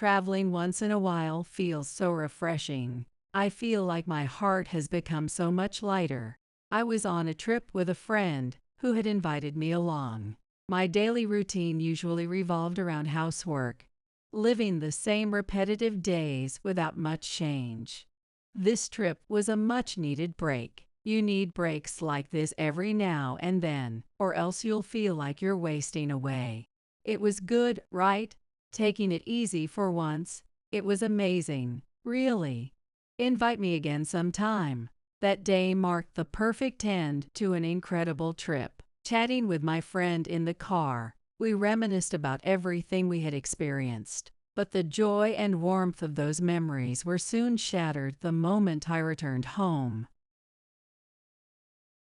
Traveling once in a while feels so refreshing. I feel like my heart has become so much lighter. I was on a trip with a friend who had invited me along. My daily routine usually revolved around housework, living the same repetitive days without much change. This trip was a much-needed break. You need breaks like this every now and then, or else you'll feel like you're wasting away. It was good, right? Taking it easy for once. It was amazing, really. Invite me again sometime. That day marked the perfect end to an incredible trip. Chatting with my friend in the car, we reminisced about everything we had experienced. But the joy and warmth of those memories were soon shattered the moment I returned home.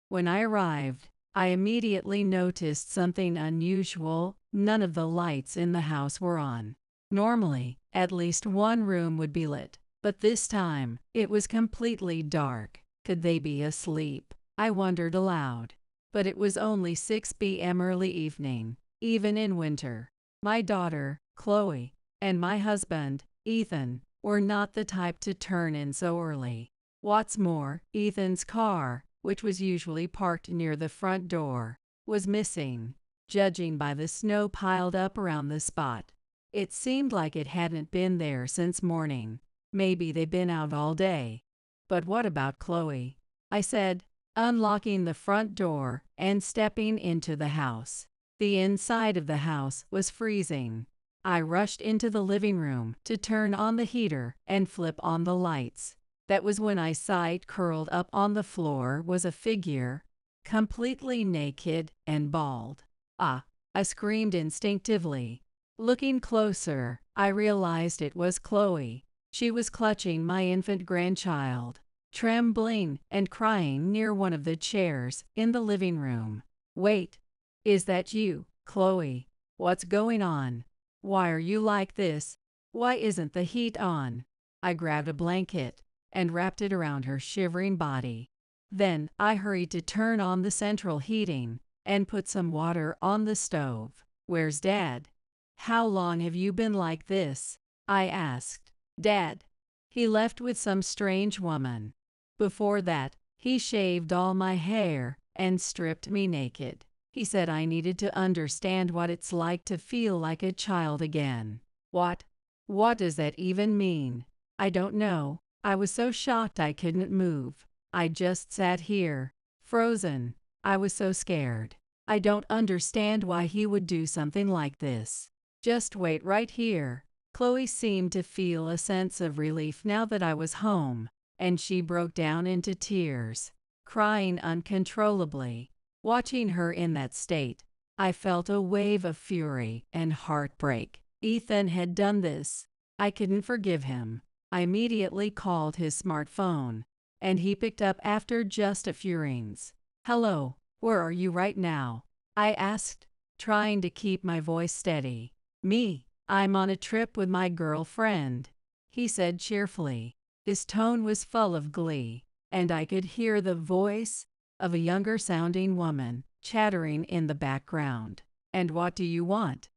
When I arrived, I immediately noticed something unusual. None of the lights in the house were on. Normally, at least one room would be lit, but this time, it was completely dark. Could they be asleep? I wondered aloud. But it was only 6 p.m. early evening, even in winter. My daughter, Chloe, and my husband, Ethan, were not the type to turn in so early. What's more, Ethan's car, which was usually parked near the front door, was missing. Judging by the snow piled up around the spot, it seemed like it hadn't been there since morning. Maybe they'd been out all day. But what about Chloe? I said, unlocking the front door and stepping into the house. The inside of the house was freezing. I rushed into the living room to turn on the heater and flip on the lights. That was when I saw curled up on the floor was a figure, completely naked and bald. Ah! I screamed instinctively. Looking closer, I realized it was Chloe. She was clutching my infant grandchild, trembling and crying near one of the chairs in the living room. Wait, is that you, Chloe? What's going on? Why are you like this? Why isn't the heat on? I grabbed a blanket and wrapped it around her shivering body. Then I hurried to turn on the central heating and put some water on the stove. Where's Dad? How long have you been like this? I asked. Dad. He left with some strange woman. Before that, he shaved all my hair and stripped me naked. He said I needed to understand what it's like to feel like a child again. What? What does that even mean? I don't know. I was so shocked I couldn't move. I just sat here, frozen. I was so scared. I don't understand why he would do something like this. Just wait right here. Chloe seemed to feel a sense of relief now that I was home, and she broke down into tears, crying uncontrollably. Watching her in that state, I felt a wave of fury and heartbreak. Ethan had done this. I couldn't forgive him. I immediately called his smartphone, and he picked up after just a few rings. Hello, where are you right now? I asked, trying to keep my voice steady. Me, I'm on a trip with my girlfriend, he said cheerfully. His tone was full of glee, and I could hear the voice of a younger-sounding woman chattering in the background. And what do you want?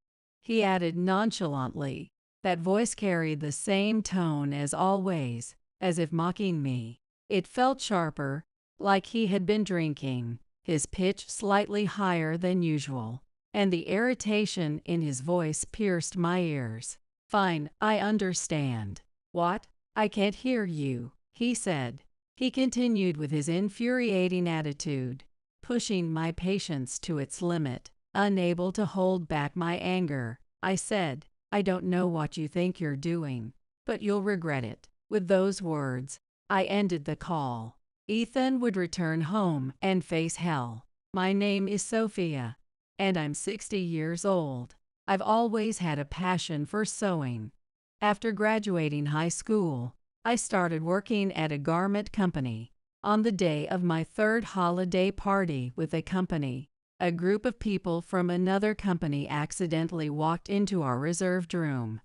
He added nonchalantly. That voice carried the same tone as always, as if mocking me. It felt sharper, like he had been drinking, his pitch slightly higher than usual, and the irritation in his voice pierced my ears. Fine, I understand. What? I can't hear you, he said. He continued with his infuriating attitude, pushing my patience to its limit. Unable to hold back my anger, I said, I don't know what you think you're doing, but you'll regret it. With those words, I ended the call. Ethan would return home and face hell. My name is Sophia, and I'm 60 years old. I've always had a passion for sewing. After graduating high school, I started working at a garment company. On the day of my third holiday party with the company, a group of people from another company accidentally walked into our reserved room.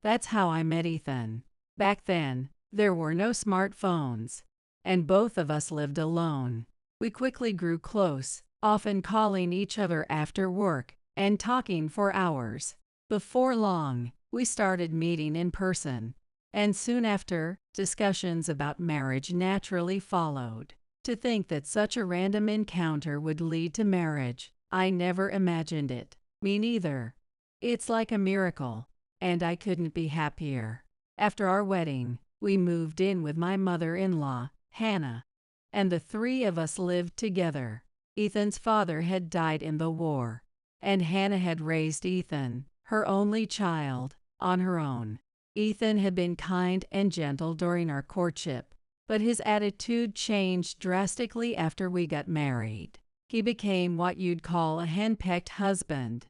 That's how I met Ethan. Back then, there were no smartphones, and both of us lived alone. We quickly grew close, often calling each other after work and talking for hours. Before long, we started meeting in person. And soon after, discussions about marriage naturally followed. To think that such a random encounter would lead to marriage, I never imagined it. Me neither. It's like a miracle, and I couldn't be happier. After our wedding, we moved in with my mother-in-law, Hannah, and the three of us lived together. Ethan's father had died in the war, and Hannah had raised Ethan, her only child, on her own. Ethan had been kind and gentle during our courtship, but his attitude changed drastically after we got married. He became what you'd call a henpecked husband.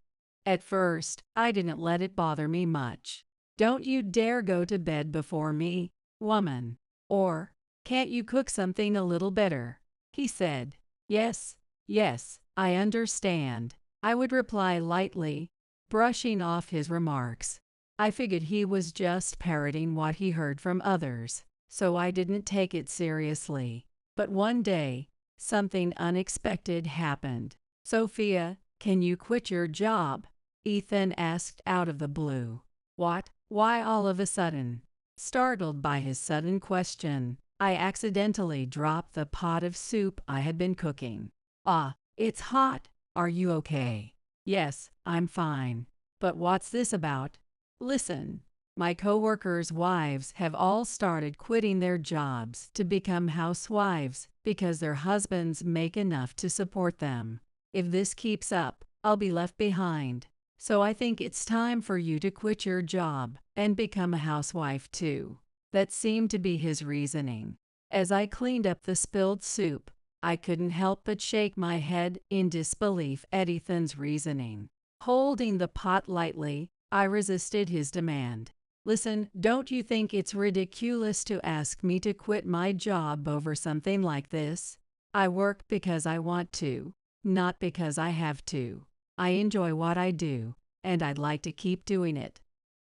At first, I didn't let it bother me much. "Don't you dare go to bed before me, woman," or "Can't you cook something a little better?" he said. "Yes, yes, I understand," I would reply lightly, brushing off his remarks. I figured he was just parroting what he heard from others, so I didn't take it seriously. But one day, something unexpected happened. "Sophia, can you quit your job?" Ethan asked out of the blue. "What? Why all of a sudden?" Startled by his sudden question, I accidentally dropped the pot of soup I had been cooking. "Ah, it's hot. Are you okay?" "Yes, I'm fine. But what's this about?" "Listen, my coworkers' wives have all started quitting their jobs to become housewives because their husbands make enough to support them. If this keeps up, I'll be left behind. So I think it's time for you to quit your job and become a housewife too." That seemed to be his reasoning. As I cleaned up the spilled soup, I couldn't help but shake my head in disbelief at Ethan's reasoning. Holding the pot lightly, I resisted his demand. "Listen, don't you think it's ridiculous to ask me to quit my job over something like this? I work because I want to, not because I have to. I enjoy what I do, and I'd like to keep doing it.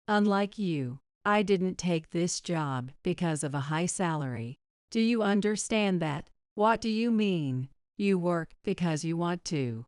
Unlike you, I didn't take this job because of a high salary. Do you understand that?" "What do you mean? You work because you want to.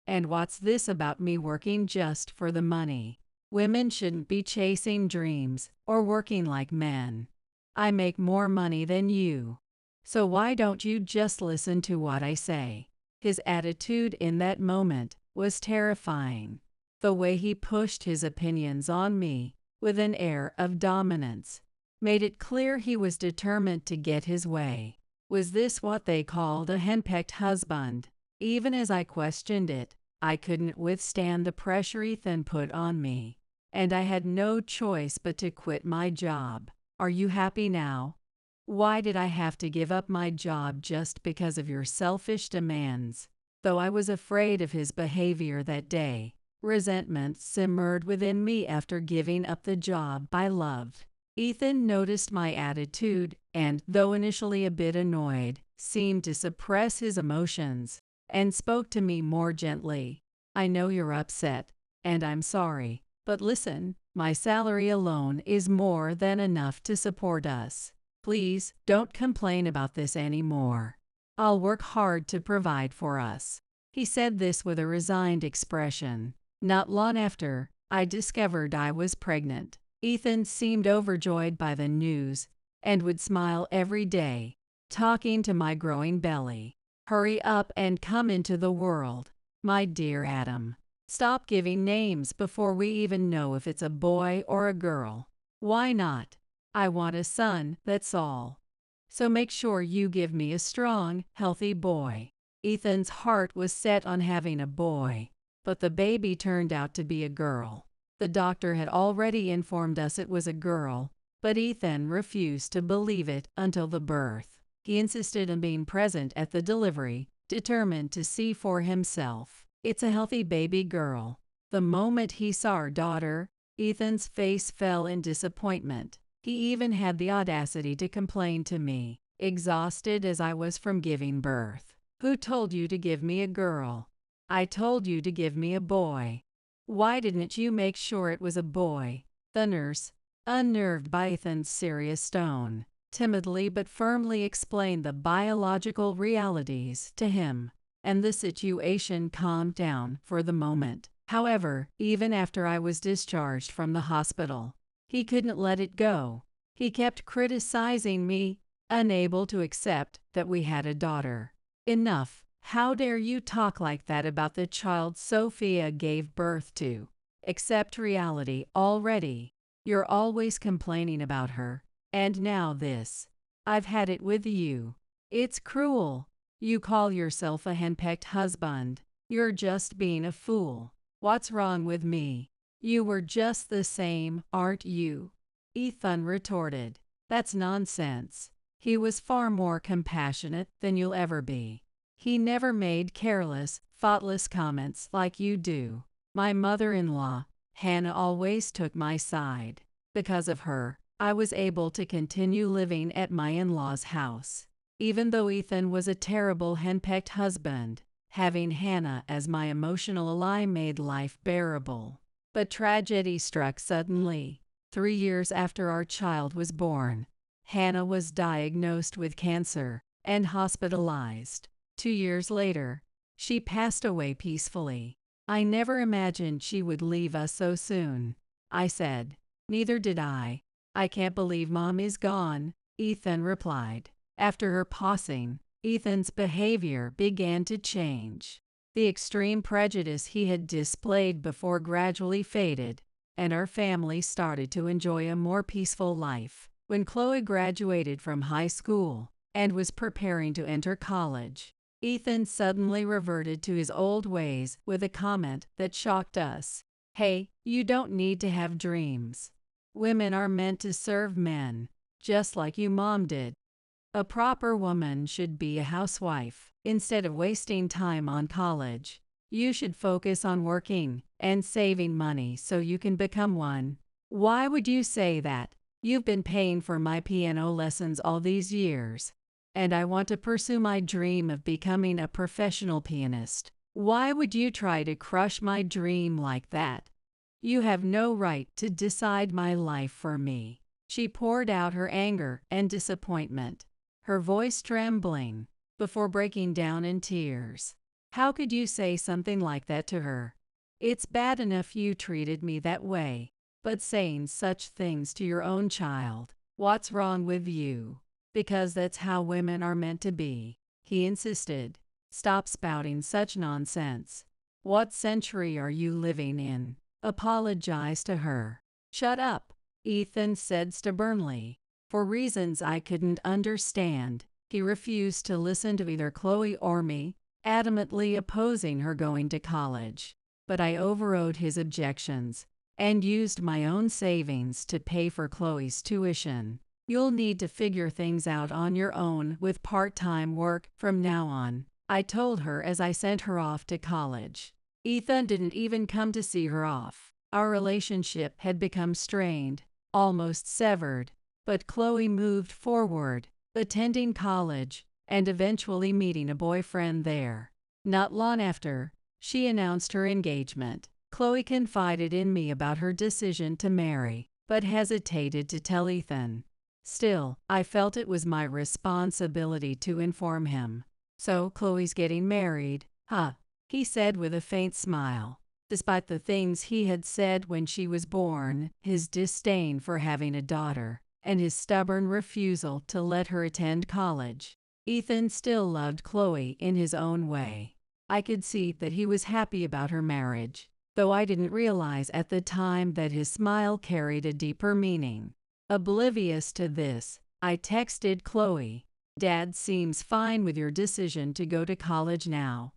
And what's this about me working just for the money? Women shouldn't be chasing dreams or working like men. I make more money than you. So why don't you just listen to what I say?" His attitude in that moment was terrifying. The way he pushed his opinions on me, with an air of dominance, made it clear he was determined to get his way. Was this what they called a henpecked husband? Even as I questioned it, I couldn't withstand the pressure Ethan put on me, and I had no choice but to quit my job. "Are you happy now? Why did I have to give up my job just because of your selfish demands?" Though I was afraid of his behavior that day, resentment simmered within me after giving up the job I loved. Ethan noticed my attitude and, though initially a bit annoyed, seemed to suppress his emotions and spoke to me more gently. "I know you're upset, and I'm sorry, but listen, my salary alone is more than enough to support us. Please don't complain about this anymore. I'll work hard to provide for us." He said this with a resigned expression. Not long after, I discovered I was pregnant. Ethan seemed overjoyed by the news and would smile every day, talking to my growing belly. "Hurry up and come into the world, my dear Adam. Stop giving names before we even know if it's a boy or a girl. Why not? I want a son, that's all. So make sure you give me a strong, healthy boy." Ethan's heart was set on having a boy, but the baby turned out to be a girl. The doctor had already informed us it was a girl, but Ethan refused to believe it until the birth. He insisted on being present at the delivery, determined to see for himself. "It's a healthy baby girl." The moment he saw our daughter, Ethan's face fell in disappointment. He even had the audacity to complain to me, exhausted as I was from giving birth. "Who told you to give me a girl? I told you to give me a boy. Why didn't you make sure it was a boy?" The nurse, unnerved by Ethan's serious tone, timidly but firmly explained the biological realities to him, and the situation calmed down for the moment. However, even after I was discharged from the hospital, he couldn't let it go. He kept criticizing me, unable to accept that we had a daughter. Enough. How dare you talk like that about the child Sophia gave birth to? Accept reality already. You're always complaining about her. And now this. I've had it with you. It's cruel. You call yourself a henpecked husband. You're just being a fool. What's wrong with me? You were just the same, aren't you? Ethan retorted. That's nonsense. He was far more compassionate than you'll ever be. He never made careless, thoughtless comments like you do. My mother-in-law, Hannah, always took my side. Because of her, I was able to continue living at my in-laws' house. Even though Ethan was a terrible henpecked husband, having Hannah as my emotional ally made life bearable. But tragedy struck suddenly. 3 years after our child was born, Hannah was diagnosed with cancer and hospitalized. 2 years later, she passed away peacefully. I never imagined she would leave us so soon, I said. Neither did I. I can't believe Mom is gone, Ethan replied. After her passing, Ethan's behavior began to change. The extreme prejudice he had displayed before gradually faded, and our family started to enjoy a more peaceful life. When Chloe graduated from high school and was preparing to enter college, Ethan suddenly reverted to his old ways with a comment that shocked us. Hey, you don't need to have dreams. Women are meant to serve men, just like you Mom did. A proper woman should be a housewife. Instead of wasting time on college, you should focus on working and saving money so you can become one. Why would you say that? You've been paying for my piano lessons all these years, and I want to pursue my dream of becoming a professional pianist. Why would you try to crush my dream like that? You have no right to decide my life for me. She poured out her anger and disappointment, her voice trembling, before breaking down in tears. How could you say something like that to her? It's bad enough you treated me that way, but saying such things to your own child, what's wrong with you? Because that's how women are meant to be, he insisted. Stop spouting such nonsense. What century are you living in? Apologize to her. Shut up, Ethan said stubbornly. For reasons I couldn't understand, he refused to listen to either Chloe or me, adamantly opposing her going to college. But I overrode his objections and used my own savings to pay for Chloe's tuition. You'll need to figure things out on your own with part-time work from now on, I told her as I sent her off to college. Ethan didn't even come to see her off. Our relationship had become strained, almost severed, but Chloe moved forward, attending college, and eventually meeting a boyfriend there. Not long after, she announced her engagement. Chloe confided in me about her decision to marry, but hesitated to tell Ethan. Still, I felt it was my responsibility to inform him. So, Chloe's getting married, huh? He said with a faint smile. Despite the things he had said when she was born, his disdain for having a daughter, and his stubborn refusal to let her attend college, Ethan still loved Chloe in his own way. I could see that he was happy about her marriage, though I didn't realize at the time that his smile carried a deeper meaning. Oblivious to this, I texted Chloe, "Dad seems fine with your decision to go to college now.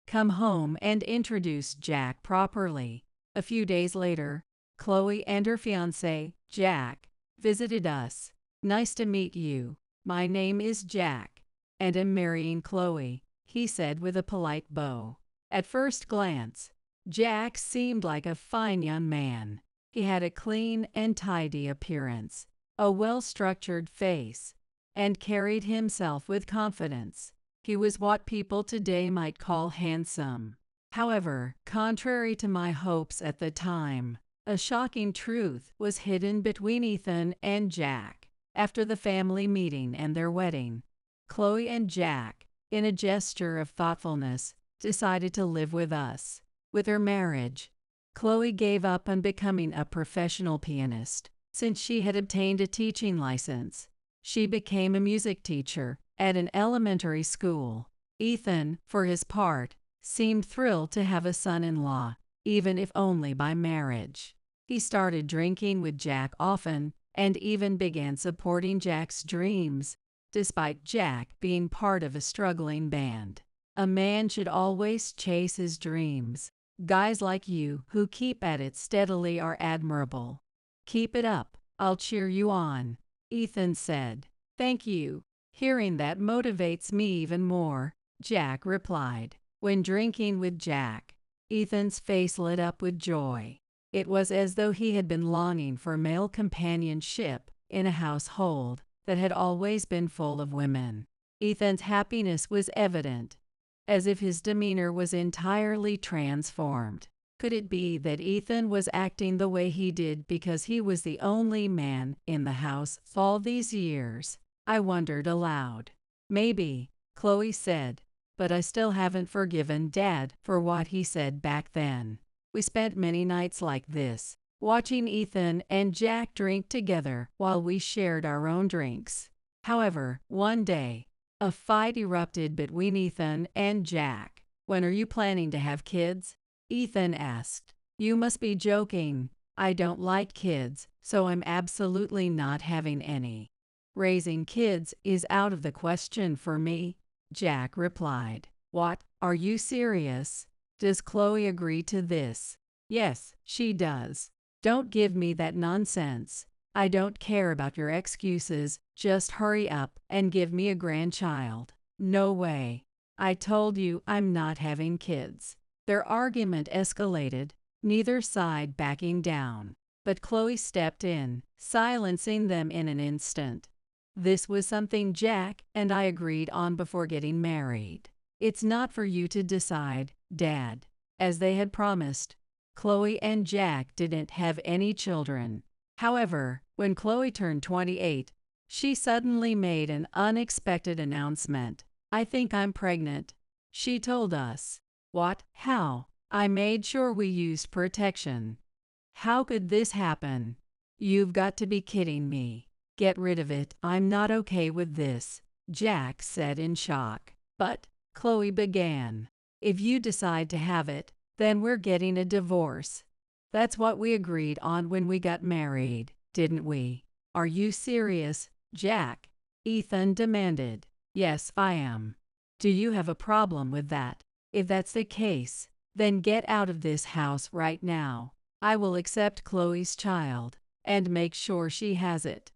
Come home and introduce Jack properly." A few days later, Chloe and her fiancé, Jack, visited us. "Nice to meet you. My name is Jack, and I'm marrying Chloe," he said with a polite bow. At first glance, Jack seemed like a fine young man. He had a clean and tidy appearance, a well-structured face, and carried himself with confidence. He was what people today might call handsome. However, contrary to my hopes at the time, a shocking truth was hidden between Ethan and Jack. After the family meeting and their wedding, Chloe and Jack, in a gesture of thoughtfulness, decided to live with us. With her marriage, Chloe gave up on becoming a professional pianist. Since she had obtained a teaching license, she became a music teacher at an elementary school. Ethan, for his part, seemed thrilled to have a son-in-law, even if only by marriage. He started drinking with Jack often and even began supporting Jack's dreams, despite Jack being part of a struggling band. A man should always chase his dreams. Guys like you who keep at it steadily are admirable. Keep it up, I'll cheer you on, Ethan said. Thank you. Hearing that motivates me even more, Jack replied. When drinking with Jack, Ethan's face lit up with joy. It was as though he had been longing for male companionship in a household that had always been full of women. Ethan's happiness was evident, as if his demeanor was entirely transformed. Could it be that Ethan was acting the way he did because he was the only man in the house all these years? I wondered aloud. Maybe, Chloe said, but I still haven't forgiven Dad for what he said back then. We spent many nights like this, watching Ethan and Jack drink together while we shared our own drinks. However, one day, a fight erupted between Ethan and Jack. When are you planning to have kids? Ethan asked. You must be joking. I don't like kids, so I'm absolutely not having any. Raising kids is out of the question for me, Jack replied. What? Are you serious? Does Chloe agree to this? Yes, she does. Don't give me that nonsense. I don't care about your excuses, just hurry up and give me a grandchild. No way. I told you I'm not having kids. Their argument escalated, neither side backing down. But Chloe stepped in, silencing them in an instant. This was something Jack and I agreed on before getting married. It's not for you to decide, Dad. As they had promised, Chloe and Jack didn't have any children. However, when Chloe turned 28, she suddenly made an unexpected announcement. I think I'm pregnant, she told us. What? How? I made sure we used protection. How could this happen? You've got to be kidding me. Get rid of it. I'm not okay with this, Jack said in shock. But, Chloe began, if you decide to have it, then we're getting a divorce. That's what we agreed on when we got married, didn't we? Are you serious, Jack? Ethan demanded. Yes, I am. Do you have a problem with that? If that's the case, then get out of this house right now. I will accept Chloe's child and make sure she has it.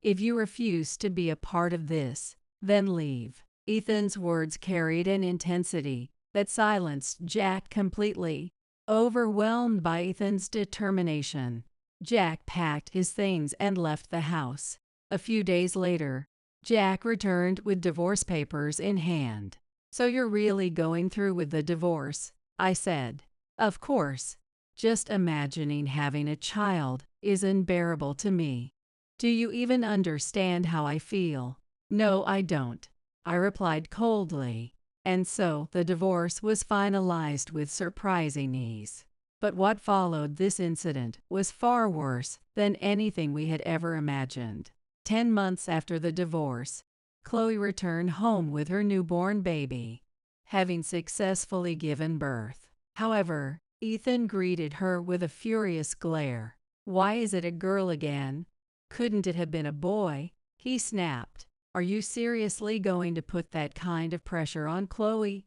If you refuse to be a part of this, then leave. Ethan's words carried an intensity that silenced Jack completely. Overwhelmed by Ethan's determination, Jack packed his things and left the house. A few days later, Jack returned with divorce papers in hand. So you're really going through with the divorce? I said. Of course. Just imagining having a child is unbearable to me. Do you even understand how I feel? No, I don't, I replied coldly. And so the divorce was finalized with surprising ease. But what followed this incident was far worse than anything we had ever imagined. 10 months after the divorce, Chloe returned home with her newborn baby, having successfully given birth. However, Ethan greeted her with a furious glare. Why is it a girl again? Couldn't it have been a boy? He snapped. Are you seriously going to put that kind of pressure on Chloe?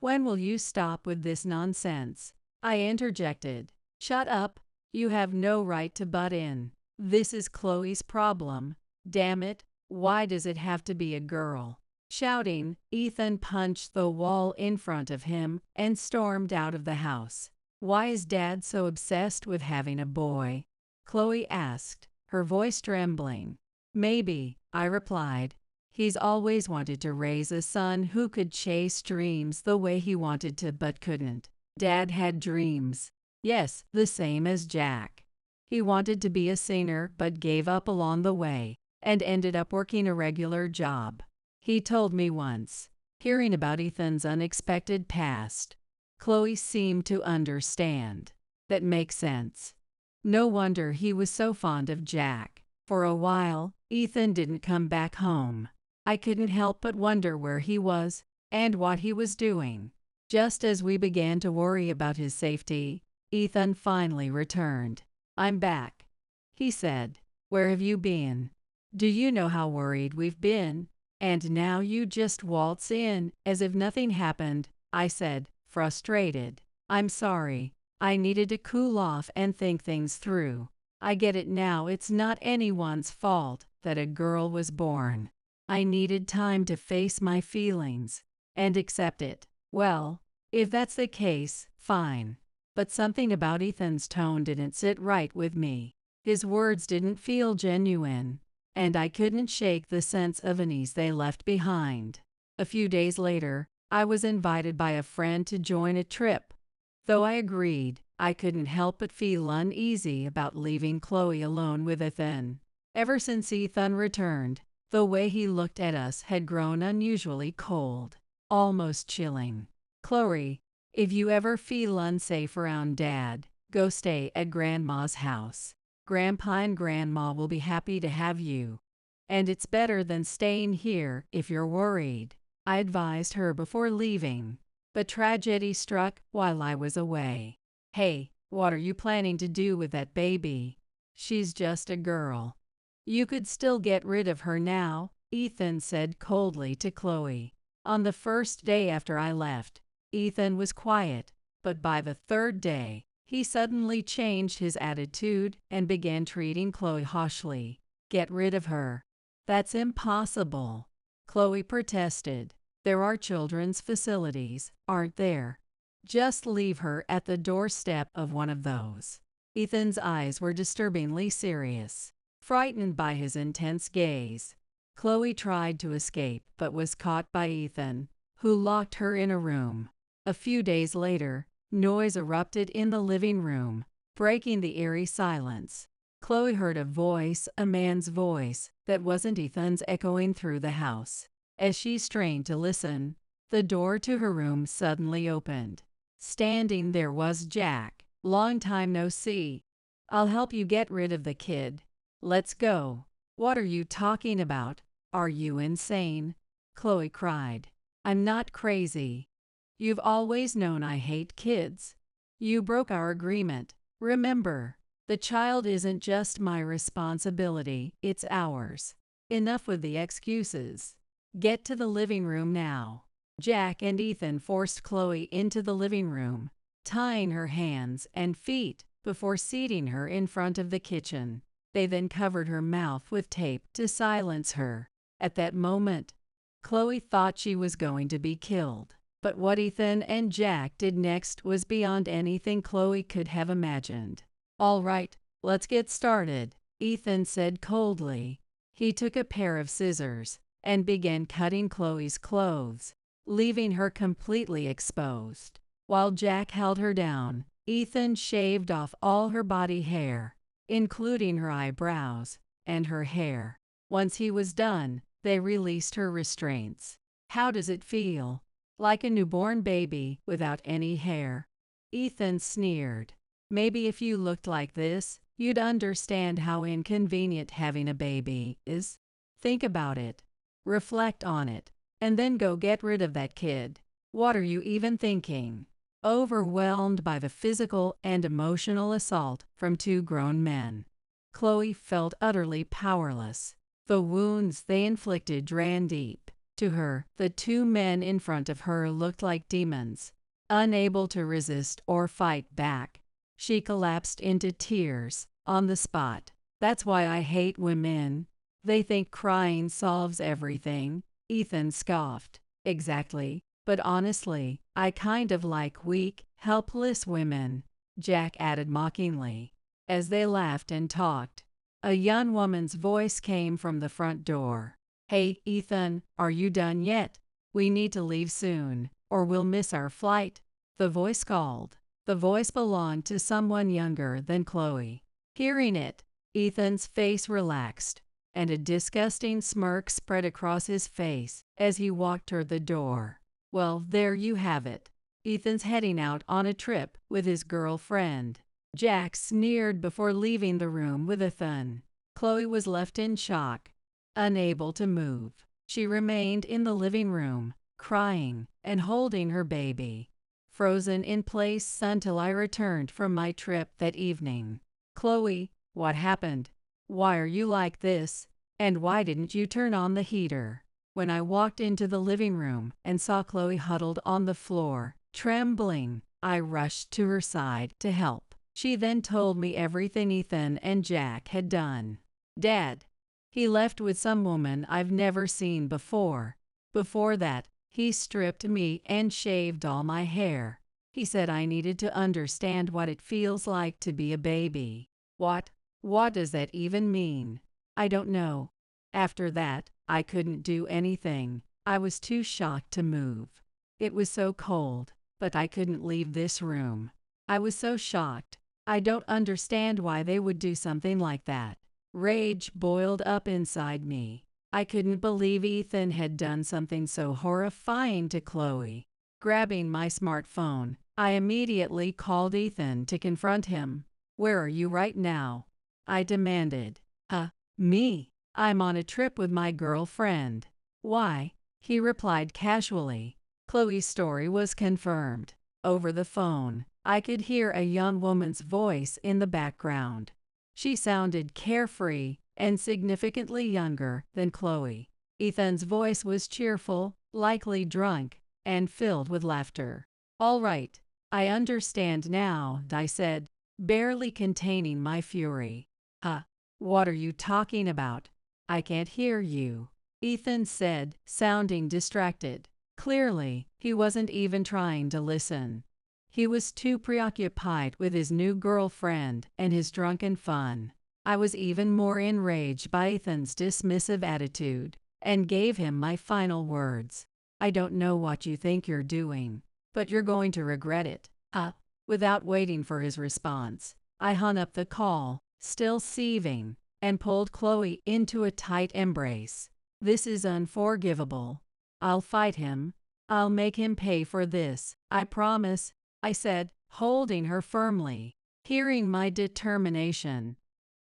When will you stop with this nonsense? I interjected. Shut up. You have no right to butt in. This is Chloe's problem. Damn it. Why does it have to be a girl? Shouting, Ethan punched the wall in front of him and stormed out of the house. Why is Dad so obsessed with having a boy? Chloe asked, her voice trembling. Maybe, I replied. He's always wanted to raise a son who could chase dreams the way he wanted to but couldn't. Dad had dreams. Yes, the same as Jack. He wanted to be a singer but gave up along the way and ended up working a regular job. He told me once. Hearing about Ethan's unexpected past, Chloe seemed to understand. That makes sense. No wonder he was so fond of Jack. For a while, Ethan didn't come back home. I couldn't help but wonder where he was and what he was doing. Just as we began to worry about his safety, Ethan finally returned. "I'm back," he said. "Where have you been? Do you know how worried we've been? And now you just waltz in as if nothing happened," I said, frustrated. "I'm sorry. I needed to cool off and think things through. I get it now, it's not anyone's fault that a girl was born. I needed time to face my feelings and accept it." Well, if that's the case, fine. But something about Ethan's tone didn't sit right with me. His words didn't feel genuine, and I couldn't shake the sense of unease they left behind. A few days later, I was invited by a friend to join a trip. Though I agreed, I couldn't help but feel uneasy about leaving Chloe alone with Ethan. Ever since Ethan returned, the way he looked at us had grown unusually cold, almost chilling. "Chloe, if you ever feel unsafe around Dad, go stay at Grandma's house. Grandpa and Grandma will be happy to have you. And it's better than staying here if you're worried," I advised her before leaving. But tragedy struck while I was away. "Hey, what are you planning to do with that baby? She's just a girl. You could still get rid of her now," Ethan said coldly to Chloe. On the first day after I left, Ethan was quiet, but by the third day, he suddenly changed his attitude and began treating Chloe harshly. "Get rid of her? That's impossible," Chloe protested. "There are children's facilities, aren't there? Just leave her at the doorstep of one of those." Ethan's eyes were disturbingly serious. Frightened by his intense gaze, Chloe tried to escape but was caught by Ethan, who locked her in a room. A few days later, noise erupted in the living room, breaking the eerie silence. Chloe heard a man's voice that wasn't Ethan's, echoing through the house. As she strained to listen, the door to her room suddenly opened. Standing there was Jack. "Long time no see. I'll help you get rid of the kid. Let's go." "What are you talking about? Are you insane?" Chloe cried. "I'm not crazy. You've always known I hate kids. You broke our agreement. Remember, the child isn't just my responsibility, it's ours. Enough with the excuses. Get to the living room now." Jack and Ethan forced Chloe into the living room, tying her hands and feet before seating her in front of the kitchen. They then covered her mouth with tape to silence her. At that moment, Chloe thought she was going to be killed. But what Ethan and Jack did next was beyond anything Chloe could have imagined. "All right, let's get started," Ethan said coldly. He took a pair of scissors and began cutting Chloe's clothes, leaving her completely exposed. While Jack held her down, Ethan shaved off all her body hair, including her eyebrows and her hair. Once he was done, they released her restraints. "How does it feel?" "Like a newborn baby without any hair," Ethan sneered. "Maybe if you looked like this, you'd understand how inconvenient having a baby is. Think about it. Reflect on it, and then go get rid of that kid. What are you even thinking?" Overwhelmed by the physical and emotional assault from two grown men, Chloe felt utterly powerless. The wounds they inflicted ran deep. To her, the two men in front of her looked like demons, unable to resist or fight back. She collapsed into tears on the spot. "That's why I hate women. They think crying solves everything," Ethan scoffed. "Exactly. But honestly, I kind of like weak, helpless women," Jack added mockingly. As they laughed and talked, a young woman's voice came from the front door. "Hey, Ethan, are you done yet? We need to leave soon, or we'll miss our flight," the voice called. The voice belonged to someone younger than Chloe. Hearing it, Ethan's face relaxed, and a disgusting smirk spread across his face as he walked toward the door. "Well, there you have it. Ethan's heading out on a trip with his girlfriend. Jack sneered before leaving the room with a thud. Chloe was left in shock, unable to move. She remained in the living room, crying and holding her baby, frozen in place until I returned from my trip that evening. "Chloe, what happened? Why are you like this? And why didn't you turn on the heater?" When I walked into the living room and saw Chloe huddled on the floor, trembling, I rushed to her side to help. She then told me everything Ethan and Jack had done. "Dad, he left with some woman I've never seen before. Before that, he stripped me and shaved all my hair. He said I needed to understand what it feels like to be a baby." What does that even mean?" "I don't know. After that, I couldn't do anything. I was too shocked to move. It was so cold, but I couldn't leave this room. I was so shocked. I don't understand why they would do something like that." Rage boiled up inside me. I couldn't believe Ethan had done something so horrifying to Chloe. Grabbing my smartphone, I immediately called Ethan to confront him. "Where are you right now?" I demanded. Me? I'm on a trip with my girlfriend." "Why?" he replied casually. Chloe's story was confirmed. Over the phone, I could hear a young woman's voice in the background. She sounded carefree and significantly younger than Chloe. Ethan's voice was cheerful, likely drunk, and filled with laughter. "All right, I understand now," I said, barely containing my fury. What are you talking about? I can't hear you," Ethan said, sounding distracted. Clearly, he wasn't even trying to listen. He was too preoccupied with his new girlfriend and his drunken fun. I was even more enraged by Ethan's dismissive attitude, and gave him my final words. "I don't know what you think you're doing, but you're going to regret it." Without waiting for his response, I hung up the call, still seething, and pulled Chloe into a tight embrace. "This is unforgivable. I'll fight him. I'll make him pay for this, I promise," I said, holding her firmly. Hearing my determination,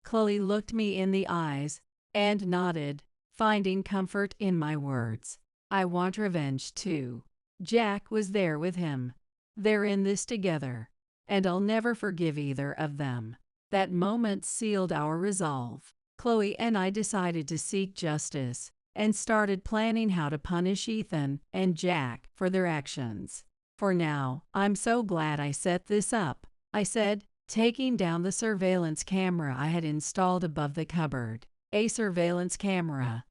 Chloe looked me in the eyes and nodded, finding comfort in my words. "I want revenge too. Jack was there with him. They're in this together, and I'll never forgive either of them." That moment sealed our resolve. Chloe and I decided to seek justice and started planning how to punish Ethan and Jack for their actions. "For now, I'm so glad I set this up," I said, taking down the surveillance camera I had installed above the cupboard. "A surveillance camera?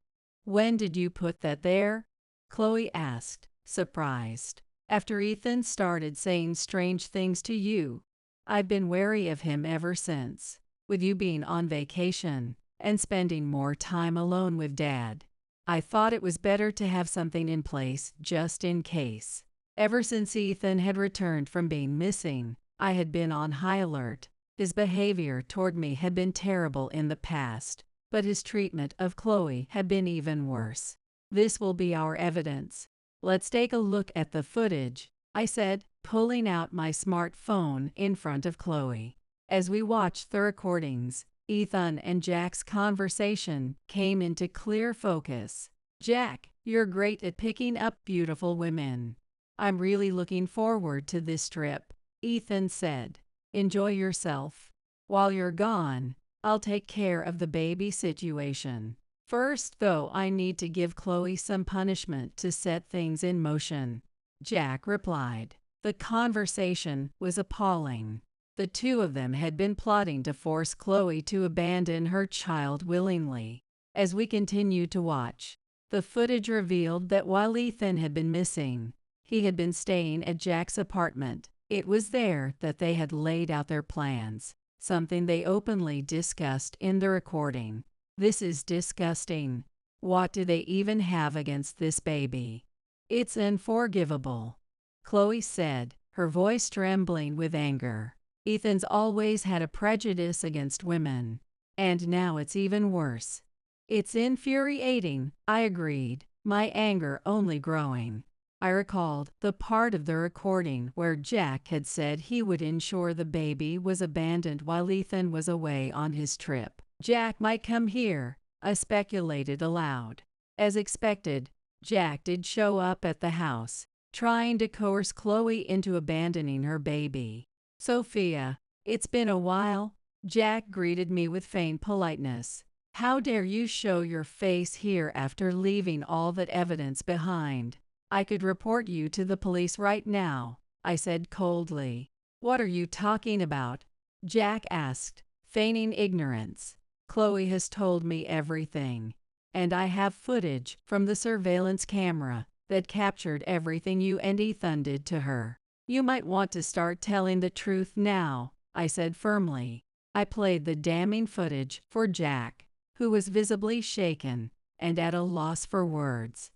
When did you put that there?" Chloe asked, surprised. "After Ethan started saying strange things to you. I've been wary of him ever since. With you being on vacation and spending more time alone with Dad, I thought it was better to have something in place just in case." Ever since Ethan had returned from being missing, I had been on high alert. His behavior toward me had been terrible in the past, but his treatment of Chloe had been even worse. "This will be our evidence. Let's take a look at the footage," I said, pulling out my smartphone in front of Chloe. As we watched the recordings, Ethan and Jack's conversation came into clear focus. "Jack, you're great at picking up beautiful women. I'm really looking forward to this trip," Ethan said. "Enjoy yourself. While you're gone, I'll take care of the baby situation. First, though, I need to give Chloe some punishment to set things in motion," Jack replied. The conversation was appalling. The two of them had been plotting to force Chloe to abandon her child willingly. As we continued to watch, the footage revealed that while Ethan had been missing, he had been staying at Jack's apartment. It was there that they had laid out their plans, something they openly discussed in the recording. "This is disgusting. What do they even have against this baby? It's unforgivable," Chloe said, her voice trembling with anger. "Ethan's always had a prejudice against women, and now it's even worse." "It's infuriating," I agreed, my anger only growing. I recalled the part of the recording where Jack had said he would ensure the baby was abandoned while Ethan was away on his trip. Jack might come here, I speculated aloud. As expected, Jack did show up at the house, trying to coerce Chloe into abandoning her baby. "Sophia, it's been a while," Jack greeted me with feigned politeness. "How dare you show your face here after leaving all that evidence behind? I could report you to the police right now," I said coldly. "What are you talking about?" Jack asked, feigning ignorance. "Chloe has told me everything, and I have footage from the surveillance camera that captured everything you and Ethan did to her. You might want to start telling the truth now," I said firmly. I played the damning footage for Jack, who was visibly shaken and at a loss for words.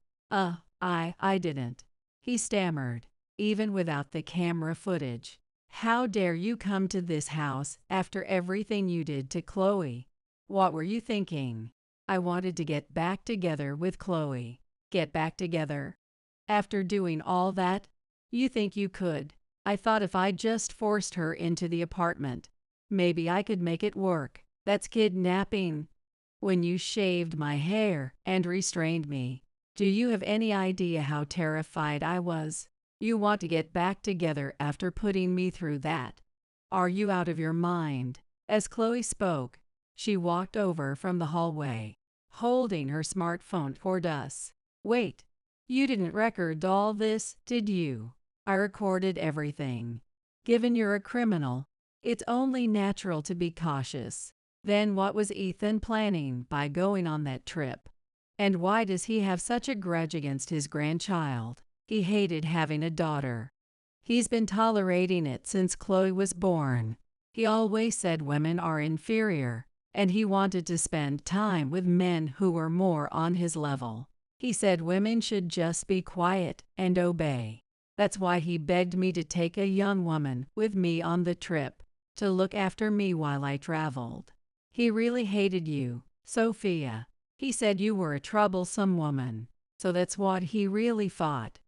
I didn't," he stammered, "even without the camera footage. How dare you come to this house after everything you did to Chloe? What were you thinking?" "I wanted to get back together with Chloe." "Get back together? After doing all that? You think you could?" "I thought if I just forced her into the apartment, maybe I could make it work." "That's kidnapping." "When you shaved my hair and restrained me, do you have any idea how terrified I was? You want to get back together after putting me through that? Are you out of your mind?" As Chloe spoke, she walked over from the hallway, holding her smartphone toward us. "Wait, you didn't record all this, did you?" "I recorded everything. Given you're a criminal, it's only natural to be cautious." "Then what was Ethan planning by going on that trip? And why does he have such a grudge against his grandchild?" "He hated having a daughter. He's been tolerating it since Chloe was born. He always said women are inferior, and he wanted to spend time with men who were more on his level. He said women should just be quiet and obey. That's why he begged me to take a young woman with me on the trip, to look after me while I traveled. He really hated you, Sophia. He said you were a troublesome woman, so that's what he really thought."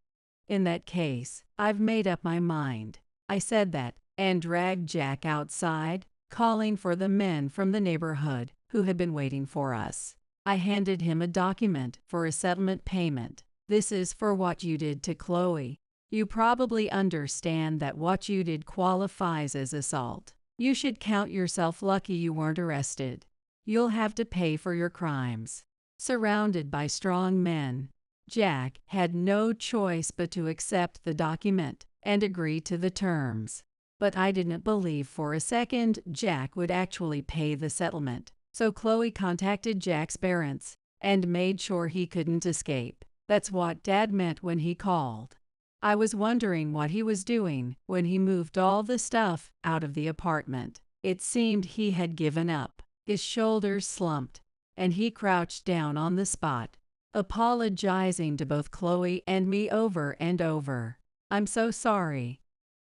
"In that case, I've made up my mind." I said that, and dragged Jack outside, calling for the men from the neighborhood who had been waiting for us. I handed him a document for a settlement payment. "This is for what you did to Chloe. You probably understand that what you did qualifies as assault. You should count yourself lucky you weren't arrested. You'll have to pay for your crimes." Surrounded by strong men, Jack had no choice but to accept the document and agree to the terms. But I didn't believe for a second Jack would actually pay the settlement. So Chloe contacted Jack's parents and made sure he couldn't escape. That's what Dad meant when he called. I was wondering what he was doing when he moved all the stuff out of the apartment. It seemed he had given up. His shoulders slumped, and he crouched down on the spot, apologizing to both Chloe and me over and over. "I'm so sorry.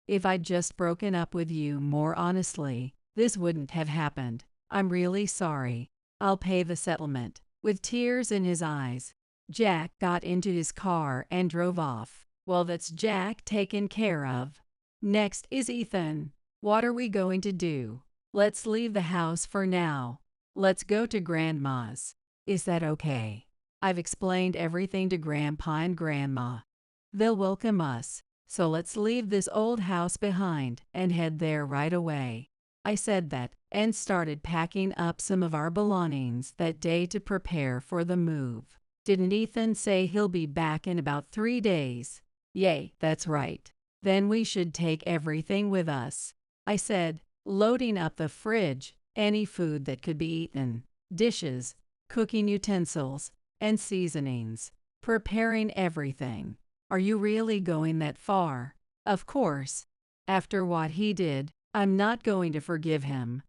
If I'd just broken up with you more honestly, this wouldn't have happened. I'm really sorry. I'll pay the settlement." With tears in his eyes, Jack got into his car and drove off. Well, that's Jack taken care of. Next is Ethan. What are we going to do? "Let's leave the house for now. Let's go to Grandma's. Is that okay?" I've explained everything to Grandpa and Grandma. They'll welcome us, so let's leave this old house behind and head there right away. I said that and started packing up some of our belongings that day to prepare for the move. "Didn't Ethan say he'll be back in about 3 days?" "Yay, that's right. Then we should take everything with us," I said, loading up the fridge, any food that could be eaten, dishes, cooking utensils, and seasonings, preparing everything. "Are you really going that far?" "Of course. After what he did, I'm not going to forgive him.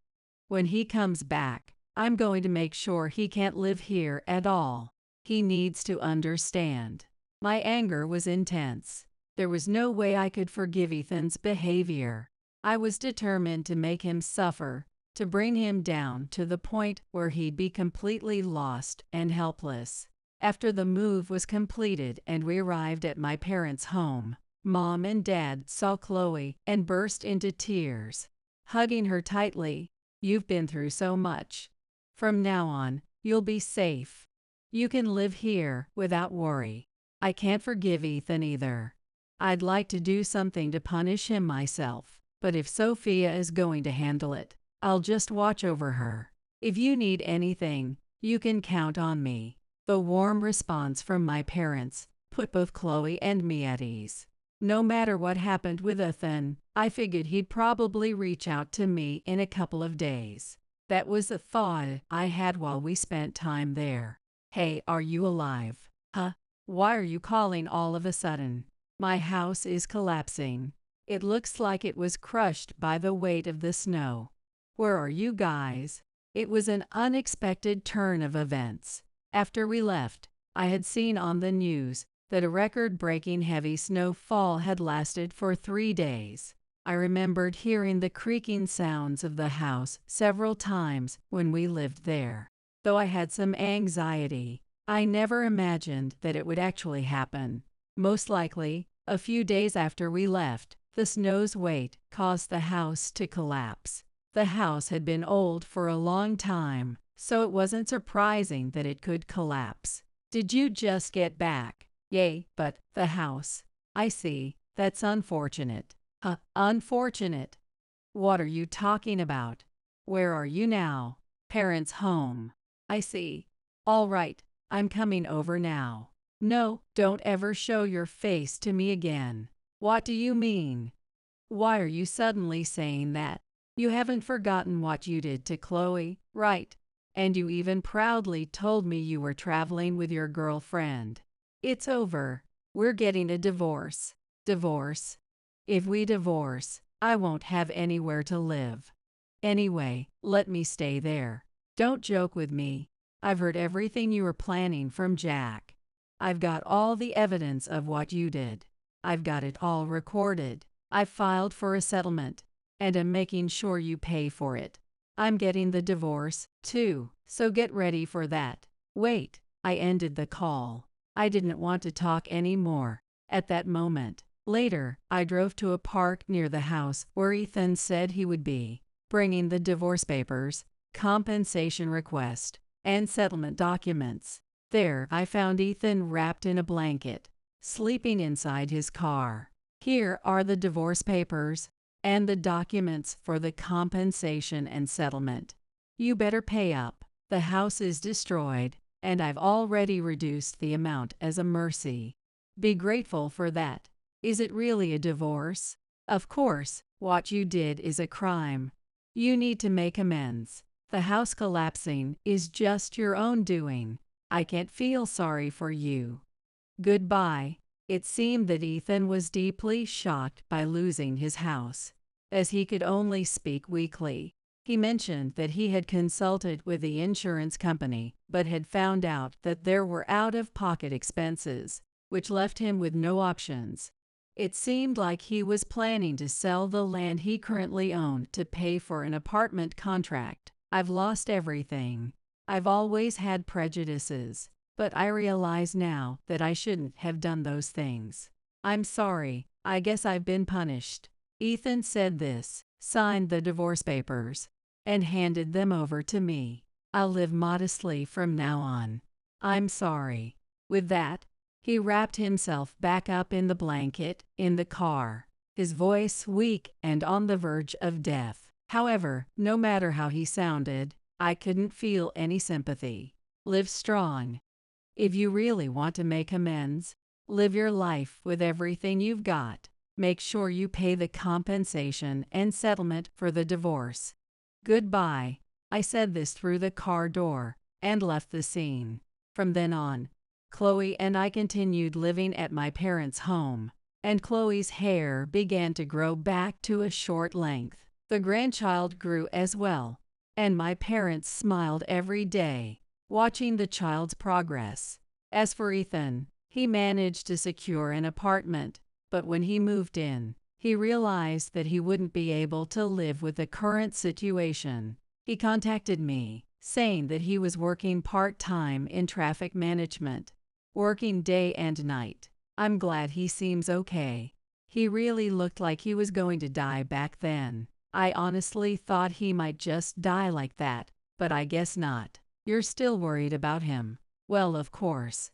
When he comes back, I'm going to make sure he can't live here at all. He needs to understand." My anger was intense. There was no way I could forgive Ethan's behavior. I was determined to make him suffer, to bring him down to the point where he'd be completely lost and helpless. After the move was completed and we arrived at my parents' home, Mom and Dad saw Chloe and burst into tears. Hugging her tightly, "You've been through so much. From now on, you'll be safe. You can live here without worry." I can't forgive Ethan either. I'd like to do something to punish him myself, but if Sophia is going to handle it, I'll just watch over her. "If you need anything, you can count on me." The warm response from my parents put both Chloe and me at ease. No matter what happened with Ethan, I figured he'd probably reach out to me in a couple of days. That was the thought I had while we spent time there. "Hey, are you alive? Huh? Why are you calling all of a sudden? My house is collapsing. It looks like it was crushed by the weight of the snow. Where are you guys?" It was an unexpected turn of events. After we left, I had seen on the news that a record-breaking heavy snowfall had lasted for 3 days. I remembered hearing the creaking sounds of the house several times when we lived there. Though I had some anxiety, I never imagined that it would actually happen. Most likely, a few days after we left, the snow's weight caused the house to collapse. The house had been old for a long time, so it wasn't surprising that it could collapse. "Did you just get back?" "Yay, but the house." "I see. That's unfortunate." Unfortunate? What are you talking about? Where are you now?" "Parents' home." "I see. All right, I'm coming over now." "No, don't ever show your face to me again." "What do you mean? Why are you suddenly saying that? You haven't forgotten what you did to Chloe, right? And you even proudly told me you were traveling with your girlfriend." "It's over. We're getting a divorce." "Divorce? If we divorce, I won't have anywhere to live. Anyway, let me stay there." "Don't joke with me. I've heard everything you were planning from Jack. I've got all the evidence of what you did. I've got it all recorded. I've filed for a settlement, and I'm making sure you pay for it. I'm getting the divorce, too, so get ready for that." "Wait." I ended the call. I didn't want to talk anymore at that moment. Later, I drove to a park near the house where Ethan said he would be, bringing the divorce papers, compensation request, and settlement documents. There, I found Ethan wrapped in a blanket, sleeping inside his car. "Here are the divorce papers and the documents for the compensation and settlement. You better pay up. The house is destroyed, and I've already reduced the amount as a mercy. Be grateful for that." "Is it really a divorce?" "Of course. What you did is a crime. You need to make amends. The house collapsing is just your own doing. I can't feel sorry for you. Goodbye." It seemed that Ethan was deeply shocked by losing his house, as he could only speak weakly. He mentioned that he had consulted with the insurance company but had found out that there were out-of-pocket expenses, which left him with no options. It seemed like he was planning to sell the land he currently owned to pay for an apartment contract. "I've lost everything. I've always had prejudices, but I realize now that I shouldn't have done those things. I'm sorry. I guess I've been punished." Ethan said this, signed the divorce papers, and handed them over to me. "I'll live modestly from now on. I'm sorry." With that, he wrapped himself back up in the blanket in the car, his voice weak and on the verge of death. However, no matter how he sounded, I couldn't feel any sympathy. Live strong. If you really want to make amends, live your life with everything you've got. Make sure you pay the compensation and settlement for the divorce. Goodbye. I said this through the car door and left the scene. From then on, Chloe and I continued living at my parents' home, and Chloe's hair began to grow back to a short length. The grandchild grew as well, and my parents smiled every day, watching the child's progress. As for Ethan, he managed to secure an apartment, but when he moved in, he realized that he wouldn't be able to live with the current situation. He contacted me, saying that he was working part-time in traffic management, working day and night. I'm glad he seems okay. He really looked like he was going to die back then. I honestly thought he might just die like that, but I guess not. You're still worried about him. Well, of course.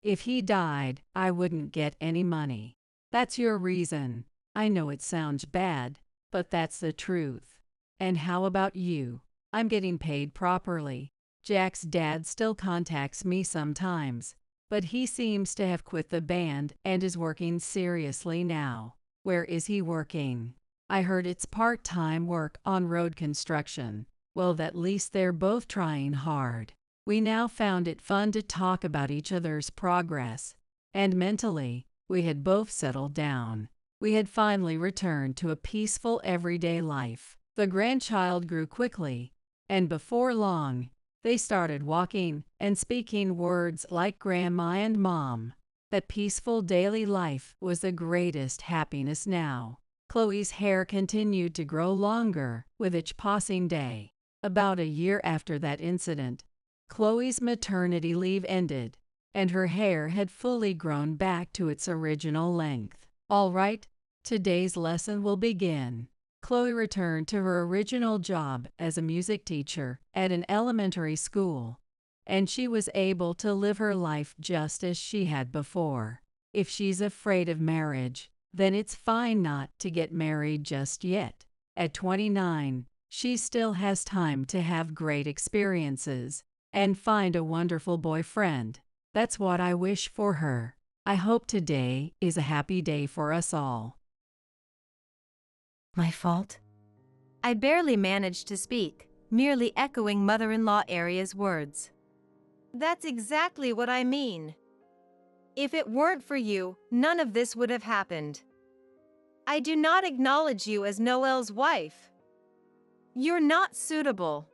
If he died, I wouldn't get any money. That's your reason. I know it sounds bad, but that's the truth. And how about you? I'm getting paid properly. Jack's dad still contacts me sometimes, but he seems to have quit the band and is working seriously now. Where is he working? I heard it's part-time work on road construction. Well, at least they're both trying hard. We now found it fun to talk about each other's progress, and mentally, we had both settled down. We had finally returned to a peaceful everyday life. The grandchild grew quickly, and before long, they started walking and speaking words like grandma and mom. That peaceful daily life was the greatest happiness now. Chloe's hair continued to grow longer with each passing day. About a year after that incident, Chloe's maternity leave ended, and her hair had fully grown back to its original length. All right, today's lesson will begin. Chloe returned to her original job as a music teacher at an elementary school, and she was able to live her life just as she had before. If she's afraid of marriage, then it's fine not to get married just yet. At 29, she still has time to have great experiences and find a wonderful boyfriend. That's what I wish for her. I hope today is a happy day for us all. My fault? I barely managed to speak, merely echoing mother-in-law Aria's words. That's exactly what I mean. If it weren't for you, none of this would have happened. I do not acknowledge you as Noel's wife. You're not suitable.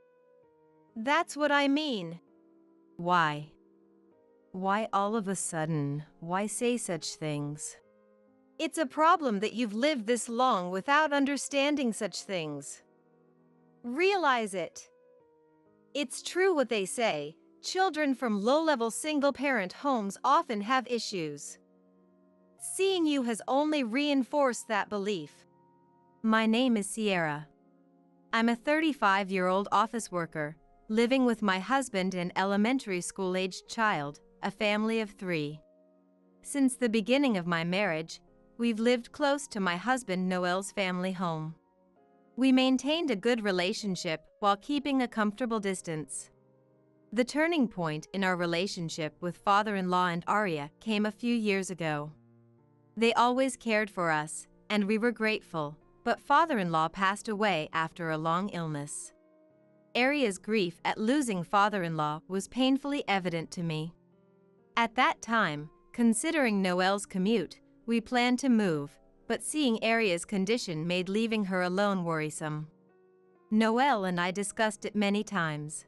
That's what I mean. Why? Why all of a sudden? Why say such things? It's a problem that you've lived this long without understanding such things. Realize it. It's true what they say, children from low-level single-parent homes often have issues. Seeing you has only reinforced that belief. My name is Sierra. I'm a 35-year-old office worker, living with my husband and elementary school-aged child, a family of 3. Since the beginning of my marriage, we've lived close to my husband Noel's family home. We maintained a good relationship while keeping a comfortable distance. The turning point in our relationship with father-in-law and Aria came a few years ago. They always cared for us, and we were grateful, but father-in-law passed away after a long illness. Aria's grief at losing father-in-law was painfully evident to me. At that time, considering Noel's commute, we planned to move, but seeing Aria's condition made leaving her alone worrisome. Noel and I discussed it many times.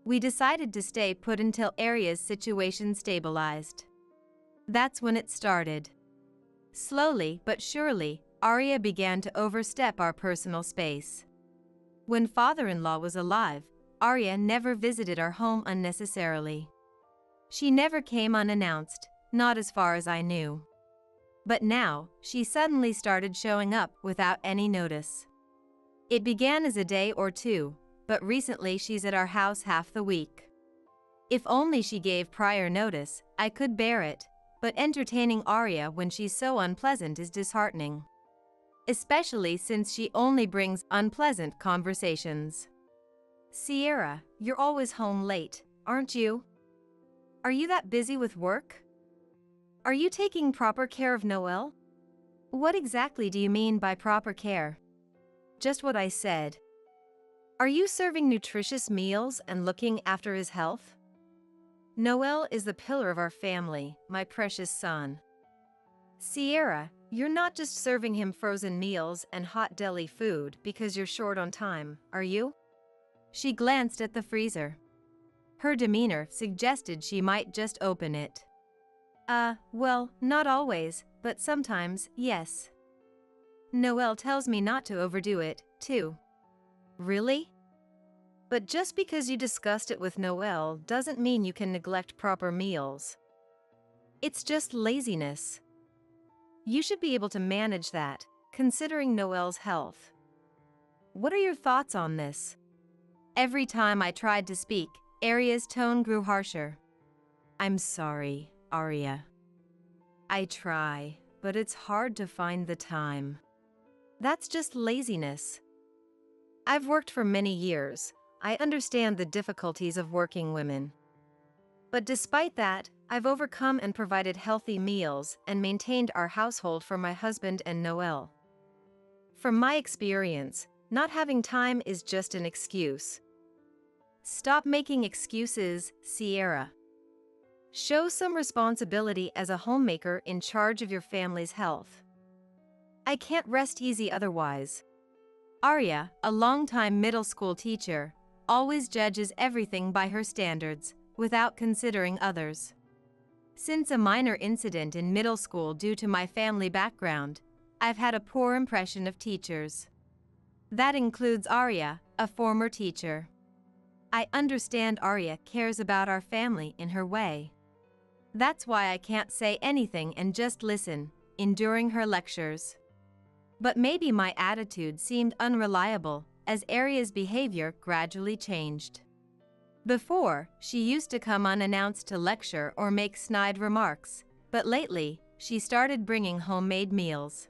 We decided to stay put until Aria's situation stabilized. That's when it started. Slowly but surely, Aria began to overstep our personal space. When father-in-law was alive, Aria never visited our home unnecessarily. She never came unannounced, not as far as I knew. But now, she suddenly started showing up without any notice. It began as a day or two, but recently she's at our house half the week. If only she gave prior notice, I could bear it, but entertaining Aria when she's so unpleasant is disheartening. Especially since she only brings unpleasant conversations. Sierra, you're always home late, aren't you? Are you that busy with work? Are you taking proper care of Noel? What exactly do you mean by proper care? Just what I said. Are you serving nutritious meals and looking after his health? Noel is the pillar of our family, my precious son. Sierra, you're not just serving him frozen meals and hot deli food because you're short on time, are you? She glanced at the freezer. Her demeanor suggested she might just open it. Well, not always, but sometimes, yes. Noel tells me not to overdo it, too. Really? But just because you discussed it with Noelle doesn't mean you can neglect proper meals. It's just laziness. You should be able to manage that, considering Noelle's health. What are your thoughts on this? Every time I tried to speak, Arya's tone grew harsher. I'm sorry, Arya. I try, but it's hard to find the time. That's just laziness. I've worked for many years. I understand the difficulties of working women. But despite that, I've overcome and provided healthy meals and maintained our household for my husband and Noelle. From my experience, not having time is just an excuse. Stop making excuses, Sierra. Show some responsibility as a homemaker in charge of your family's health. I can't rest easy otherwise. Arya, a longtime middle school teacher, always judges everything by her standards, without considering others. Since a minor incident in middle school due to my family background, I've had a poor impression of teachers. That includes Arya, a former teacher. I understand Arya cares about our family in her way. That's why I can't say anything and just listen, enduring her lectures. But maybe my attitude seemed unreliable as Arya's behavior gradually changed. Before, she used to come unannounced to lecture or make snide remarks, but lately, she started bringing homemade meals.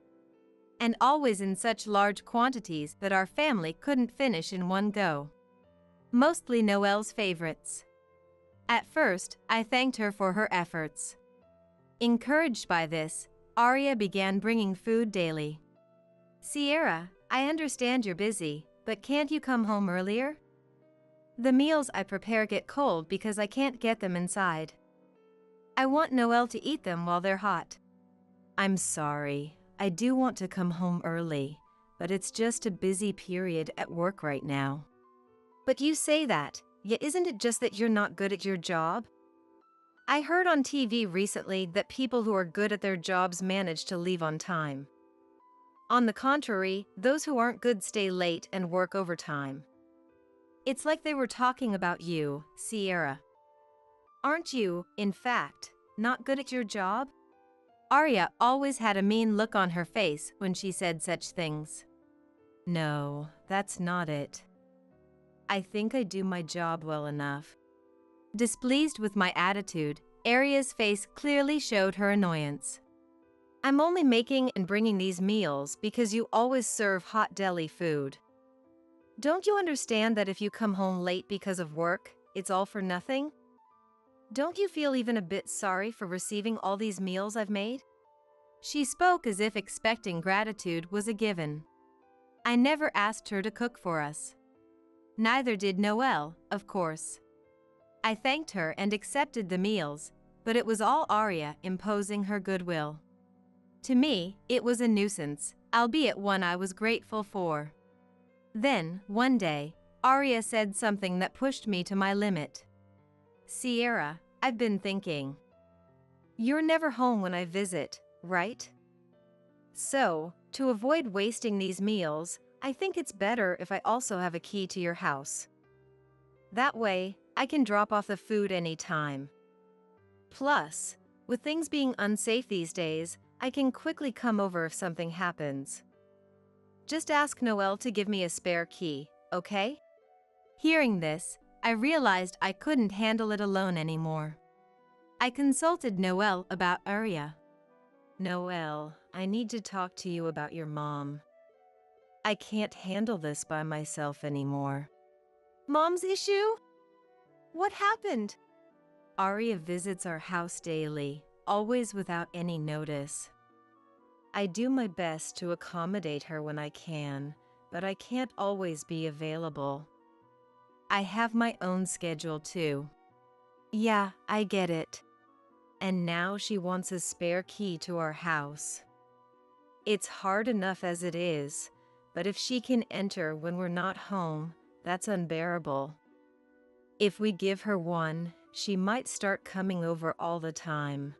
And always in such large quantities that our family couldn't finish in one go. Mostly Noelle's favorites. At first, I thanked her for her efforts. Encouraged by this, Arya began bringing food daily. Sierra, I understand you're busy, but can't you come home earlier? The meals I prepare get cold because I can't get them inside. I want Noelle to eat them while they're hot. I'm sorry, I do want to come home early, but it's just a busy period at work right now. But you say that, yet isn't it just that you're not good at your job? I heard on TV recently that people who are good at their jobs manage to leave on time. On the contrary, those who aren't good stay late and work overtime. It's like they were talking about you, Sierra. Aren't you, in fact, not good at your job? Arya always had a mean look on her face when she said such things. No, that's not it. I think I do my job well enough. Displeased with my attitude, Arya's face clearly showed her annoyance. I'm only making and bringing these meals because you always serve hot deli food. Don't you understand that if you come home late because of work, it's all for nothing? Don't you feel even a bit sorry for receiving all these meals I've made? She spoke as if expecting gratitude was a given. I never asked her to cook for us. Neither did Noelle, of course. I thanked her and accepted the meals, but it was all Arya imposing her goodwill. To me, it was a nuisance, albeit one I was grateful for. Then, one day, Arya said something that pushed me to my limit. Sierra, I've been thinking. You're never home when I visit, right? So, to avoid wasting these meals, I think it's better if I also have a key to your house. That way, I can drop off the food anytime. Plus, with things being unsafe these days, I can quickly come over if something happens. Just ask Noelle to give me a spare key, okay? Hearing this, I realized I couldn't handle it alone anymore. I consulted Noelle about Arya. Noelle, I need to talk to you about your mom. I can't handle this by myself anymore. Mom's issue? What happened? Arya visits our house daily, always without any notice. I do my best to accommodate her when I can, but I can't always be available. I have my own schedule too. Yeah, I get it. And now she wants a spare key to our house. It's hard enough as it is, but if she can enter when we're not home, that's unbearable. If we give her one, she might start coming over all the time.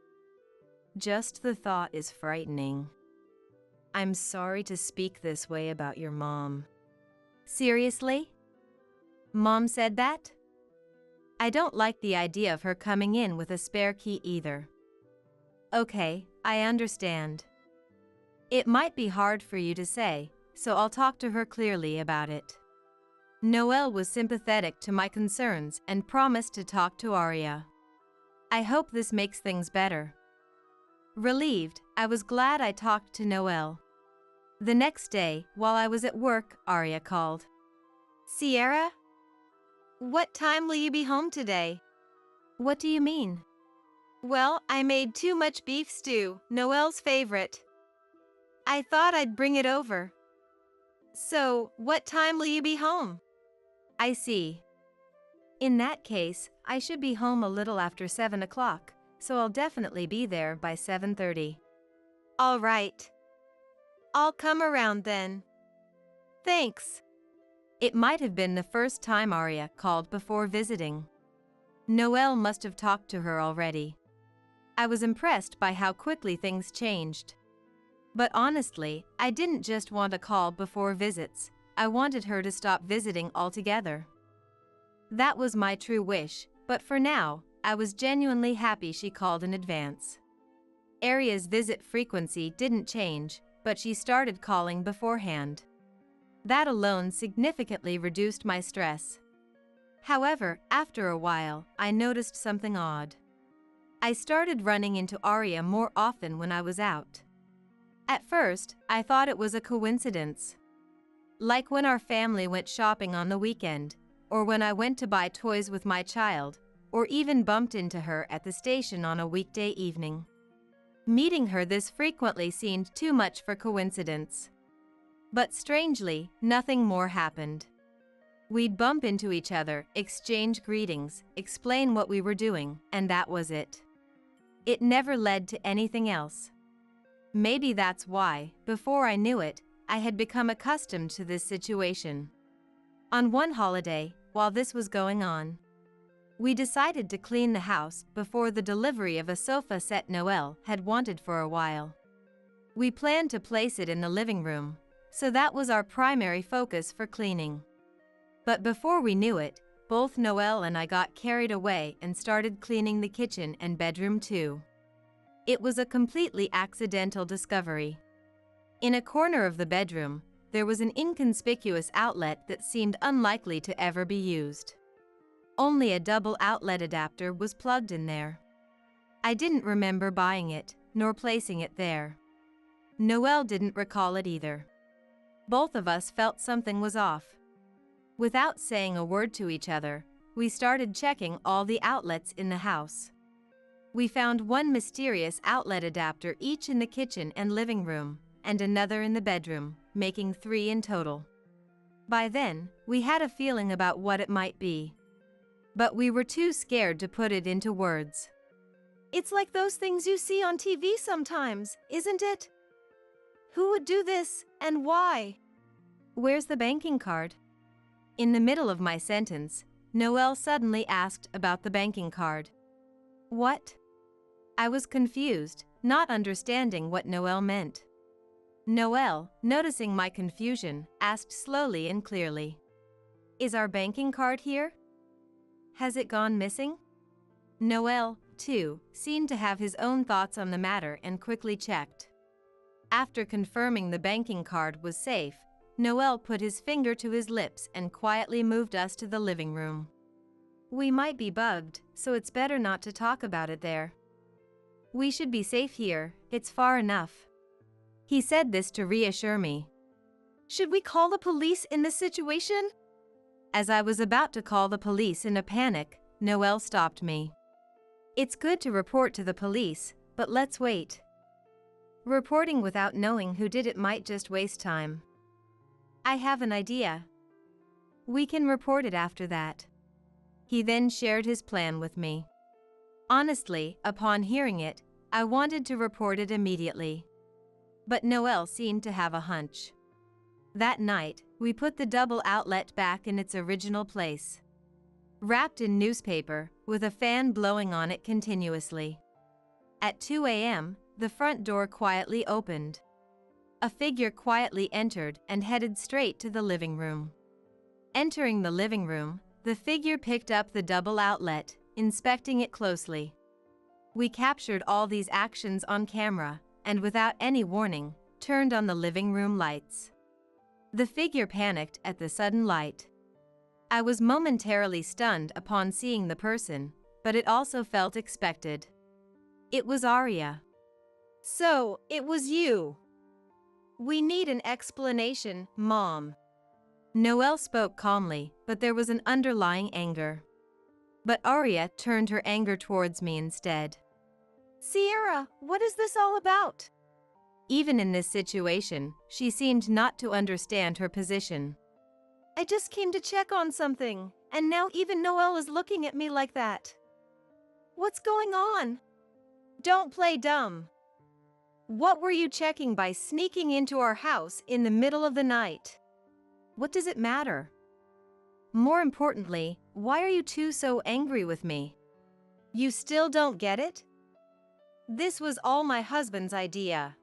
Just the thought is frightening. I'm sorry to speak this way about your mom. Seriously? Mom said that? I don't like the idea of her coming in with a spare key either. Okay, I understand. It might be hard for you to say, so I'll talk to her clearly about it. Noelle was sympathetic to my concerns and promised to talk to Arya. I hope this makes things better. Relieved, I was glad I talked to Noelle. The next day, while I was at work, Arya called. Sierra? What time will you be home today? What do you mean? Well, I made too much beef stew, Noelle's favorite. I thought I'd bring it over. So, what time will you be home? I see. In that case, I should be home a little after 7 o'clock, so I'll definitely be there by 7:30. All right. I'll come around then. Thanks. It might have been the first time Arya called before visiting. Noelle must have talked to her already. I was impressed by how quickly things changed. But honestly, I didn't just want a call before visits, I wanted her to stop visiting altogether. That was my true wish, but for now, I was genuinely happy she called in advance. Arya's visit frequency didn't change, but she started calling beforehand. That alone significantly reduced my stress. However, after a while, I noticed something odd. I started running into Arya more often when I was out. At first, I thought it was a coincidence. Like when our family went shopping on the weekend, or when I went to buy toys with my child, or even bumped into her at the station on a weekday evening. Meeting her this frequently seemed too much for coincidence. But strangely, nothing more happened. We'd bump into each other, exchange greetings, explain what we were doing, and that was it. It never led to anything else. Maybe that's why, before I knew it, I had become accustomed to this situation. On one holiday, while this was going on, we decided to clean the house before the delivery of a sofa set Noelle had wanted for a while. We planned to place it in the living room, so that was our primary focus for cleaning. But before we knew it, both Noelle and I got carried away and started cleaning the kitchen and bedroom too. It was a completely accidental discovery. In a corner of the bedroom, there was an inconspicuous outlet that seemed unlikely to ever be used. Only a double outlet adapter was plugged in there. I didn't remember buying it, nor placing it there. Noelle didn't recall it either. Both of us felt something was off. Without saying a word to each other, we started checking all the outlets in the house. We found one mysterious outlet adapter each in the kitchen and living room, and another in the bedroom, making 3 in total. By then, we had a feeling about what it might be. But we were too scared to put it into words. It's like those things you see on TV sometimes, isn't it? Who would do this, and why? Where's the banking card? In the middle of my sentence, Noelle suddenly asked about the banking card. What? I was confused, not understanding what Noelle meant. Noelle, noticing my confusion, asked slowly and clearly. Is our banking card here? Has it gone missing? Noelle, too, seemed to have his own thoughts on the matter and quickly checked. After confirming the banking card was safe, Noelle put his finger to his lips and quietly moved us to the living room. We might be bugged, so it's better not to talk about it there. We should be safe here, it's far enough. He said this to reassure me. Should we call the police in this situation? As I was about to call the police in a panic, Noelle stopped me. It's good to report to the police, but let's wait. Reporting without knowing who did it might just waste time. I have an idea. We can report it after that. He then shared his plan with me. Honestly, upon hearing it, I wanted to report it immediately. But Noelle seemed to have a hunch. That night, we put the double outlet back in its original place. Wrapped in newspaper, with a fan blowing on it continuously. At 2 a.m., the front door quietly opened. A figure quietly entered and headed straight to the living room. Entering the living room, The figure picked up the double outlet, inspecting it closely. We captured all these actions on camera, and without any warning, turned on the living room lights. The figure panicked at the sudden light. I was momentarily stunned upon seeing the person, but it also felt expected. It was Arya. So, it was you. We need an explanation, Mom. Noelle spoke calmly, but there was an underlying anger. But Arya turned her anger towards me instead. Sierra, what is this all about? Even in this situation, she seemed not to understand her position. I just came to check on something, and now even Noelle is looking at me like that. What's going on? Don't play dumb. What were you checking by sneaking into our house in the middle of the night? What does it matter? More importantly, why are you two so angry with me? You still don't get it? This was all my husband's idea.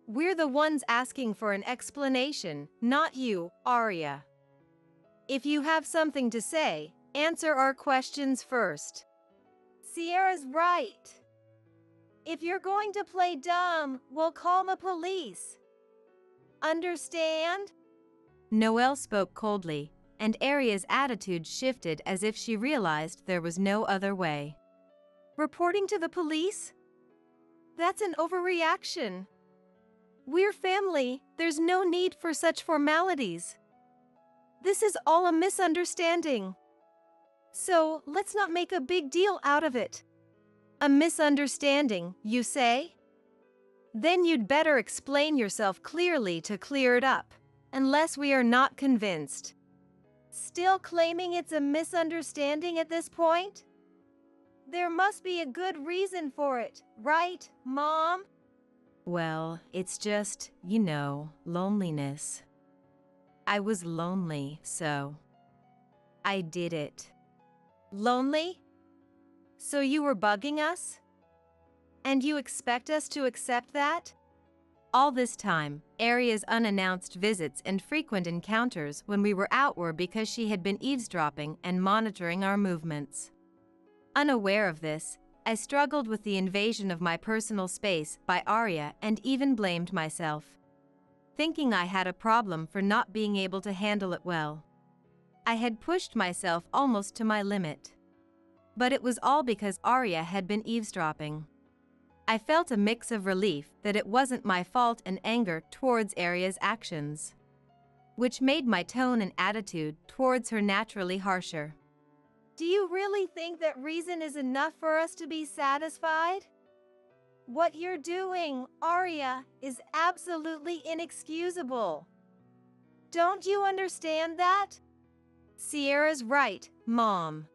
We're the ones asking for an explanation, not you, Arya. If you have something to say, answer our questions first. Sierra's right. If you're going to play dumb, we'll call the police. Understand? Noelle spoke coldly, and Arya's attitude shifted as if she realized there was no other way. Reporting to the police? That's an overreaction. We're family, there's no need for such formalities. This is all a misunderstanding. So, let's not make a big deal out of it. A misunderstanding, you say? Then you'd better explain yourself clearly to clear it up, unless we are not convinced. Still claiming it's a misunderstanding at this point? There must be a good reason for it, right, Mom? Well, it's just, loneliness. I was lonely, so I did it. Lonely? So you were bugging us? And you expect us to accept that? All this time, Arya's unannounced visits and frequent encounters when we were out were because she had been eavesdropping and monitoring our movements. Unaware of this, I struggled with the invasion of my personal space by Arya and even blamed myself, thinking I had a problem for not being able to handle it well. I had pushed myself almost to my limit. But it was all because Arya had been eavesdropping. I felt a mix of relief that it wasn't my fault and anger towards Arya's actions, which made my tone and attitude towards her naturally harsher. Do you really think that reason is enough for us to be satisfied? What you're doing, Arya, is absolutely inexcusable. Don't you understand that? Sierra's right, Mom.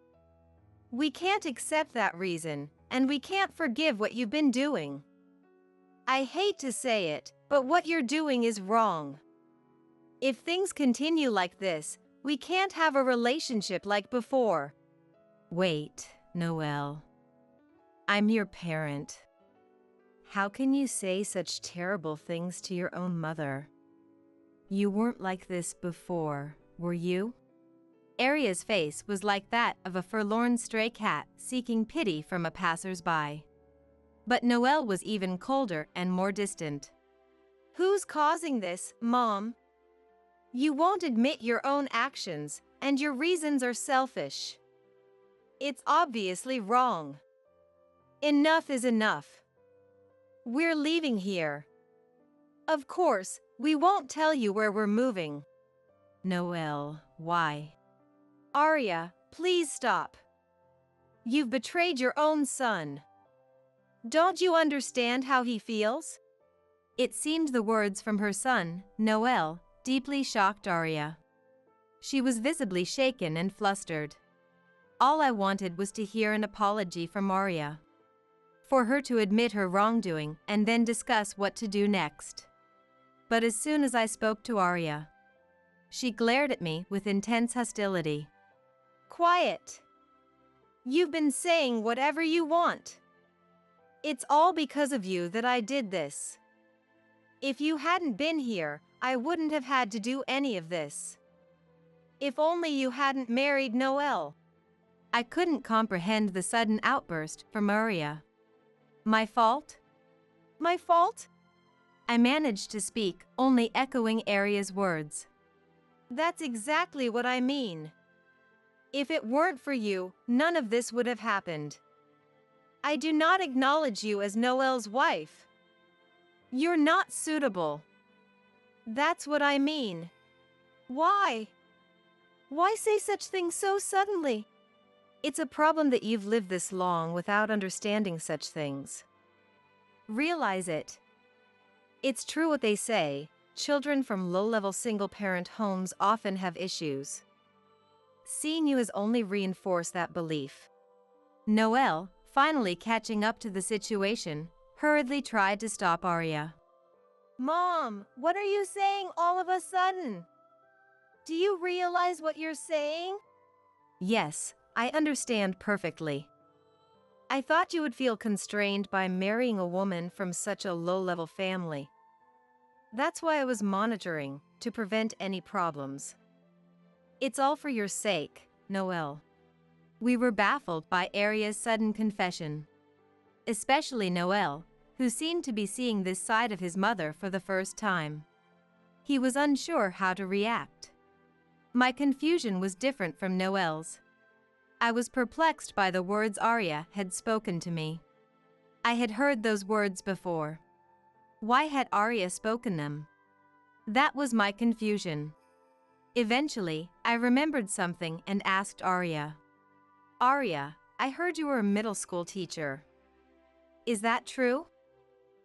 We can't accept that reason, and we can't forgive what you've been doing. I hate to say it, but what you're doing is wrong. If things continue like this, we can't have a relationship like before. Wait, Noelle. I'm your parent. How can you say such terrible things to your own mother? You weren't like this before, were you? Arya's face was like that of a forlorn stray cat seeking pity from a passersby. But Noelle was even colder and more distant. Who's causing this, Mom? You won't admit your own actions, and your reasons are selfish. It's obviously wrong. Enough is enough. We're leaving here. Of course, we won't tell you where we're moving. Noelle, why? Arya, please stop. You've betrayed your own son. Don't you understand how he feels? It seemed the words from her son, Noelle, deeply shocked Arya. She was visibly shaken and flustered. All I wanted was to hear an apology from Arya, for her to admit her wrongdoing and then discuss what to do next. But as soon as I spoke to Arya, she glared at me with intense hostility. Quiet. You've been saying whatever you want. It's all because of you that I did this. If you hadn't been here, I wouldn't have had to do any of this. If only you hadn't married Noel. I couldn't comprehend the sudden outburst from Arya. My fault? My fault? I managed to speak, only echoing Arya's words. That's exactly what I mean. If it weren't for you, none of this would have happened. I do not acknowledge you as Noel's wife. You're not suitable. That's what I mean. Why? Why say such things so suddenly? It's a problem that you've lived this long without understanding such things. Realize it. It's true what they say, children from low-level single-parent homes often have issues. Seeing you has only reinforced that belief. Noel, finally catching up to the situation, hurriedly tried to stop Arya. Mom, what are you saying all of a sudden? Do you realize what you're saying? Yes, I understand perfectly. I thought you would feel constrained by marrying a woman from such a low-level family. That's why I was monitoring, to prevent any problems. It's all for your sake, Noel. We were baffled by Arya's sudden confession. Especially Noel, who seemed to be seeing this side of his mother for the first time. He was unsure how to react. My confusion was different from Noel's. I was perplexed by the words Arya had spoken to me. I had heard those words before. Why had Arya spoken them? That was my confusion. Eventually, I remembered something and asked Arya. Arya, I heard you were a middle school teacher. Is that true?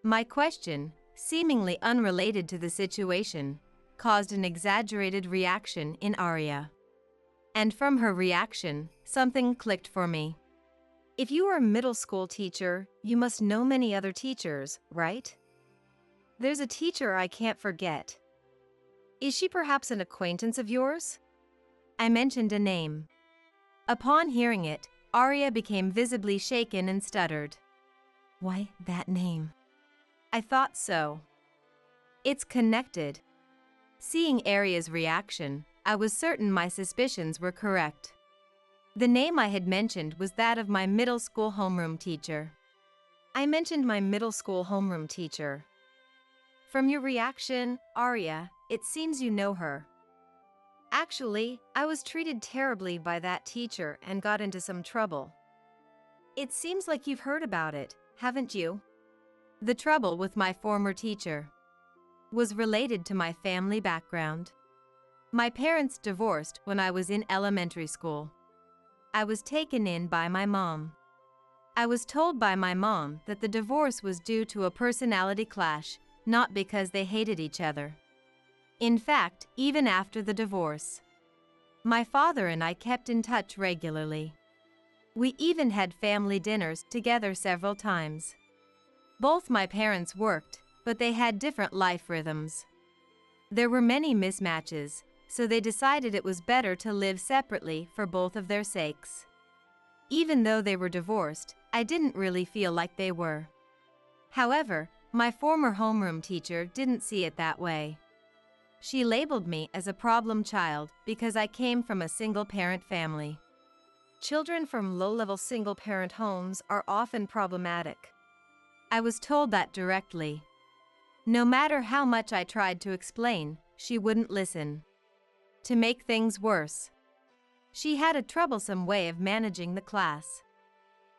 My question, seemingly unrelated to the situation, caused an exaggerated reaction in Arya. And from her reaction, something clicked for me. If you are a middle school teacher, you must know many other teachers, right? There's a teacher I can't forget. Is she perhaps an acquaintance of yours? I mentioned a name. Upon hearing it, Arya became visibly shaken and stuttered. Why that name? I thought so. It's connected. Seeing Arya's reaction, I was certain my suspicions were correct. The name I had mentioned was that of my middle school homeroom teacher. I mentioned my middle school homeroom teacher. From your reaction, Arya, it seems you know her. Actually, I was treated terribly by that teacher and got into some trouble. It seems like you've heard about it, haven't you? The trouble with my former teacher was related to my family background. My parents divorced when I was in elementary school. I was taken in by my mom. I was told by my mom that the divorce was due to a personality clash, not because they hated each other. In fact, even after the divorce, my father and I kept in touch regularly. We even had family dinners together several times. Both my parents worked, but they had different life rhythms. There were many mismatches, so they decided it was better to live separately for both of their sakes. Even though they were divorced, I didn't really feel like they were. However, my former homeroom teacher didn't see it that way. She labeled me as a problem child because I came from a single-parent family. Children from low-level single-parent homes are often problematic. I was told that directly. No matter how much I tried to explain, she wouldn't listen. To make things worse, she had a troublesome way of managing the class.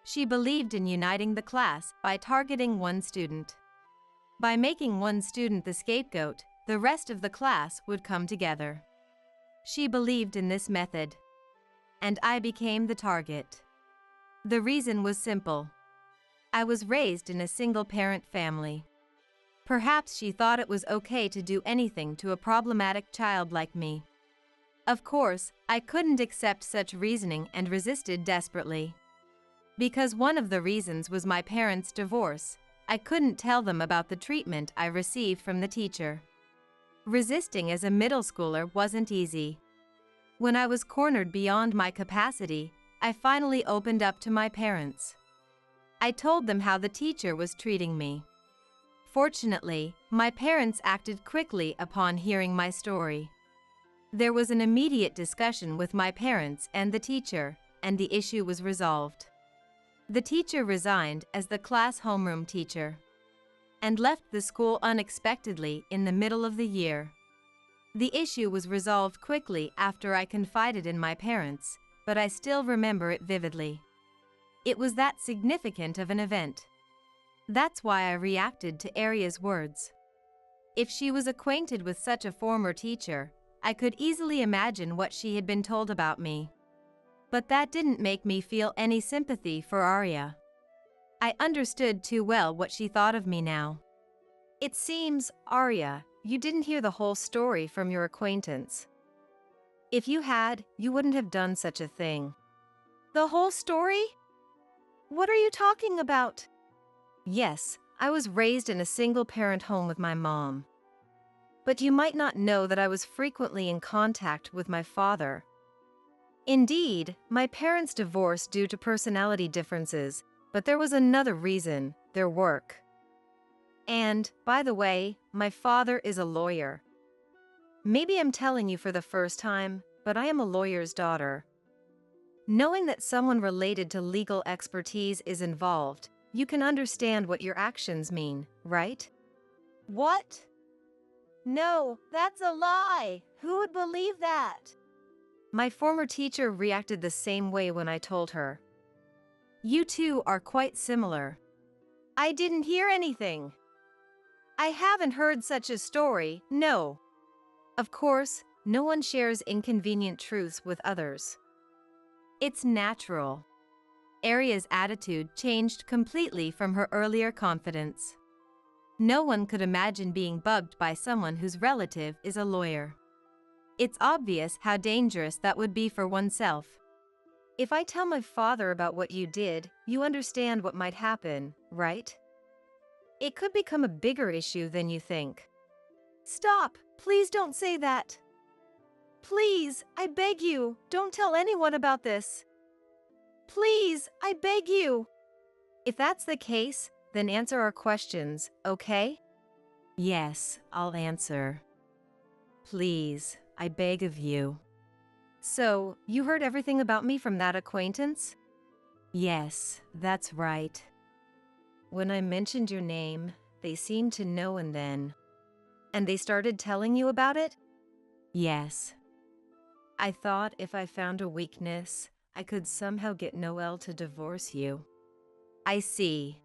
She believed in uniting the class by targeting one student. By making one student the scapegoat, the rest of the class would come together. She believed in this method, and I became the target. The reason was simple. I was raised in a single-parent family. Perhaps she thought it was okay to do anything to a problematic child like me. Of course, I couldn't accept such reasoning and resisted desperately. Because one of the reasons was my parents' divorce, I couldn't tell them about the treatment I received from the teacher. Resisting as a middle schooler wasn't easy. When I was cornered beyond my capacity, I finally opened up to my parents. I told them how the teacher was treating me. Fortunately, my parents acted quickly upon hearing my story. There was an immediate discussion with my parents and the teacher, and the issue was resolved. The teacher resigned as the class homeroom teacher and left the school unexpectedly in the middle of the year. The issue was resolved quickly after I confided in my parents, but I still remember it vividly. It was that significant of an event. That's why I reacted to Aria's words. If she was acquainted with such a former teacher, I could easily imagine what she had been told about me. But that didn't make me feel any sympathy for Aria. I understood too well what she thought of me now. It seems, Aria, you didn't hear the whole story from your acquaintance. If you had, you wouldn't have done such a thing. The whole story? What are you talking about? Yes, I was raised in a single-parent home with my mom. But you might not know that I was frequently in contact with my father. Indeed, my parents divorced due to personality differences, but there was another reason: their work. And, by the way, my father is a lawyer. Maybe I'm telling you for the first time, but I am a lawyer's daughter. Knowing that someone related to legal expertise is involved, you can understand what your actions mean, right? What? No, that's a lie! Who would believe that? My former teacher reacted the same way when I told her. You two are quite similar. I didn't hear anything. I haven't heard such a story, no. Of course, no one shares inconvenient truths with others. It's natural. Aria's attitude changed completely from her earlier confidence. No one could imagine being bugged by someone whose relative is a lawyer. It's obvious how dangerous that would be for oneself. If I tell my father about what you did, you understand what might happen, right? It could become a bigger issue than you think. Stop! Please don't say that. Please, I beg you, don't tell anyone about this. Please, I beg you. If that's the case, then answer our questions, okay? Yes, I'll answer. Please, I beg of you. So, you heard everything about me from that acquaintance? Yes, that's right. When I mentioned your name, they seemed to know and then. And they started telling you about it? Yes. I thought if I found a weakness, I could somehow get Noelle to divorce you. I see.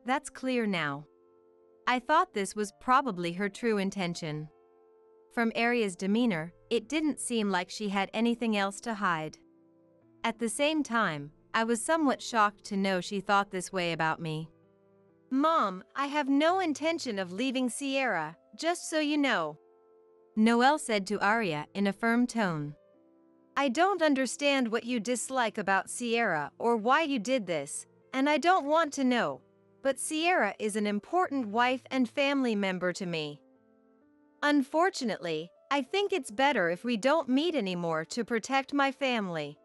That's clear now. I thought this was probably her true intention. From Aria's demeanor, it didn't seem like she had anything else to hide. At the same time, I was somewhat shocked to know she thought this way about me. Mom, I have no intention of leaving Sierra, just so you know. Noelle said to Aria in a firm tone. I don't understand what you dislike about Sierra or why you did this, and I don't want to know, but Sierra is an important wife and family member to me. Unfortunately, I think it's better if we don't meet anymore to protect my family.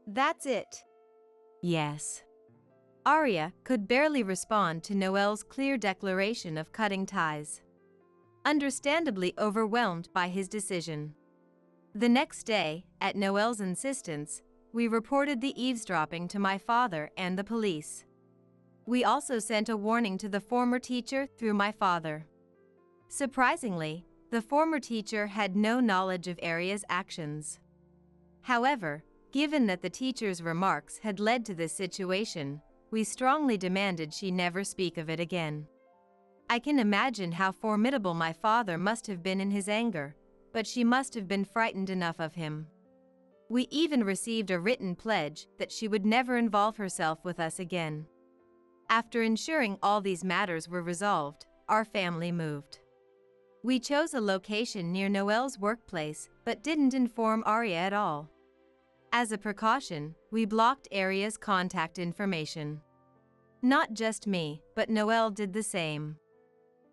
That's it. Yes. Aria could barely respond to Noelle's clear declaration of cutting ties, understandably overwhelmed by his decision. The next day, at Noelle's insistence, we reported the eavesdropping to my father and the police. We also sent a warning to the former teacher through my father. Surprisingly, the former teacher had no knowledge of Aria's actions. However, given that the teacher's remarks had led to this situation, we strongly demanded she never speak of it again. I can imagine how formidable my father must have been in his anger, but she must have been frightened enough of him. We even received a written pledge that she would never involve herself with us again. After ensuring all these matters were resolved, our family moved. We chose a location near Noelle's workplace, but didn't inform Aria at all. As a precaution, we blocked Aria's contact information. Not just me, but Noelle did the same.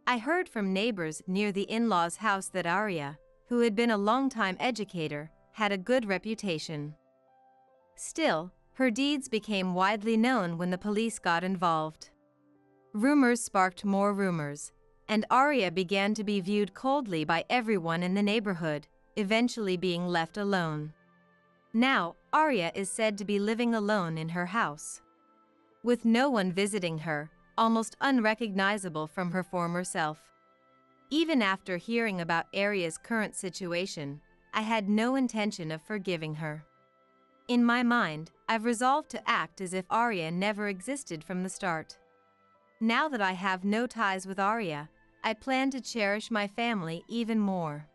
I heard from neighbors near the in-laws' house that Aria, who had been a long-time educator, had a good reputation. Still, her deeds became widely known when the police got involved. Rumors sparked more rumors, and Aria began to be viewed coldly by everyone in the neighborhood, eventually being left alone. Now, Arya is said to be living alone in her house, with no one visiting her, almost unrecognizable from her former self. Even after hearing about Arya's current situation, I had no intention of forgiving her. In my mind, I've resolved to act as if Arya never existed from the start. Now that I have no ties with Arya, I plan to cherish my family even more.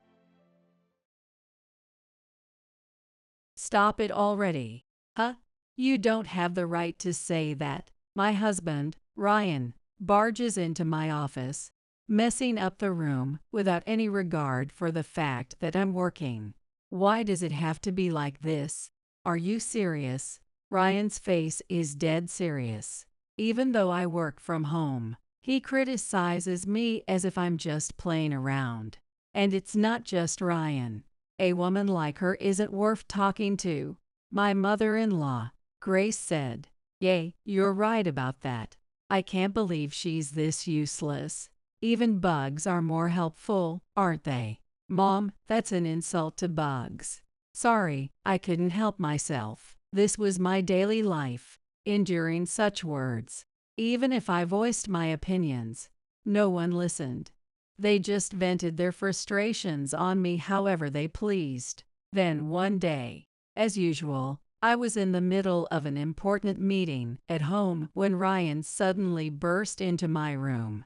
Stop it already. Huh? You don't have the right to say that. My husband, Ryan, barges into my office, messing up the room without any regard for the fact that I'm working. Why does it have to be like this? Are you serious? Ryan's face is dead serious. Even though I work from home, he criticizes me as if I'm just playing around. And it's not just Ryan. A woman like her isn't worth talking to. My mother-in-law, Grace, said. Yay, you're right about that. I can't believe she's this useless. Even bugs are more helpful, aren't they? Mom, that's an insult to bugs. Sorry, I couldn't help myself. This was my daily life, enduring such words. Even if I voiced my opinions, no one listened. They just vented their frustrations on me however they pleased. Then one day, as usual, I was in the middle of an important meeting at home when Ryan suddenly burst into my room.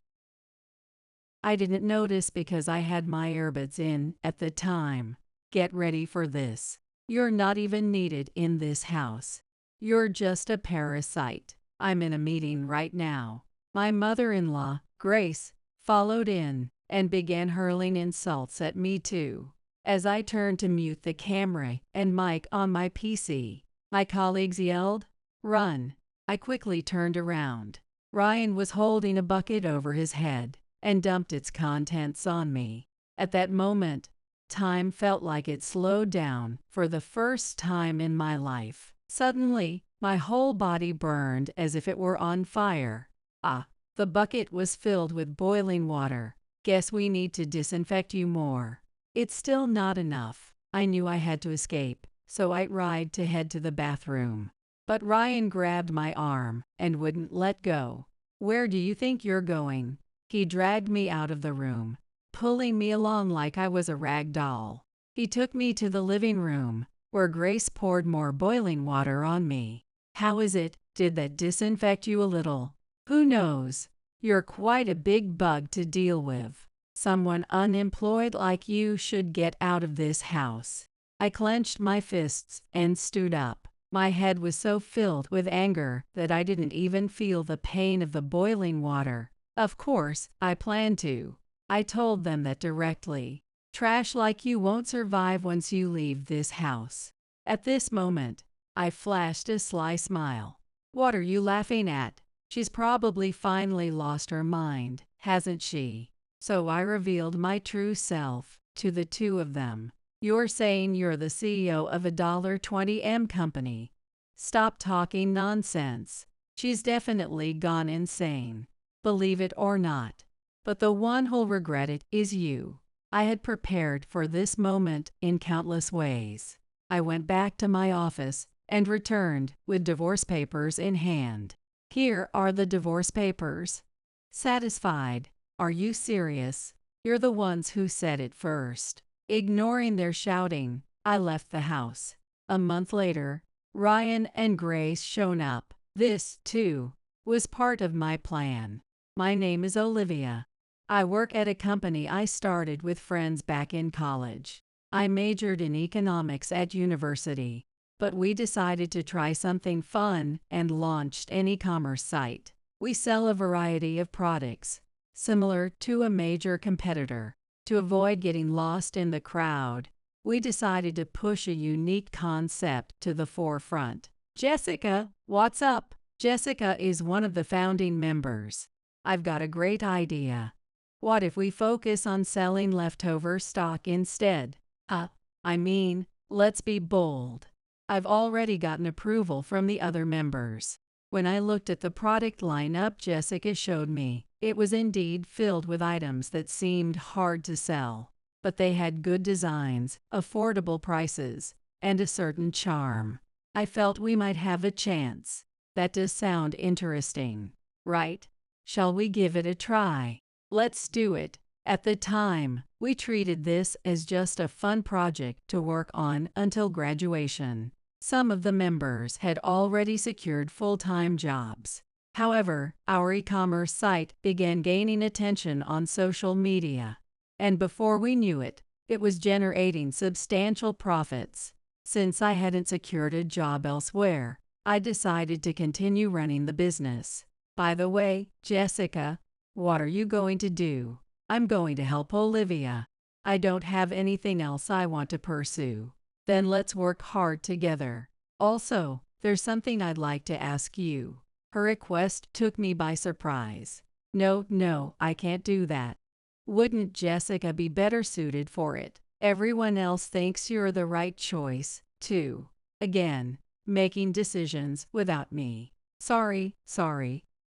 I didn't notice because I had my earbuds in at the time. Get ready for this. You're not even needed in this house. You're just a parasite. I'm in a meeting right now. My mother-in-law, Grace, followed in and began hurling insults at me too. As I turned to mute the camera and mic on my PC, my colleagues yelled, "Run!" I quickly turned around. Ryan was holding a bucket over his head and dumped its contents on me. At that moment, time felt like it slowed down for the first time in my life. Suddenly, my whole body burned as if it were on fire. The bucket was filled with boiling water. Guess we need to disinfect you more. It's still not enough. I knew I had to escape, so I tried to head to the bathroom. But Ryan grabbed my arm and wouldn't let go. Where do you think you're going? He dragged me out of the room, pulling me along like I was a rag doll. He took me to the living room, where Grace poured more boiling water on me. How is it? Did that disinfect you a little? Who knows? You're quite a big bug to deal with. Someone unemployed like you should get out of this house. I clenched my fists and stood up. My head was so filled with anger that I didn't even feel the pain of the boiling water. Of course, I planned to. I told them that directly. Trash like you won't survive once you leave this house. At this moment, I flashed a sly smile. What are you laughing at? She's probably finally lost her mind, hasn't she? So I revealed my true self to the two of them. You're saying you're the CEO of a $20M company. Stop talking nonsense. She's definitely gone insane. Believe it or not. But the one who'll regret it is you. I had prepared for this moment in countless ways. I went back to my office and returned with divorce papers in hand. Here are the divorce papers. Satisfied? Are you serious? You're the ones who said it first. Ignoring their shouting, I left the house. A month later, Ryan and Grace showed up. This, too, was part of my plan. My name is Olivia. I work at a company I started with friends back in college. I majored in economics at university, but we decided to try something fun and launched an e-commerce site. We sell a variety of products, similar to a major competitor. To avoid getting lost in the crowd, we decided to push a unique concept to the forefront. Jessica, what's up? Jessica is one of the founding members. I've got a great idea. What if we focus on selling leftover stock instead? Let's be bold. I've already gotten approval from the other members. When I looked at the product lineup Jessica showed me, it was indeed filled with items that seemed hard to sell. but they had good designs, affordable prices, and a certain charm. I felt we might have a chance. That does sound interesting, right? Shall we give it a try? Let's do it. At the time, we treated this as just a fun project to work on until graduation. Some of the members had already secured full-time jobs. However, our e-commerce site began gaining attention on social media, and before we knew it, it was generating substantial profits. Since I hadn't secured a job elsewhere, I decided to continue running the business. By the way, Jessica, what are you going to do? I'm going to help Olivia. I don't have anything else I want to pursue. Then let's work hard together. Also, there's something I'd like to ask you. Her request took me by surprise. No, I can't do that. Wouldn't Jessica be better suited for it? Everyone else thinks you're the right choice, too. Again, making decisions without me. Sorry.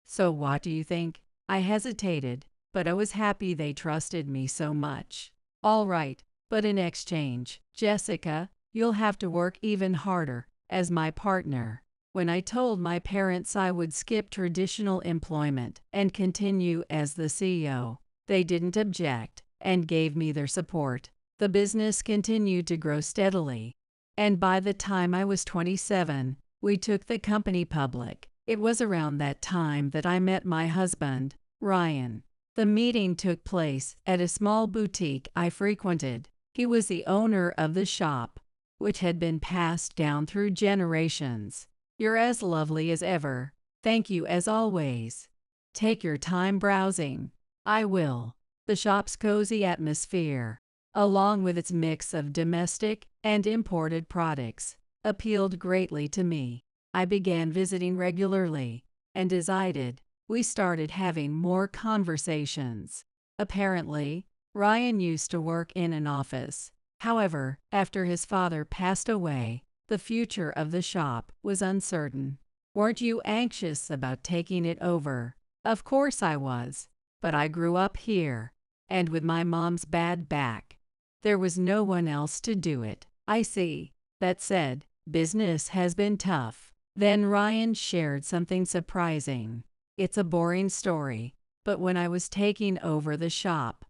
So what do you think? I hesitated, but I was happy they trusted me so much. All right, but in exchange, Jessica, you'll have to work even harder as my partner. When I told my parents I would skip traditional employment and continue as the CEO, they didn't object and gave me their support. The business continued to grow steadily, and by the time I was 27, we took the company public. It was around that time that I met my husband, Ryan. The meeting took place at a small boutique I frequented. He was the owner of the shop, which had been passed down through generations. You're as lovely as ever. Thank you as always. Take your time browsing. I will. The shop's cozy atmosphere, along with its mix of domestic and imported products, appealed greatly to me. I began visiting regularly, and as I did, we started having more conversations. Apparently, Ryan used to work in an office. However, after his father passed away, the future of the shop was uncertain. Weren't you anxious about taking it over? Of course I was, but I grew up here, and with my mom's bad back, there was no one else to do it. I see. That said, business has been tough. Then Ryan shared something surprising. It's a boring story, but when I was taking over the shop,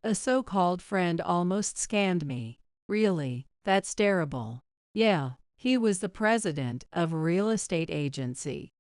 a so-called friend almost scammed me. Really, that's terrible. Yeah, he was the president of a real estate agency.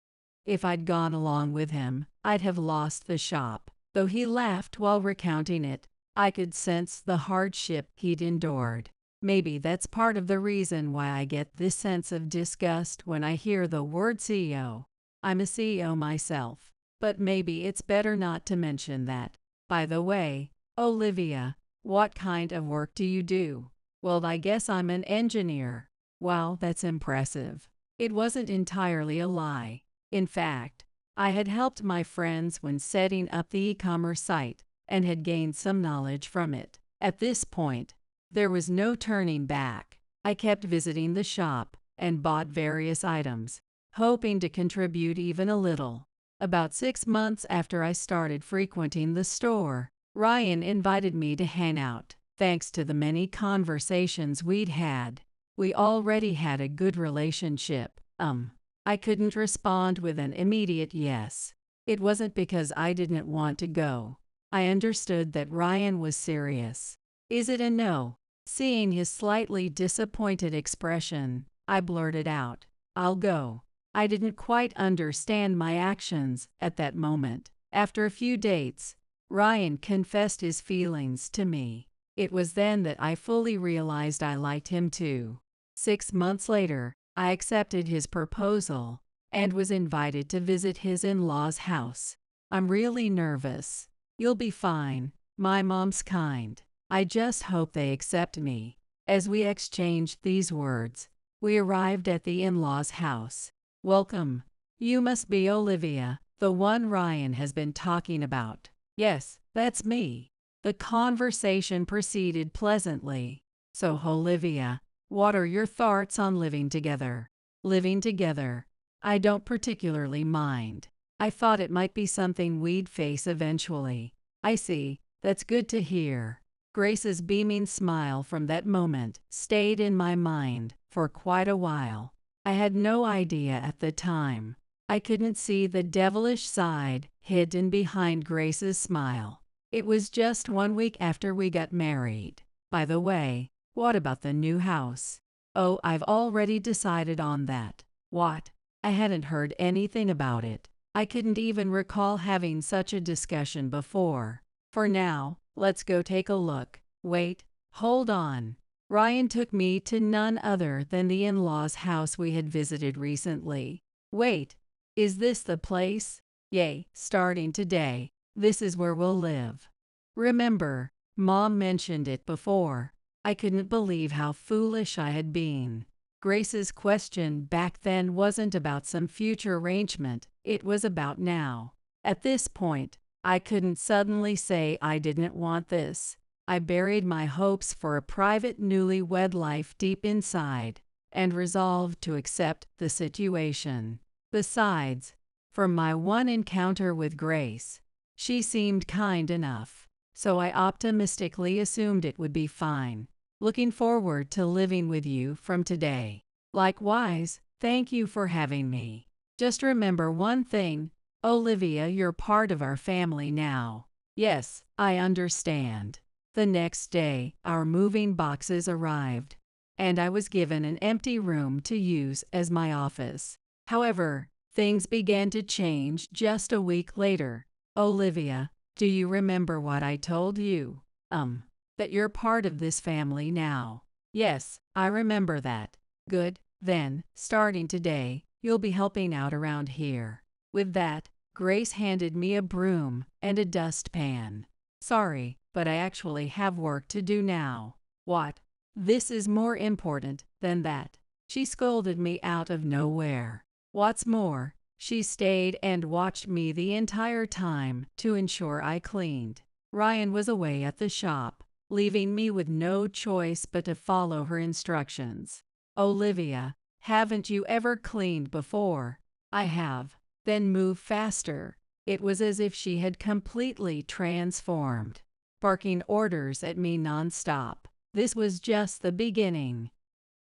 If I'd gone along with him, I'd have lost the shop. Though he laughed while recounting it, I could sense the hardship he'd endured. Maybe that's part of the reason why I get this sense of disgust when I hear the word CEO. I'm a CEO myself, but maybe it's better not to mention that. By the way, Olivia, what kind of work do you do? Well, I guess I'm an engineer. Wow, that's impressive. It wasn't entirely a lie. In fact, I had helped my friends when setting up the e-commerce site and had gained some knowledge from it. At this point, there was no turning back. I kept visiting the shop and bought various items, hoping to contribute even a little. About 6 months after I started frequenting the store, Ryan invited me to hang out. Thanks to the many conversations we'd had, we already had a good relationship. I couldn't respond with an immediate yes. It wasn't because I didn't want to go. I understood that Ryan was serious. Is it a no? Seeing his slightly disappointed expression, I blurted out, I'll go. I didn't quite understand my actions at that moment. After a few dates, Ryan confessed his feelings to me. It was then that I fully realized I liked him too. 6 months later, I accepted his proposal and was invited to visit his in-laws' house. I'm really nervous. You'll be fine. My mom's kind. I just hope they accept me. As we exchanged these words, we arrived at the in-laws' house. Welcome. You must be Olivia, the one Ryan has been talking about. Yes, that's me. The conversation proceeded pleasantly. So, Olivia, what are your thoughts on living together? Living together? I don't particularly mind. I thought it might be something we'd face eventually. I see. That's good to hear. Grace's beaming smile from that moment stayed in my mind for quite a while. I had no idea at the time. I couldn't see the devilish side hidden behind Grace's smile. It was just 1 week after we got married. By the way, what about the new house? Oh, I've already decided on that. What? I hadn't heard anything about it. I couldn't even recall having such a discussion before. For now, let's go take a look. Wait, hold on. Ryan took me to none other than the in-laws' house we had visited recently. Wait, is this the place? Yay, starting today, this is where we'll live. Remember, Mom mentioned it before. I couldn't believe how foolish I had been. Grace's question back then wasn't about some future arrangement, it was about now. At this point, I couldn't suddenly say I didn't want this. I buried my hopes for a private newlywed life deep inside, and resolved to accept the situation. Besides, from my one encounter with Grace, she seemed kind enough, so I optimistically assumed it would be fine. Looking forward to living with you from today. Likewise, thank you for having me. Just remember one thing, Olivia, you're part of our family now. Yes, I understand. The next day, our moving boxes arrived, and I was given an empty room to use as my office. However, things began to change just a week later. Olivia, do you remember what I told you? That you're part of this family now. Yes, I remember that. Good, then, starting today, you'll be helping out around here. With that, Grace handed me a broom and a dustpan. Sorry, but I actually have work to do now. What? This is more important than that. She scolded me out of nowhere. What's more, she stayed and watched me the entire time to ensure I cleaned. Ryan was away at the shop, leaving me with no choice but to follow her instructions. Olivia, haven't you ever cleaned before? I have. Then move faster. It was as if she had completely transformed, barking orders at me nonstop. This was just the beginning.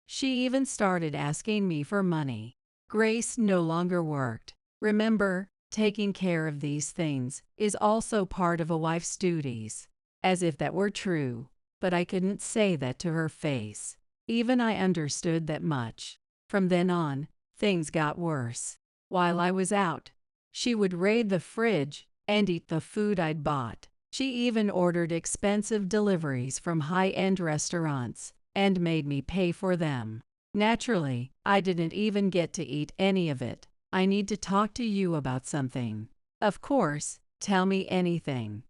She even started asking me for money. Grace no longer worked. Remember, taking care of these things is also part of a wife's duties. As if that were true, but I couldn't say that to her face. Even I understood that much. From then on, things got worse. While I was out, she would raid the fridge and eat the food I'd bought. She even ordered expensive deliveries from high-end restaurants and made me pay for them. Naturally, I didn't even get to eat any of it. I need to talk to you about something. Of course, tell me anything.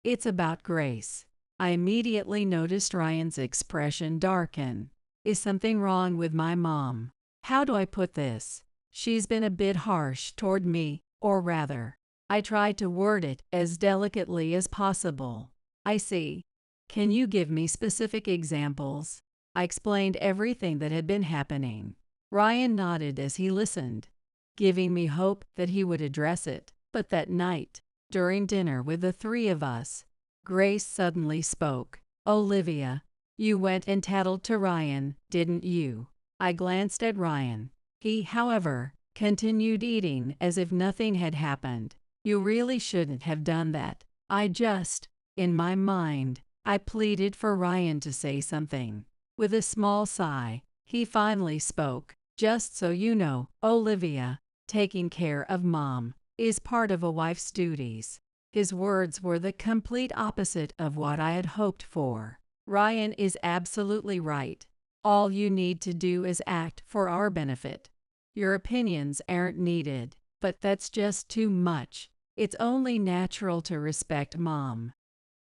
It's about Grace. I immediately noticed Ryan's expression darken. Is something wrong with my mom? How do I put this? She's been a bit harsh toward me, or rather, I tried to word it as delicately as possible. I see. Can you give me specific examples? I explained everything that had been happening. Ryan nodded as he listened, giving me hope that he would address it. But that night, during dinner with the three of us, Grace suddenly spoke. Olivia, you went and tattled to Ryan, didn't you? I glanced at Ryan. He, however, continued eating as if nothing had happened. You really shouldn't have done that. In my mind, I pleaded for Ryan to say something. With a small sigh, he finally spoke. Just so you know, Olivia, taking care of Mom is part of a wife's duties. His words were the complete opposite of what I had hoped for. Ryan is absolutely right. All you need to do is act for our benefit. Your opinions aren't needed, but that's just too much. It's only natural to respect Mom.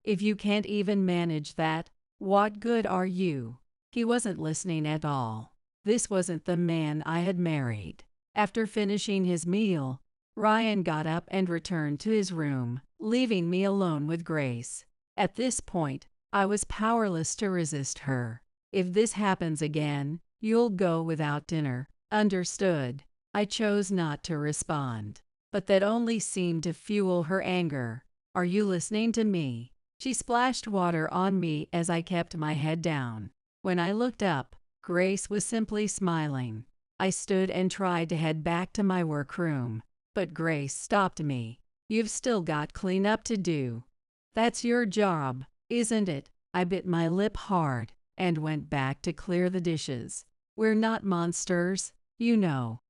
If you can't even manage that, what good are you? He wasn't listening at all. This wasn't the man I had married. After finishing his meal, Ryan got up and returned to his room, leaving me alone with Grace. At this point, I was powerless to resist her. If this happens again, you'll go without dinner. Understood. I chose not to respond, but that only seemed to fuel her anger. Are you listening to me? She splashed water on me as I kept my head down. When I looked up, Grace was simply smiling. I stood and tried to head back to my workroom, but Grace stopped me. You've still got cleanup to do. That's your job, isn't it? I bit my lip hard and went back to clear the dishes. We're not monsters, you know.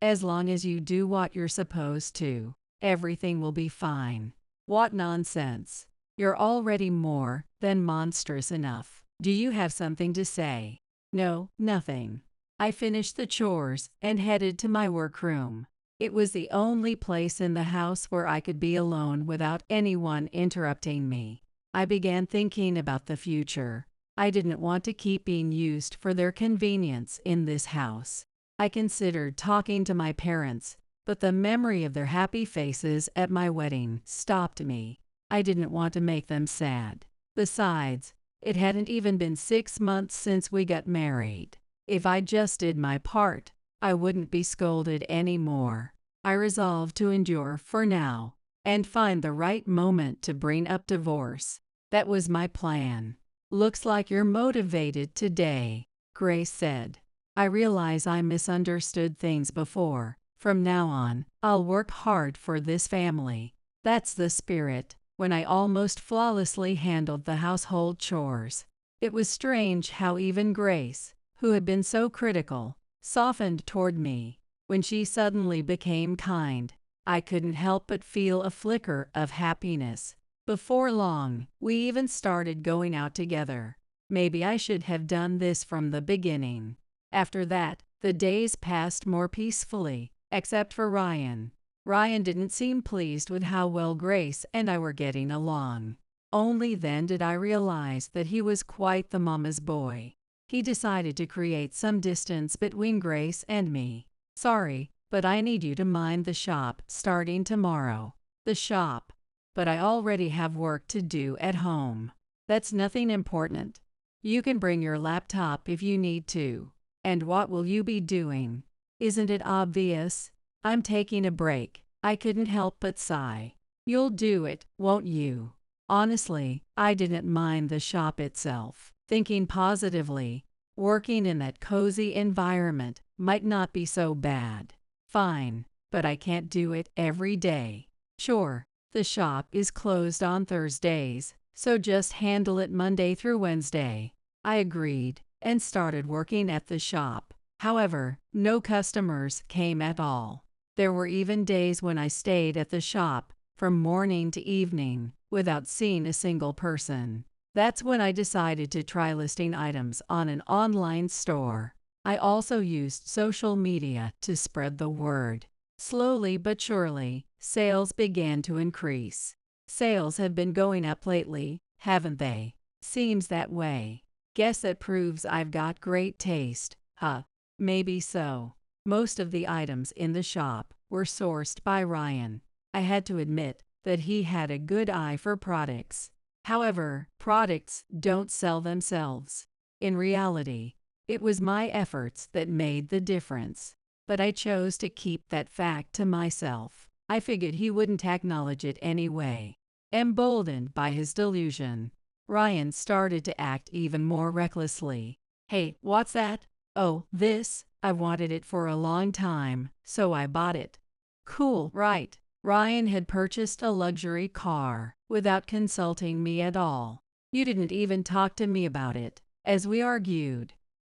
As long as you do what you're supposed to, everything will be fine. What nonsense. You're already more than monstrous enough. Do you have something to say? No, nothing. I finished the chores and headed to my workroom. It was the only place in the house where I could be alone without anyone interrupting me. I began thinking about the future. I didn't want to keep being used for their convenience in this house. I considered talking to my parents, but the memory of their happy faces at my wedding stopped me. I didn't want to make them sad. Besides, it hadn't even been 6 months since we got married. If I just did my part, I wouldn't be scolded anymore. I resolved to endure for now and find the right moment to bring up divorce. That was my plan. Looks like you're motivated today, Grace said. I realize I misunderstood things before. From now on, I'll work hard for this family. That's the spirit. When I almost flawlessly handled the household chores, it was strange how even Grace, who had been so critical, softened toward me. When she suddenly became kind, I couldn't help but feel a flicker of happiness. Before long, we even started going out together. Maybe I should have done this from the beginning. After that, the days passed more peacefully, except for Ryan. Ryan didn't seem pleased with how well Grace and I were getting along. Only then did I realize that he was quite the mama's boy. He decided to create some distance between Grace and me. Sorry, but I need you to mind the shop starting tomorrow. The shop? But I already have work to do at home. That's nothing important. You can bring your laptop if you need to. And what will you be doing? Isn't it obvious? I'm taking a break. I couldn't help but sigh. You'll do it, won't you? Honestly, I didn't mind the shop itself. Thinking positively, working in that cozy environment might not be so bad. Fine, but I can't do it every day. Sure, the shop is closed on Thursdays, so just handle it Monday through Wednesday. I agreed and started working at the shop. However, no customers came at all. There were even days when I stayed at the shop from morning to evening without seeing a single person. That's when I decided to try listing items on an online store. I also used social media to spread the word. Slowly but surely, sales began to increase. Sales have been going up lately, haven't they? Seems that way. Guess that proves I've got great taste, huh? Maybe so. Most of the items in the shop were sourced by Ryan. I had to admit that he had a good eye for products. However, products don't sell themselves. In reality, it was my efforts that made the difference. But I chose to keep that fact to myself. I figured he wouldn't acknowledge it anyway. Emboldened by his delusion, Ryan started to act even more recklessly. Hey, what's that? Oh, this? I wanted it for a long time, so I bought it. Cool, right? Ryan had purchased a luxury car without consulting me at all. You didn't even talk to me about it. As we argued,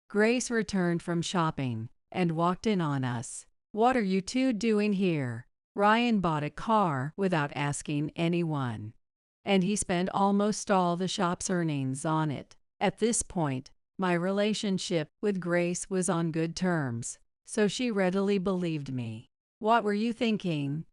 Grace returned from shopping and walked in on us. What are you two doing here? Ryan bought a car without asking anyone, and he spent almost all the shop's earnings on it. At this point, my relationship with Grace was on good terms, so she readily believed me. What were you thinking?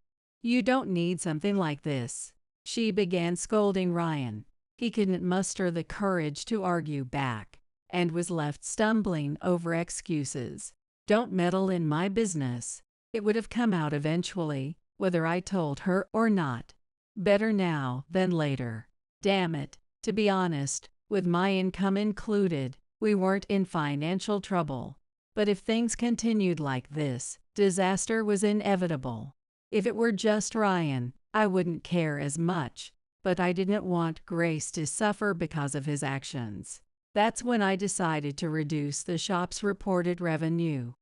You don't need something like this. She began scolding Ryan. He couldn't muster the courage to argue back and was left stumbling over excuses. Don't meddle in my business. It would have come out eventually, whether I told her or not. Better now than later. Damn it. To be honest, with my income included, we weren't in financial trouble. But if things continued like this, disaster was inevitable. If it were just Ryan, I wouldn't care as much. but I didn't want Grace to suffer because of his actions. That's when I decided to reduce the shop's reported revenue.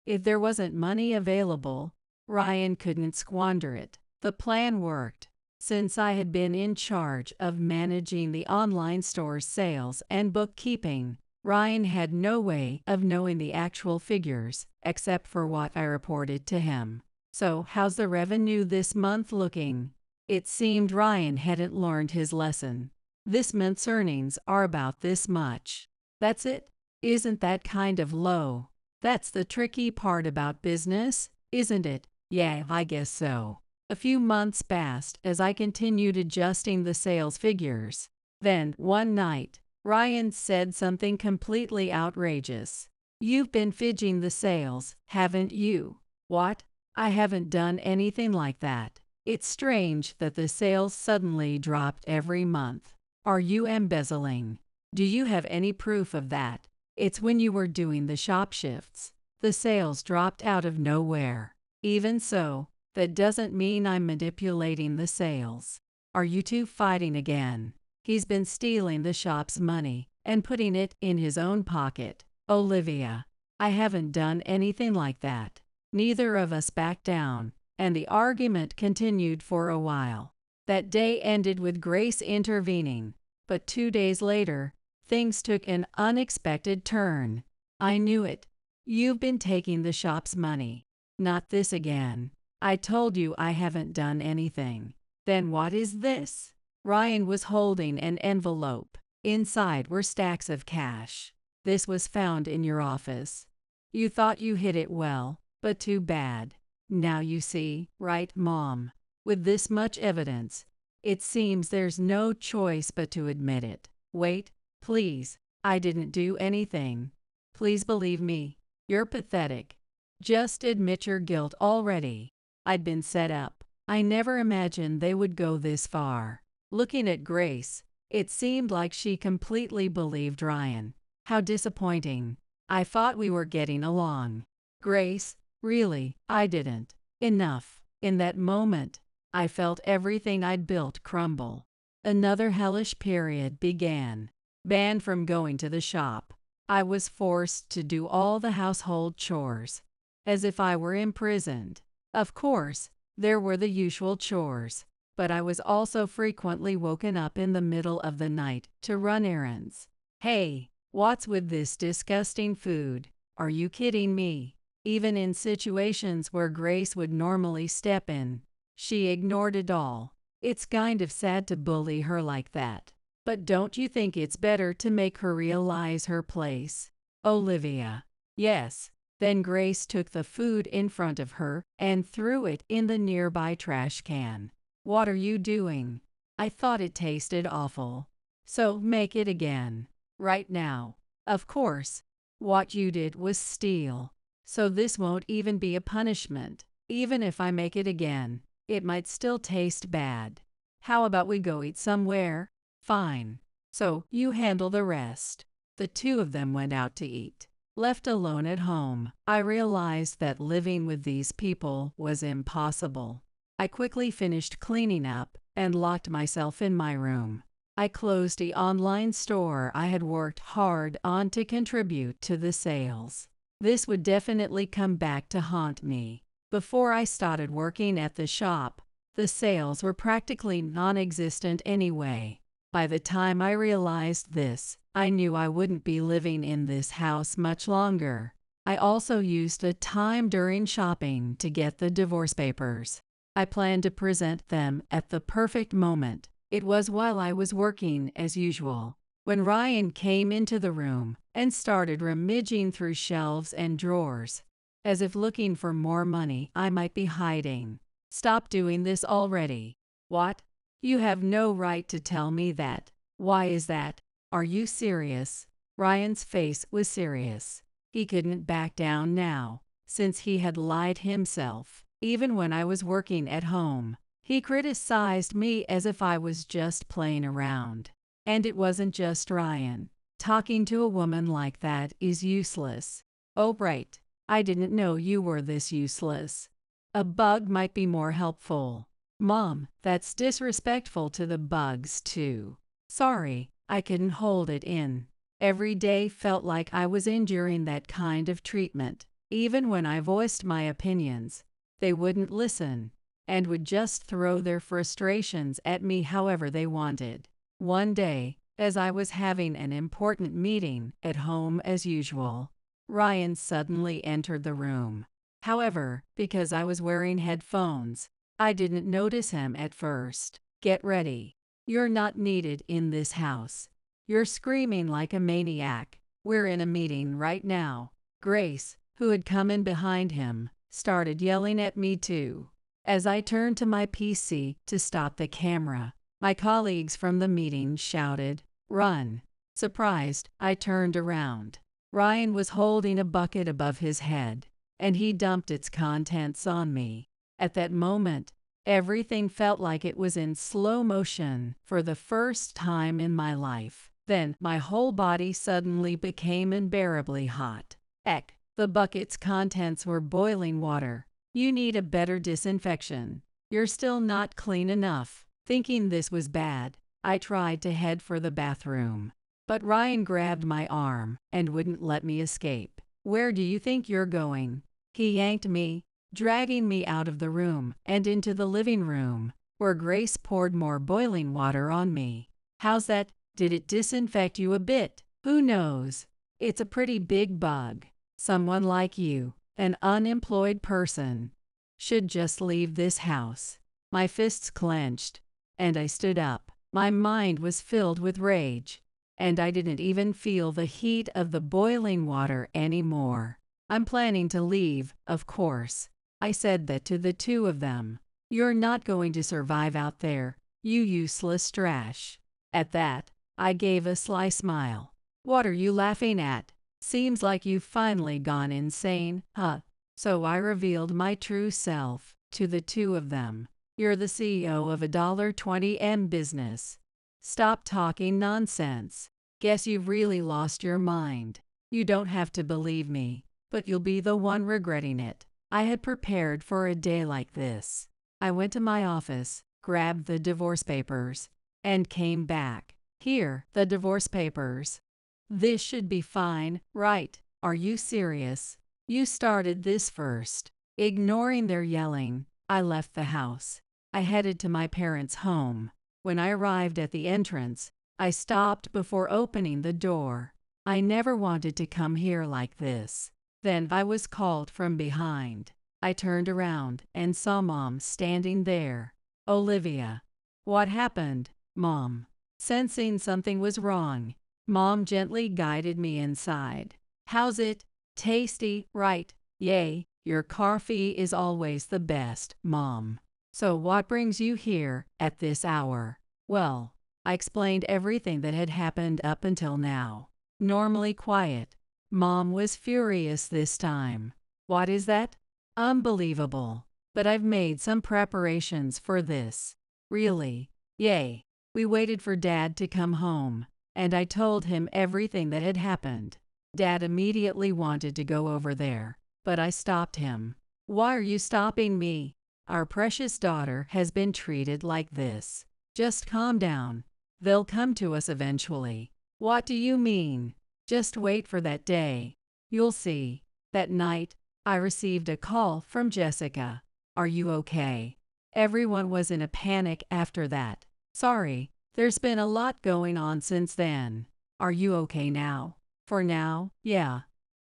If there wasn't money available, Ryan couldn't squander it. The plan worked. Since I had been in charge of managing the online store's sales and bookkeeping, Ryan had no way of knowing the actual figures, except for what I reported to him. So, how's the revenue this month looking? It seemed Ryan hadn't learned his lesson. This month's earnings are about this much. That's it? Isn't that kind of low? That's the tricky part about business, isn't it? Yeah, I guess so. A few months passed as I continued adjusting the sales figures. Then, one night, Ryan said something completely outrageous. "You've been fidging the sales, haven't you?" "What? I haven't done anything like that. It's strange that the sales suddenly dropped every month. Are you embezzling? Do you have any proof of that? It's when you were doing the shop shifts. The sales dropped out of nowhere. Even so, that doesn't mean I'm manipulating the sales. Are you two fighting again? He's been stealing the shop's money and putting it in his own pocket." "Olivia, I haven't done anything like that." Neither of us backed down, and the argument continued for a while. That day ended with Grace intervening, but 2 days later, things took an unexpected turn. "I knew it. You've been taking the shop's money." "Not this again. I told you I haven't done anything." "Then what is this?" Ryan was holding an envelope. Inside were stacks of cash. "This was found in your office. You thought you hid it well, but too bad. Now you see, right, Mom? With this much evidence, it seems there's no choice but to admit it." "Wait, please. I didn't do anything. Please believe me. You're pathetic. Just admit your guilt already." I'd been set up. I never imagined they would go this far. Looking at Grace, it seemed like she completely believed Ryan. How disappointing. I thought we were getting along. "Grace, really, I didn't." Enough. In that moment, I felt everything I'd built crumble. Another hellish period began. Banned from going to the shop, I was forced to do all the household chores, as if I were imprisoned. Of course, there were the usual chores, but I was also frequently woken up in the middle of the night to run errands. "Hey, what's with this disgusting food? Are you kidding me?" Even in situations where Grace would normally step in, she ignored it all. It's kind of sad to bully her like that. But don't you think it's better to make her realize her place? "Olivia." "Yes." Then Grace took the food in front of her and threw it in the nearby trash can. "What are you doing? I thought it tasted awful. So make it again. Right now." "Of course. What you did was steal. So this won't even be a punishment. Even if I make it again, it might still taste bad. How about we go eat somewhere?" "Fine. So you handle the rest." The two of them went out to eat. Left alone at home, I realized that living with these people was impossible. I quickly finished cleaning up and locked myself in my room. I closed the online store I had worked hard on to contribute to the sales. This would definitely come back to haunt me. Before I started working at the shop, the sales were practically non-existent anyway. By the time I realized this, I knew I wouldn't be living in this house much longer. I also used the time during shopping to get the divorce papers. I planned to present them at the perfect moment. It was while I was working as usual, when Ryan came into the room and started rummaging through shelves and drawers, as if looking for more money I might be hiding. "Stop doing this already." "What? You have no right to tell me that." "Why is that? Are you serious?" Ryan's face was serious. He couldn't back down now, since he had lied himself. Even when I was working at home, he criticized me as if I was just playing around. And it wasn't just Ryan. Talking to a woman like that is useless. "Oh, right. I didn't know you were this useless. A bug might be more helpful." Mom, that's disrespectful to the bugs, too. Sorry, I couldn't hold it in. Every day felt like I was enduring that kind of treatment. Even when I voiced my opinions, they wouldn't listen and would just throw their frustrations at me however they wanted. One day, as I was having an important meeting at home as usual, Ryan suddenly entered the room. However, because I was wearing headphones, I didn't notice him at first. Get ready. You're not needed in this house. You're screaming like a maniac. We're in a meeting right now. Grace, who had come in behind him, started yelling at me too. As I turned to my PC to stop the camera, my colleagues from the meeting shouted, "Run!" Surprised, I turned around. Ryan was holding a bucket above his head, and he dumped its contents on me. At that moment, everything felt like it was in slow motion for the first time in my life. Then, my whole body suddenly became unbearably hot. Eck, the bucket's contents were boiling water. You need a better disinfection. You're still not clean enough. Thinking this was bad, I tried to head for the bathroom. But Ryan grabbed my arm and wouldn't let me escape. "Where do you think you're going?" He yanked me, dragging me out of the room and into the living room, where Grace poured more boiling water on me. "How's that? Did it disinfect you a bit?" "Who knows? It's a pretty big bug. Someone like you, an unemployed person, should just leave this house." My fists clenched, and I stood up. My mind was filled with rage, and I didn't even feel the heat of the boiling water anymore. "I'm planning to leave, of course." I said that to the two of them. "You're not going to survive out there, you useless trash." At that, I gave a sly smile. "What are you laughing at? Seems like you've finally gone insane, huh?" So I revealed my true self to the two of them. "You're the CEO of a $20M business. Stop talking nonsense. Guess you've really lost your mind. You don't have to believe me, but you'll be the one regretting it." I had prepared for a day like this. I went to my office, grabbed the divorce papers, and came back. "Here, the divorce papers. This should be fine, right? Are you serious? You started this first." Ignoring their yelling, I left the house. I headed to my parents' home. When I arrived at the entrance, I stopped before opening the door. I never wanted to come here like this. Then I was called from behind. I turned around and saw Mom standing there. "Olivia." "What happened, Mom?" Sensing something was wrong, Mom gently guided me inside. "How's it? Tasty, right? Yay, your coffee is always the best, Mom. So what brings you here at this hour?" Well, I explained everything that had happened up until now. Normally quiet, Mom was furious this time. "What is that? Unbelievable. But I've made some preparations for this." "Really? Yay." We waited for Dad to come home, and I told him everything that had happened. Dad immediately wanted to go over there, but I stopped him. "Why are you stopping me? Our precious daughter has been treated like this. Just calm down. They'll come to us eventually." "What do you mean?" "Just wait for that day. You'll see." That night, I received a call from Jessica. "Are you okay?" Everyone was in a panic after that. "Sorry, there's been a lot going on since then." "Are you okay now?" "For now, yeah.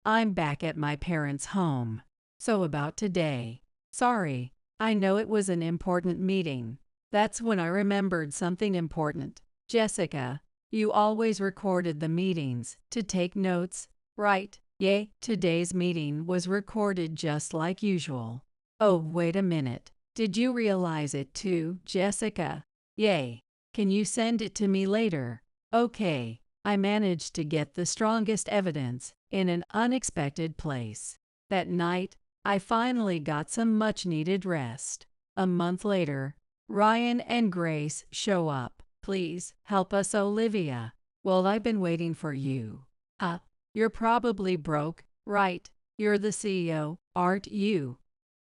I'm back at my parents' home." "So about today." "Sorry, I know it was an important meeting." That's when I remembered something important. "Jessica, you always recorded the meetings to take notes, right?" "Yay, today's meeting was recorded just like usual." "Oh, wait a minute. Did you realize it too, Jessica?" "Yay. Can you send it to me later?" "Okay." I managed to get the strongest evidence in an unexpected place. That night, I finally got some much-needed rest. A month later, Ryan and Grace show up. "Please, help us, Olivia." "Well, I've been waiting for you." "Huh? You're probably broke, right? You're the CEO, aren't you?"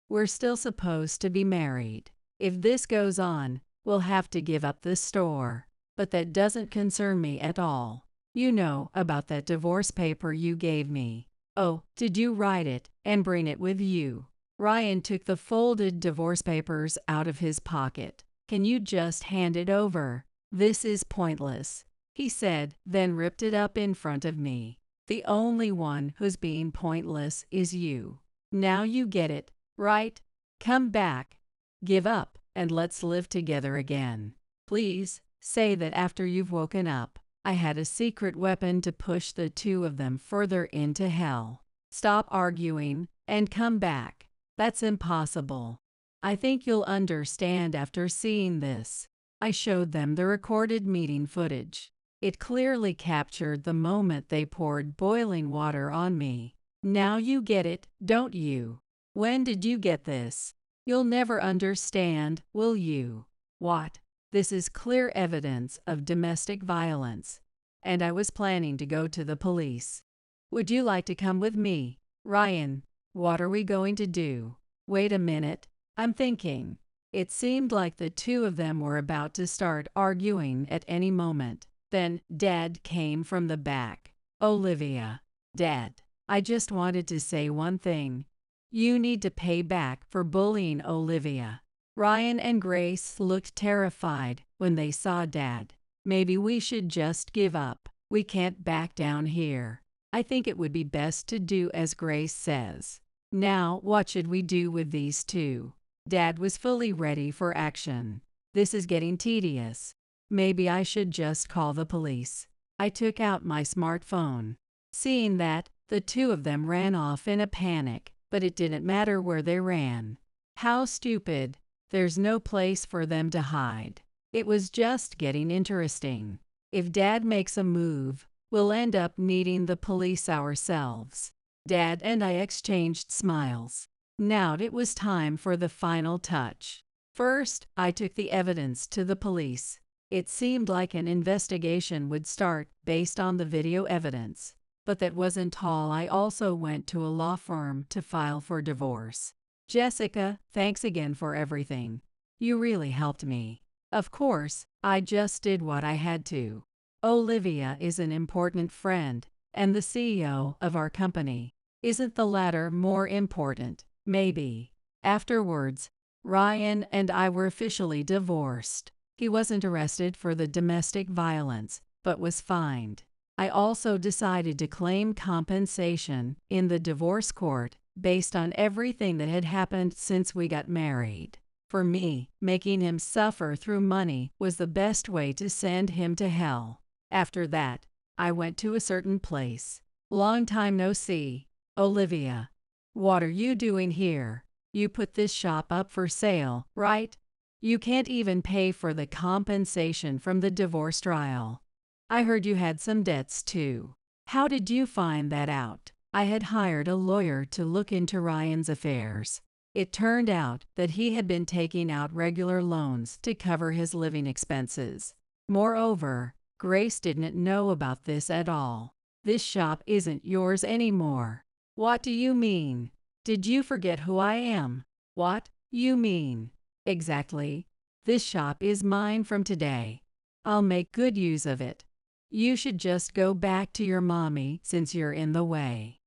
"We're still supposed to be married." If this goes on, we'll have to give up the store. But that doesn't concern me at all. You know about that divorce paper you gave me. Oh, did you write it and bring it with you? Ryan took the folded divorce papers out of his pocket. Can you just hand it over? This is pointless, he said, then ripped it up in front of me. The only one who's being pointless is you. Now you get it, right? Come back. Give up, and let's live together again. Please, say that after you've woken up, I had a secret weapon to push the two of them further into hell. Stop arguing, and come back. That's impossible. I think you'll understand after seeing this. I showed them the recorded meeting footage. It clearly captured the moment they poured boiling water on me. Now you get it, don't you? When did you get this? You'll never understand, will you? What? This is clear evidence of domestic violence. And I was planning to go to the police. Would you like to come with me? Ryan, what are we going to do? Wait a minute, I'm thinking. It seemed like the two of them were about to start arguing at any moment. Then Dad came from the back. Olivia. Dad, I just wanted to say one thing. You need to pay back for bullying Olivia. Ryan and Grace looked terrified when they saw Dad. Maybe we should just give up. We can't back down here. I think it would be best to do as Grace says. Now, what should we do with these two? Dad was fully ready for action. This is getting tedious. Maybe I should just call the police. I took out my smartphone. Seeing that, the two of them ran off in a panic, but it didn't matter where they ran. How stupid. There's no place for them to hide. It was just getting interesting. If Dad makes a move, we'll end up needing the police ourselves. Dad and I exchanged smiles. Now it was time for the final touch. First, I took the evidence to the police. It seemed like an investigation would start based on the video evidence. But that wasn't all. I also went to a law firm to file for divorce. Jessica, thanks again for everything. You really helped me. Of course, I just did what I had to. Olivia is an important friend, and the CEO of our company. Isn't the latter more important? Maybe. Afterwards, Ryan and I were officially divorced. He wasn't arrested for the domestic violence, but was fined. I also decided to claim compensation in the divorce court based on everything that had happened since we got married. For me, making him suffer through money was the best way to send him to hell. After that, I went to a certain place. Long time no see. Olivia. What are you doing here? You put this shop up for sale, right? You can't even pay for the compensation from the divorce trial. I heard you had some debts too. How did you find that out? I had hired a lawyer to look into Ryan's affairs. It turned out that he had been taking out regular loans to cover his living expenses. Moreover, Grace didn't know about this at all. This shop isn't yours anymore. What do you mean? Did you forget who I am? What you mean? Exactly. This shop is mine from today. I'll make good use of it. You should just go back to your mommy since you're in the way.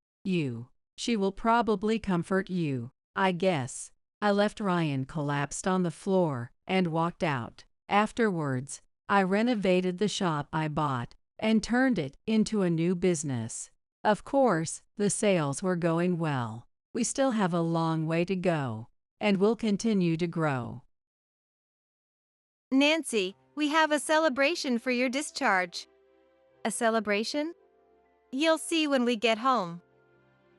She will probably comfort you, I guess. I left Ryan collapsed on the floor and walked out. Afterwards, I renovated the shop I bought and turned it into a new business. Of course, the sales were going well. We still have a long way to go, and we'll continue to grow. Nancy, we have a celebration for your discharge. A celebration? You'll see when we get home.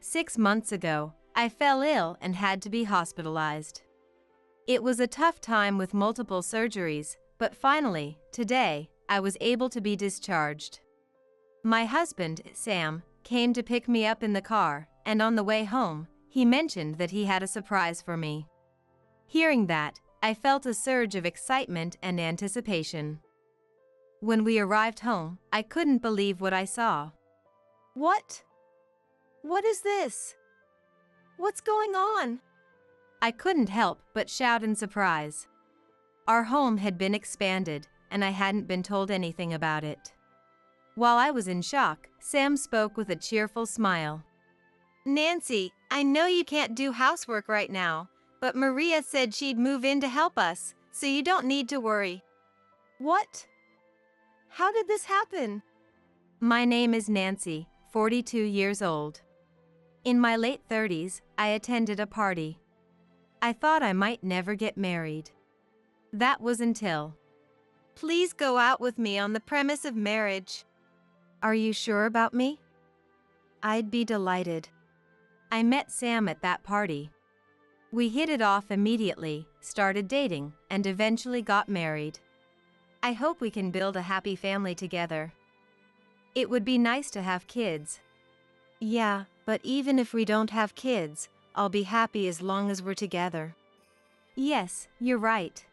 6 months ago, I fell ill and had to be hospitalized. It was a tough time with multiple surgeries, but finally, today, I was able to be discharged. My husband, Sam, came to pick me up in the car, and on the way home, he mentioned that he had a surprise for me. Hearing that, I felt a surge of excitement and anticipation. When we arrived home, I couldn't believe what I saw. What? What is this? What's going on? I couldn't help but shout in surprise. Our home had been expanded, and I hadn't been told anything about it. While I was in shock, Sam spoke with a cheerful smile. Nancy, I know you can't do housework right now, but Maria said she'd move in to help us, so you don't need to worry. What? How did this happen? My name is Nancy, 42 years old. In my late 30s, I attended a party. I thought I might never get married. That was until. Please go out with me on the premise of marriage. Are you sure about me? I'd be delighted. I met Sam at that party. We hit it off immediately, started dating, and eventually got married. I hope we can build a happy family together. It would be nice to have kids. Yeah, but even if we don't have kids, I'll be happy as long as we're together. Yes, you're right.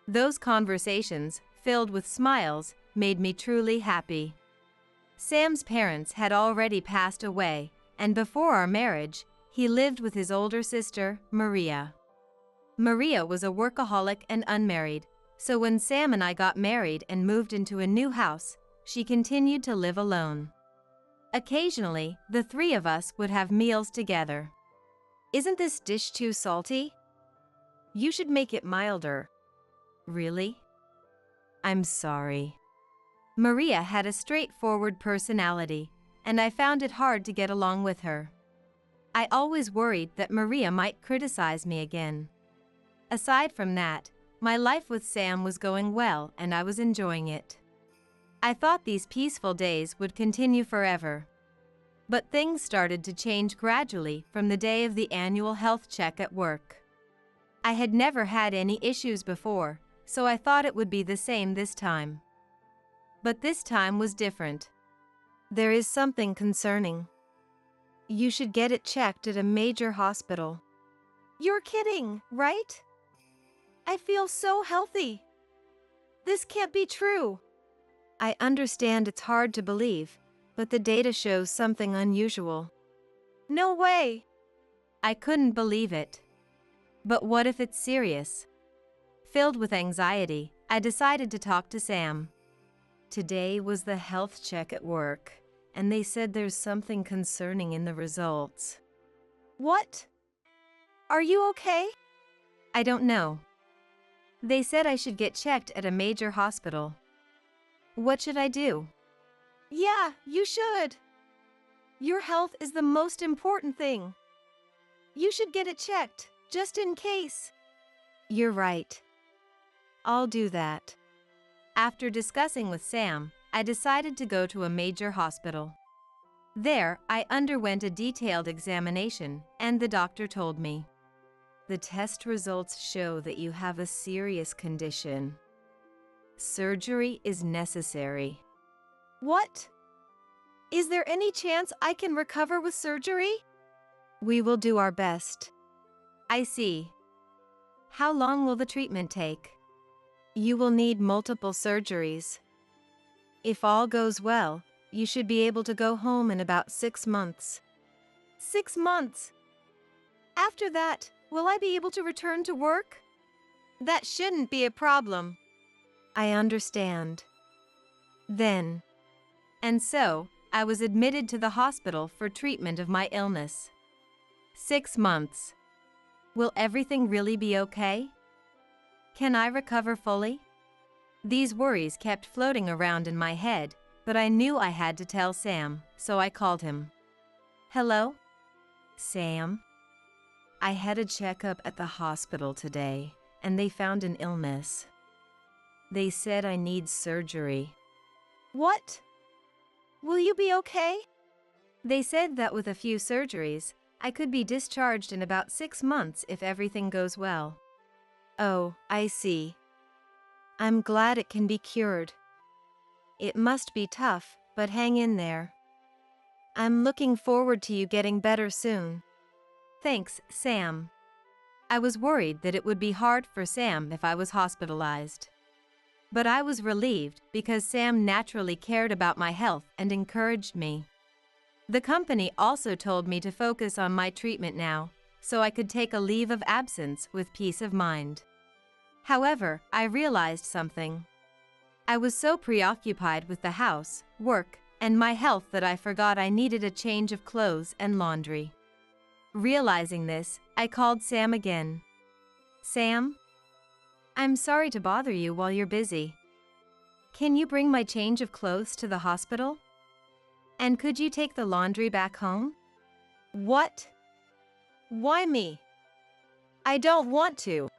Those conversations, filled with smiles, made me truly happy. Sam's parents had already passed away, and before our marriage, he lived with his older sister, Maria. Maria was a workaholic and unmarried, so when Sam and I got married and moved into a new house, she continued to live alone. Occasionally, the three of us would have meals together. Isn't this dish too salty? You should make it milder. Really? I'm sorry. Maria had a straightforward personality, and I found it hard to get along with her. I always worried that Maria might criticize me again. Aside from that, my life with Sam was going well and I was enjoying it. I thought these peaceful days would continue forever. But things started to change gradually from the day of the annual health check at work. I had never had any issues before, so I thought it would be the same this time. But this time was different. There is something concerning. You should get it checked at a major hospital. You're kidding, right? I feel so healthy. This can't be true. I understand it's hard to believe, but the data shows something unusual. No way! I couldn't believe it. But what if it's serious? Filled with anxiety, I decided to talk to Sam. Today was the health check at work, and they said there's something concerning in the results. What? Are you okay? I don't know. They said I should get checked at a major hospital. What should I do? Yeah, you should. Your health is the most important thing. You should get it checked, just in case. You're right. I'll do that. After discussing with Sam, I decided to go to a major hospital. There, I underwent a detailed examination, and the doctor told me, "The test results show that you have a serious condition. Surgery is necessary." What? Is there any chance I can recover with surgery? We will do our best. I see. How long will the treatment take? You will need multiple surgeries. If all goes well, you should be able to go home in about 6 months. 6 months? After that, will I be able to return to work? That shouldn't be a problem. I understand. Then. And so, I was admitted to the hospital for treatment of my illness. 6 months. Will everything really be okay? Can I recover fully? These worries kept floating around in my head, but I knew I had to tell Sam, so I called him. Hello? Sam? I had a checkup at the hospital today, and they found an illness. They said I need surgery. What? Will you be okay? They said that with a few surgeries, I could be discharged in about 6 months if everything goes well. Oh, I see. I'm glad it can be cured. It must be tough, but hang in there. I'm looking forward to you getting better soon. Thanks, Sam. I was worried that it would be hard for Sam if I was hospitalized. But I was relieved because Sam naturally cared about my health and encouraged me. The company also told me to focus on my treatment now, so I could take a leave of absence with peace of mind. However, I realized something. I was so preoccupied with the house, work, and my health that I forgot I needed a change of clothes and laundry. Realizing this, I called Sam again. Sam? I'm sorry to bother you while you're busy. Can you bring my change of clothes to the hospital? And could you take the laundry back home? What? Why me? I don't want to.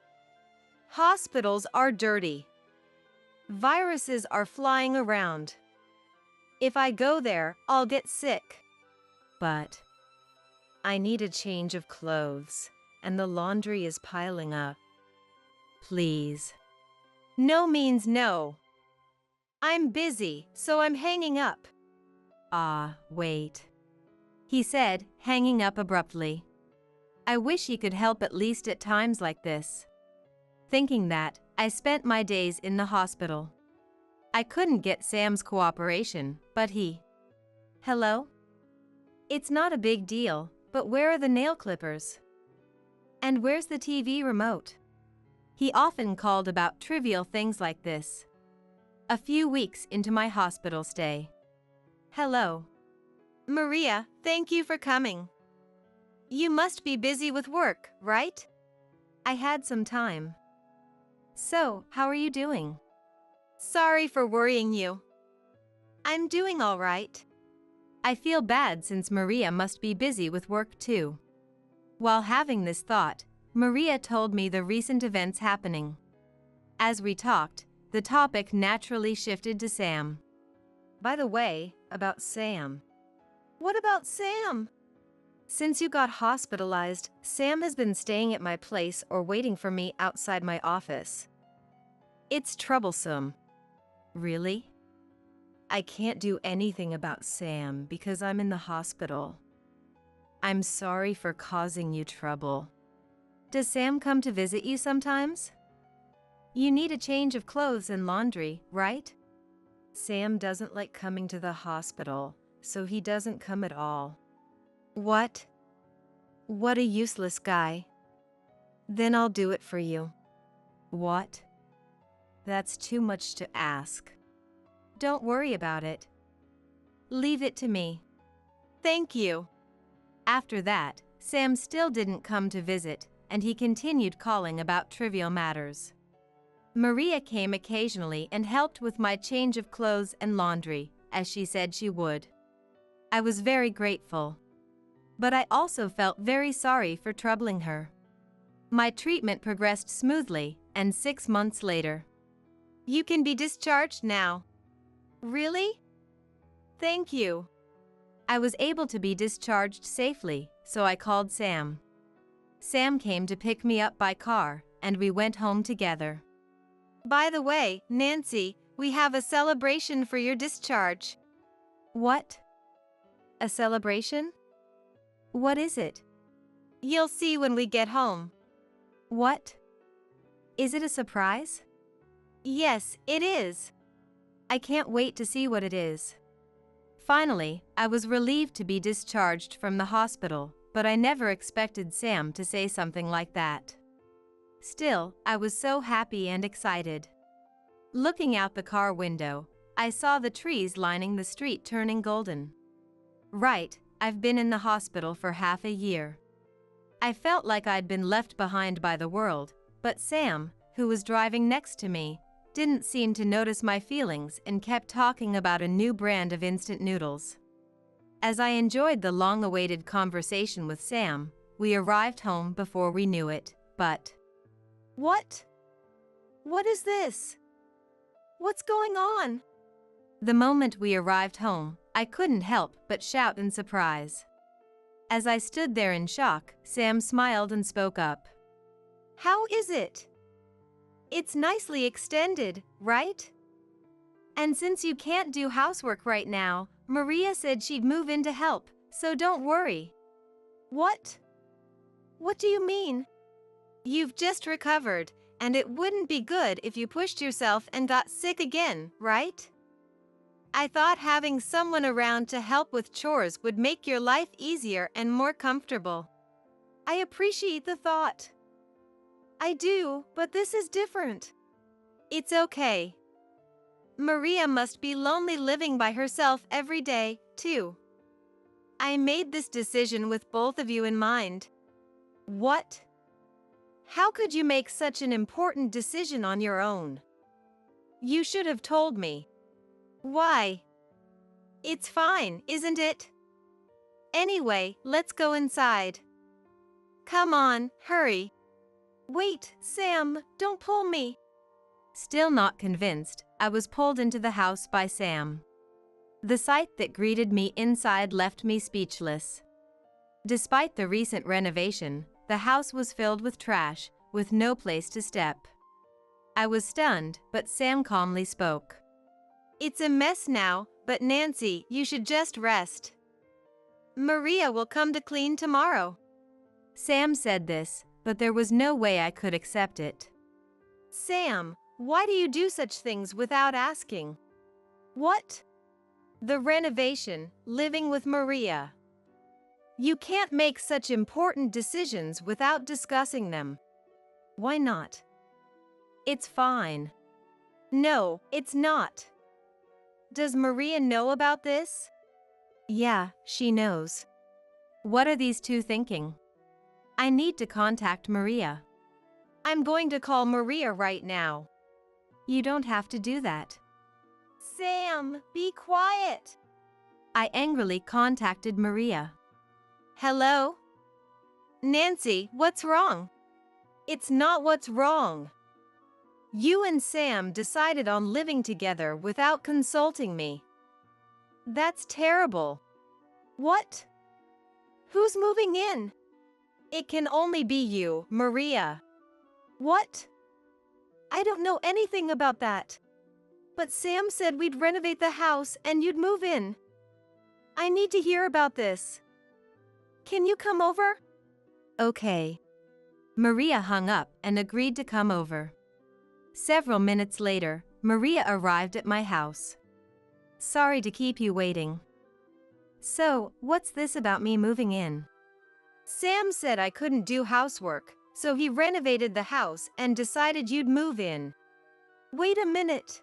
Hospitals are dirty. Viruses are flying around. If I go there, I'll get sick. But I need a change of clothes, and the laundry is piling up. Please. No means no. I'm busy, so I'm hanging up. Wait. He said, hanging up abruptly. I wish he could help at least at times like this. Thinking that, I spent my days in the hospital. I couldn't get Sam's cooperation, but he... Hello? It's not a big deal, but where are the nail clippers? And where's the TV remote? He often called about trivial things like this. A few weeks into my hospital stay. Hello. Maria, thank you for coming. You must be busy with work, right? I had some time. So, how are you doing? Sorry for worrying you. I'm doing all right. I feel bad since Maria must be busy with work too. While having this thought, Maria told me the recent events happening. As we talked, the topic naturally shifted to Sam. By the way, about Sam. What about Sam? Since you got hospitalized, Sam has been staying at my place or waiting for me outside my office. It's troublesome. Really? I can't do anything about Sam because I'm in the hospital. I'm sorry for causing you trouble. Does Sam come to visit you sometimes? You need a change of clothes and laundry, right? Sam doesn't like coming to the hospital, so he doesn't come at all. What? What a useless guy. Then I'll do it for you. What? That's too much to ask. Don't worry about it. Leave it to me. Thank you. After that, Sam still didn't come to visit, and he continued calling about trivial matters. Maria came occasionally and helped with my change of clothes and laundry, as she said she would. I was very grateful. But I also felt very sorry for troubling her. My treatment progressed smoothly, and 6 months later, you can be discharged now. Really? Thank you. I was able to be discharged safely, so I called Sam. Sam came to pick me up by car, and we went home together. By the way, Nancy, we have a celebration for your discharge. What? A celebration? What is it? You'll see when we get home. What? Is it a surprise? Yes, it is. I can't wait to see what it is. Finally, I was relieved to be discharged from the hospital, but I never expected Sam to say something like that. Still, I was so happy and excited. Looking out the car window, I saw the trees lining the street turning golden. Right, I've been in the hospital for half a year. I felt like I'd been left behind by the world, but Sam, who was driving next to me, didn't seem to notice my feelings and kept talking about a new brand of instant noodles. As I enjoyed the long-awaited conversation with Sam, we arrived home before we knew it, but... What? What is this? What's going on? The moment we arrived home, I couldn't help but shout in surprise. As I stood there in shock, Sam smiled and spoke up. How is it? It's nicely extended, right? And since you can't do housework right now, Maria said she'd move in to help, so don't worry. What? What do you mean? You've just recovered, and it wouldn't be good if you pushed yourself and got sick again, right? I thought having someone around to help with chores would make your life easier and more comfortable. I appreciate the thought. I do, but this is different. It's okay. Maria must be lonely living by herself every day, too. I made this decision with both of you in mind. What? How could you make such an important decision on your own? You should have told me. Why? It's fine, isn't it? Anyway, let's go inside. Come on, hurry. Wait, Sam, don't pull me. Still not convinced, I was pulled into the house by Sam. The sight that greeted me inside left me speechless. Despite the recent renovation, the house was filled with trash, with no place to step. I was stunned, but Sam calmly spoke. It's a mess now, but Nancy, you should just rest. Maria will come to clean tomorrow. Sam said this, but there was no way I could accept it. Sam, why do you do such things without asking? What? The renovation, living with Maria. You can't make such important decisions without discussing them. Why not? It's fine. No, it's not. Does Maria know about this? Yeah, she knows. What are these two thinking? I need to contact Maria. I'm going to call Maria right now. You don't have to do that. Sam, be quiet. I angrily contacted Maria. Hello? Nancy, what's wrong? It's not what's wrong. You and Sam decided on living together without consulting me. That's terrible. What? Who's moving in? It can only be you, Maria. What? I don't know anything about that. But Sam said we'd renovate the house and you'd move in. I need to hear about this. Can you come over? Okay. Maria hung up and agreed to come over. Several minutes later, Maria arrived at my house. Sorry to keep you waiting. So, what's this about me moving in? Sam said I couldn't do housework, so he renovated the house and decided you'd move in. Wait a minute.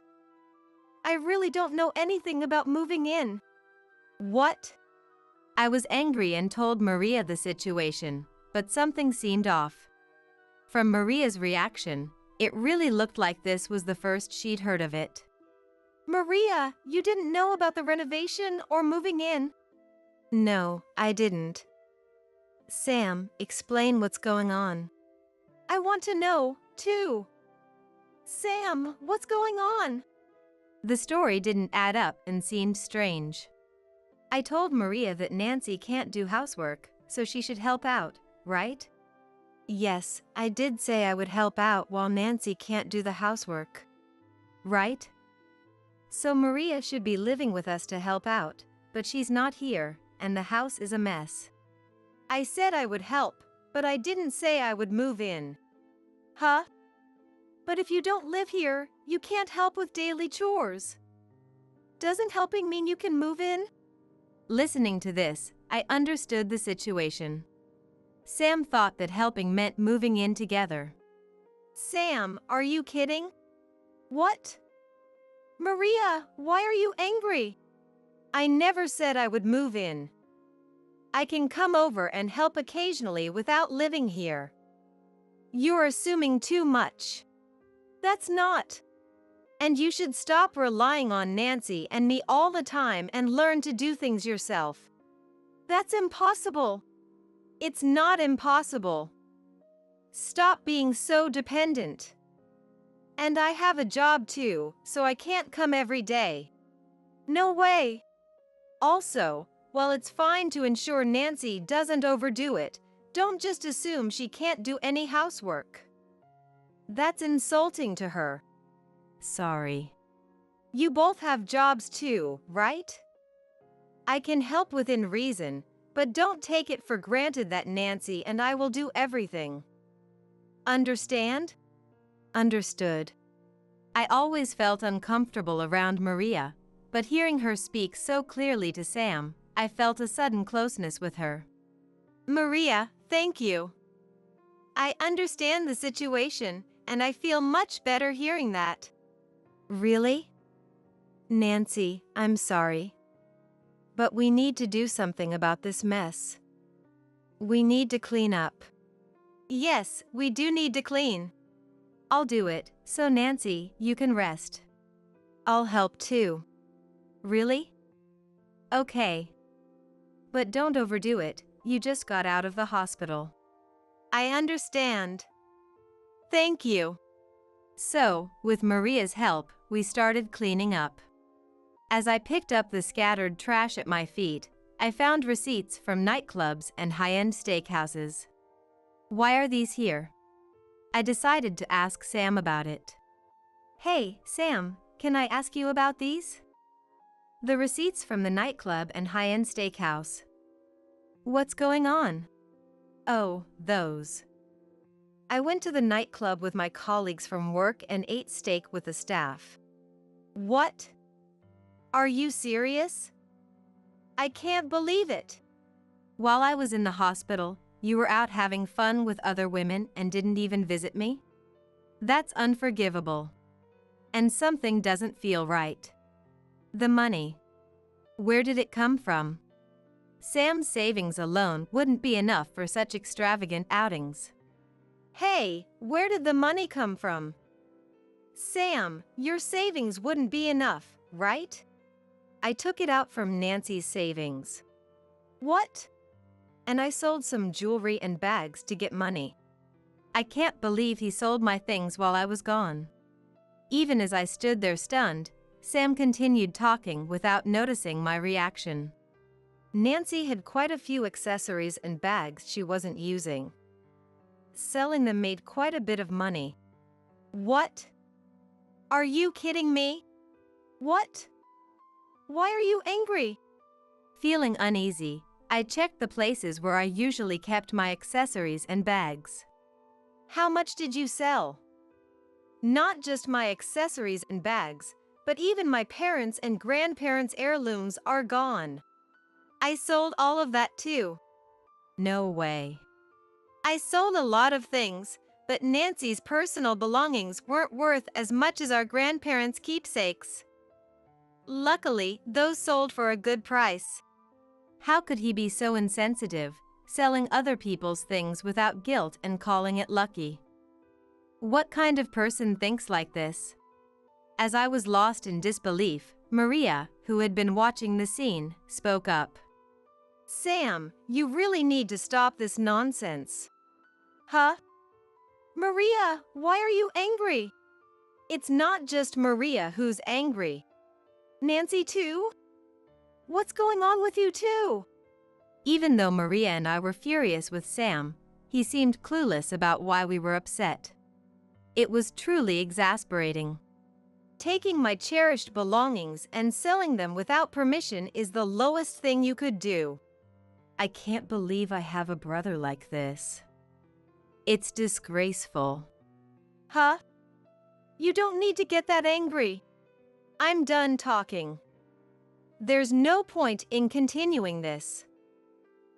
I really don't know anything about moving in. What? I was angry and told Maria the situation, but something seemed off. From Maria's reaction, it really looked like this was the first she'd heard of it. Maria, you didn't know about the renovation or moving in? No, I didn't. Sam, explain what's going on. I want to know, too. Sam, what's going on? The story didn't add up and seemed strange. I told Maria that Nancy can't do housework, so she should help out, right? Yes, I did say I would help out while Nancy can't do the housework. Right? So Maria should be living with us to help out, but she's not here, and the house is a mess. I said I would help, but I didn't say I would move in. Huh? But if you don't live here, you can't help with daily chores. Doesn't helping mean you can move in? Listening to this, I understood the situation. Sam thought that helping meant moving in together. Sam, are you kidding? What? Maria, why are you angry? I never said I would move in. I can come over and help occasionally without living here. You're assuming too much. That's not. And you should stop relying on Nancy and me all the time and learn to do things yourself. That's impossible. It's not impossible. Stop being so dependent. And I have a job too, so I can't come every day. No way. Also, while it's fine to ensure Nancy doesn't overdo it, don't just assume she can't do any housework. That's insulting to her. Sorry. You both have jobs too, right? I can help within reason, but don't take it for granted that Nancy and I will do everything. Understand? Understood. I always felt uncomfortable around Maria, but hearing her speak so clearly to Sam, I felt a sudden closeness with her. Maria, thank you. I understand the situation, and I feel much better hearing that. Really? Nancy, I'm sorry. But we need to do something about this mess. We need to clean up. Yes, we do need to clean. I'll do it, so Nancy, you can rest. I'll help too. Really? Okay. But don't overdo it, you just got out of the hospital. I understand. Thank you. So, with Maria's help, we started cleaning up. As I picked up the scattered trash at my feet, I found receipts from nightclubs and high-end steakhouses. Why are these here? I decided to ask Sam about it. Hey, Sam, can I ask you about these? The receipts from the nightclub and high-end steakhouse. What's going on? Oh, those. I went to the nightclub with my colleagues from work and ate steak with the staff. What? Are you serious? I can't believe it. While I was in the hospital, you were out having fun with other women and didn't even visit me? That's unforgivable. And something doesn't feel right. The money. Where did it come from? Sam's savings alone wouldn't be enough for such extravagant outings. Hey, where did the money come from? Sam, your savings wouldn't be enough, right? I took it out from Nancy's savings. What? And I sold some jewelry and bags to get money. I can't believe he sold my things while I was gone. Even as I stood there stunned, Sam continued talking without noticing my reaction. Nancy had quite a few accessories and bags she wasn't using. Selling them made quite a bit of money. What? Are you kidding me? What? Why are you angry? Feeling uneasy, I checked the places where I usually kept my accessories and bags. How much did you sell? Not just my accessories and bags, but even my parents' and grandparents' heirlooms are gone. I sold all of that too. No way. I sold a lot of things, but Nancy's personal belongings weren't worth as much as our grandparents' keepsakes. Luckily, those sold for a good price. How could he be so insensitive, selling other people's things without guilt and calling it lucky? What kind of person thinks like this? As I was lost in disbelief, Maria, who had been watching the scene, spoke up. Sam, you really need to stop this nonsense. Huh? Maria, why are you angry? It's not just Maria who's angry. Nancy too? What's going on with you too? Even though Maria and I were furious with Sam, he seemed clueless about why we were upset. It was truly exasperating. Taking my cherished belongings and selling them without permission is the lowest thing you could do. I can't believe I have a brother like this. It's disgraceful. Huh? You don't need to get that angry. I'm done talking. There's no point in continuing this.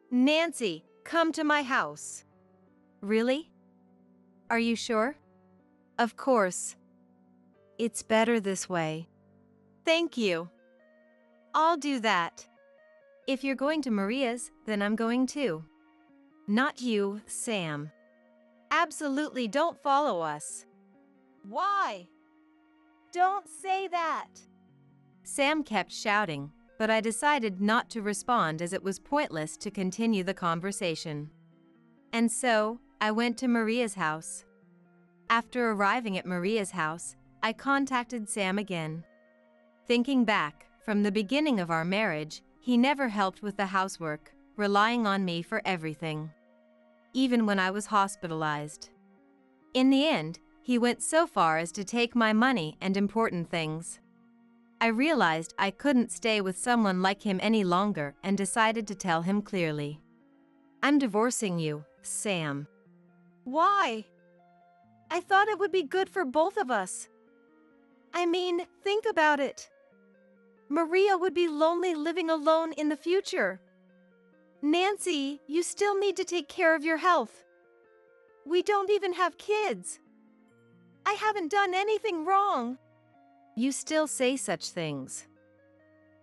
Nancy, come to my house. Really? Are you sure? Of course. It's better this way. Thank you. I'll do that. If you're going to Maria's, then I'm going too. Not you, Sam. Absolutely don't follow us. Why? Don't say that. Sam kept shouting, but I decided not to respond as it was pointless to continue the conversation. And so, I went to Maria's house. After arriving at Maria's house, I contacted Sam again. Thinking back, from the beginning of our marriage, he never helped with the housework, relying on me for everything. Even when I was hospitalized. In the end, he went so far as to take my money and important things. I realized I couldn't stay with someone like him any longer and decided to tell him clearly. I'm divorcing you, Sam. Why? I thought it would be good for both of us. I mean, think about it. Maria would be lonely living alone in the future. Nancy, you still need to take care of your health. We don't even have kids. I haven't done anything wrong. You still say such things.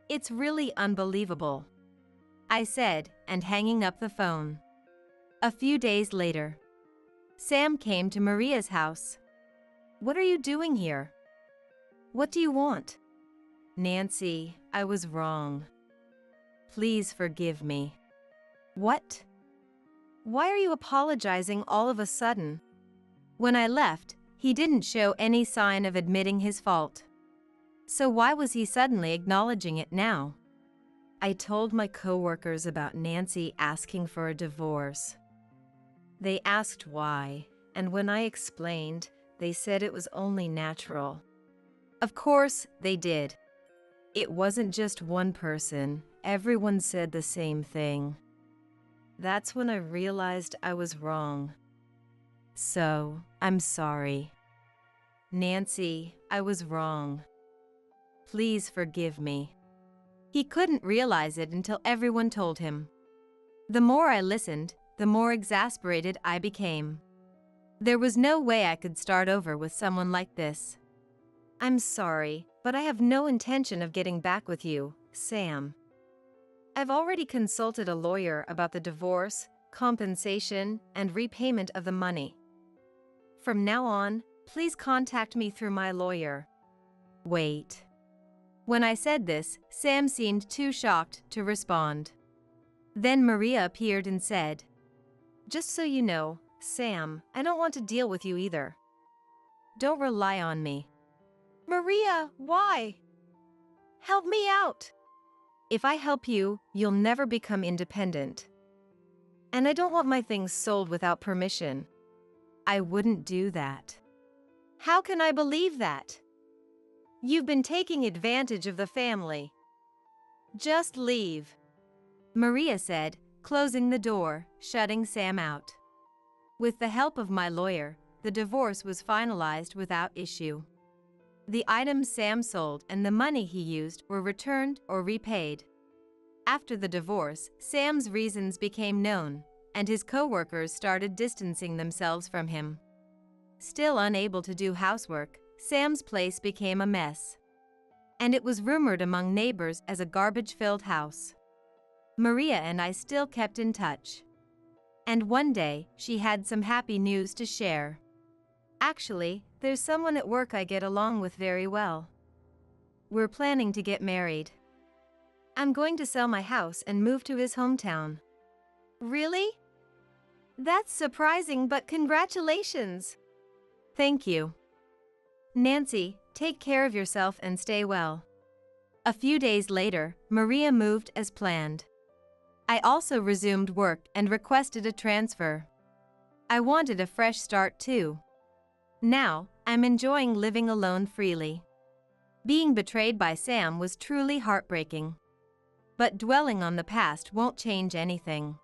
It's really unbelievable, I said, and hanging up the phone. A few days later, Sam came to Maria's house. What are you doing here? What do you want? Nancy, I was wrong. Please forgive me. What? Why are you apologizing all of a sudden? When I left, he didn't show any sign of admitting his fault. So why was he suddenly acknowledging it now? I told my coworkers about Nancy asking for a divorce. They asked why, and when I explained, they said it was only natural. Of course, they did. It wasn't just one person, everyone said the same thing. That's when I realized I was wrong. So, I'm sorry. Nancy, I was wrong. Please forgive me. He couldn't realize it until everyone told him. The more I listened, the more exasperated I became. There was no way I could start over with someone like this. I'm sorry, but I have no intention of getting back with you, Sam. I've already consulted a lawyer about the divorce, compensation, and repayment of the money. From now on, please contact me through my lawyer. Wait. When I said this, Sam seemed too shocked to respond. Then Maria appeared and said, "Just so you know, Sam, I don't want to deal with you either. Don't rely on me." Maria, why? Help me out. If I help you, you'll never become independent. And I don't want my things sold without permission. I wouldn't do that. How can I believe that? You've been taking advantage of the family. Just leave. Maria said, closing the door, shutting Sam out. With the help of my lawyer, the divorce was finalized without issue. The items Sam sold and the money he used were returned or repaid. After the divorce, Sam's reasons became known, and his co-workers started distancing themselves from him. Still unable to do housework, Sam's place became a mess. And it was rumored among neighbors as a garbage-filled house. Maria and I still kept in touch. And one day, she had some happy news to share. Actually, there's someone at work I get along with very well. We're planning to get married. I'm going to sell my house and move to his hometown. Really? That's surprising, but congratulations. Thank you. Nancy, take care of yourself and stay well. A few days later, Maria moved as planned. I also resumed work and requested a transfer. I wanted a fresh start too. Now, I'm enjoying living alone freely. Being betrayed by Sam was truly heartbreaking. But dwelling on the past won't change anything.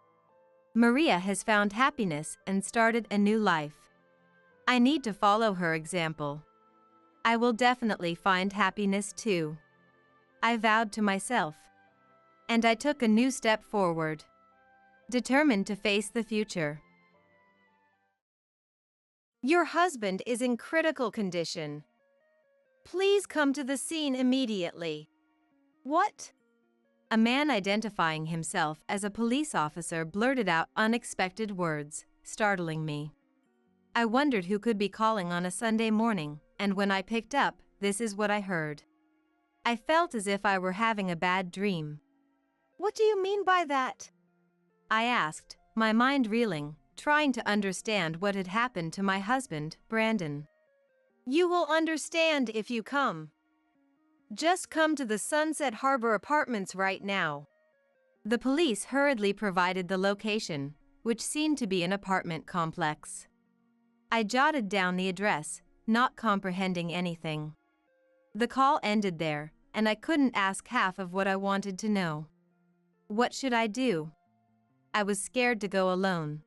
Maria has found happiness and started a new life. I need to follow her example. I will definitely find happiness too. I vowed to myself. And I took a new step forward. Determined to face the future. Your husband is in critical condition. Please come to the scene immediately. What? A man identifying himself as a police officer blurted out unexpected words, startling me. I wondered who could be calling on a Sunday morning, and when I picked up, this is what I heard. I felt as if I were having a bad dream. What do you mean by that? I asked, my mind reeling, trying to understand what had happened to my husband, Brandon. You will understand if you come. Just come to the Sunset Harbor Apartments right now. The police hurriedly provided the location, which seemed to be an apartment complex. I jotted down the address, not comprehending anything. The call ended there, and I couldn't ask half of what I wanted to know. What should I do? I was scared to go alone.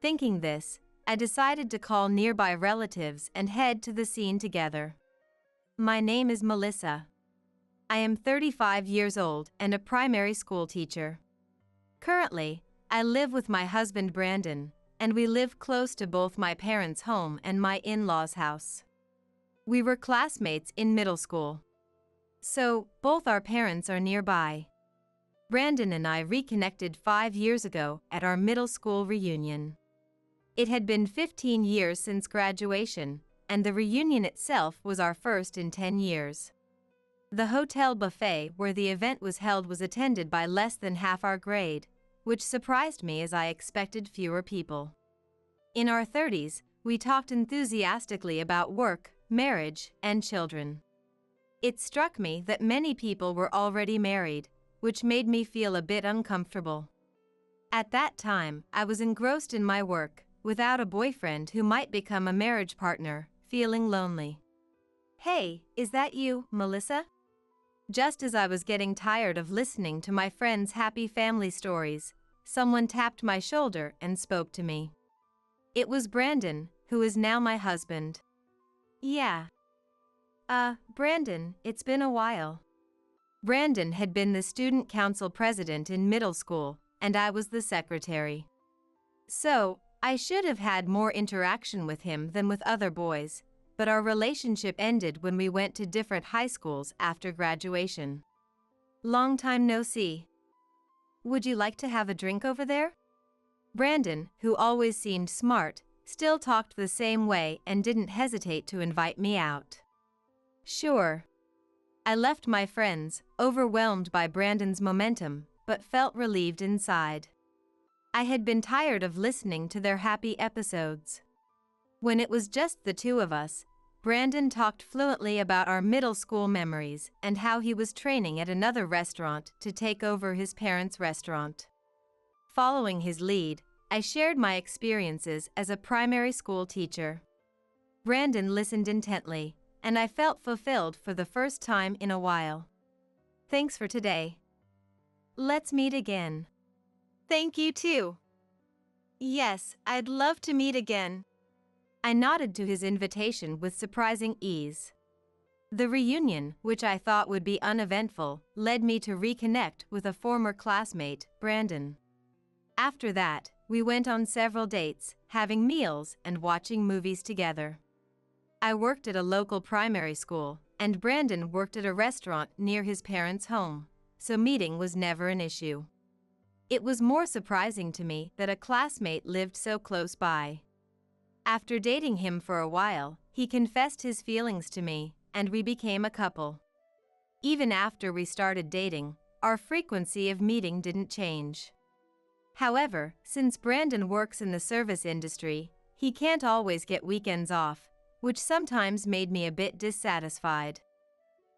Thinking this, I decided to call nearby relatives and head to the scene together. My name is Melissa. I am 35 years old and a primary school teacher. Currently, I live with my husband Brandon, and we lived close to both my parents' home and my in-laws' house. We were classmates in middle school, so both our parents are nearby. Brandon and I reconnected 5 years ago at our middle school reunion. It had been 15 years since graduation, and the reunion itself was our first in 10 years. The hotel buffet where the event was held was attended by less than half our grade, which surprised me as I expected fewer people. In our 30s, we talked enthusiastically about work, marriage, and children. It struck me that many people were already married, which made me feel a bit uncomfortable. At that time, I was engrossed in my work, without a boyfriend who might become a marriage partner, feeling lonely. "Hey, is that you, Melissa?" Just as I was getting tired of listening to my friends' happy family stories, someone tapped my shoulder and spoke to me. It was Brandon, who is now my husband. "Yeah. Brandon, it's been a while." Brandon had been the student council president in middle school, and I was the secretary. So, I should have had more interaction with him than with other boys, but our relationship ended when we went to different high schools after graduation. "Long time no see. Would you like to have a drink over there?" Brandon, who always seemed smart, still talked the same way and didn't hesitate to invite me out. Sure. I left my friends, overwhelmed by Brandon's momentum, but felt relieved inside. I had been tired of listening to their happy episodes. When it was just the two of us, Brandon talked fluently about our middle school memories and how he was training at another restaurant to take over his parents' restaurant. Following his lead, I shared my experiences as a primary school teacher. Brandon listened intently, and I felt fulfilled for the first time in a while. "Thanks for today. Let's meet again." Thank you too. Yes, I'd love to meet again. I nodded to his invitation with surprising ease. The reunion, which I thought would be uneventful, led me to reconnect with a former classmate, Brandon. After that, we went on several dates, having meals and watching movies together. I worked at a local primary school, and Brandon worked at a restaurant near his parents' home, so meeting was never an issue. It was more surprising to me that a classmate lived so close by. After dating him for a while, he confessed his feelings to me, and we became a couple. Even after we started dating, our frequency of meeting didn't change. However, since Brandon works in the service industry, he can't always get weekends off, which sometimes made me a bit dissatisfied.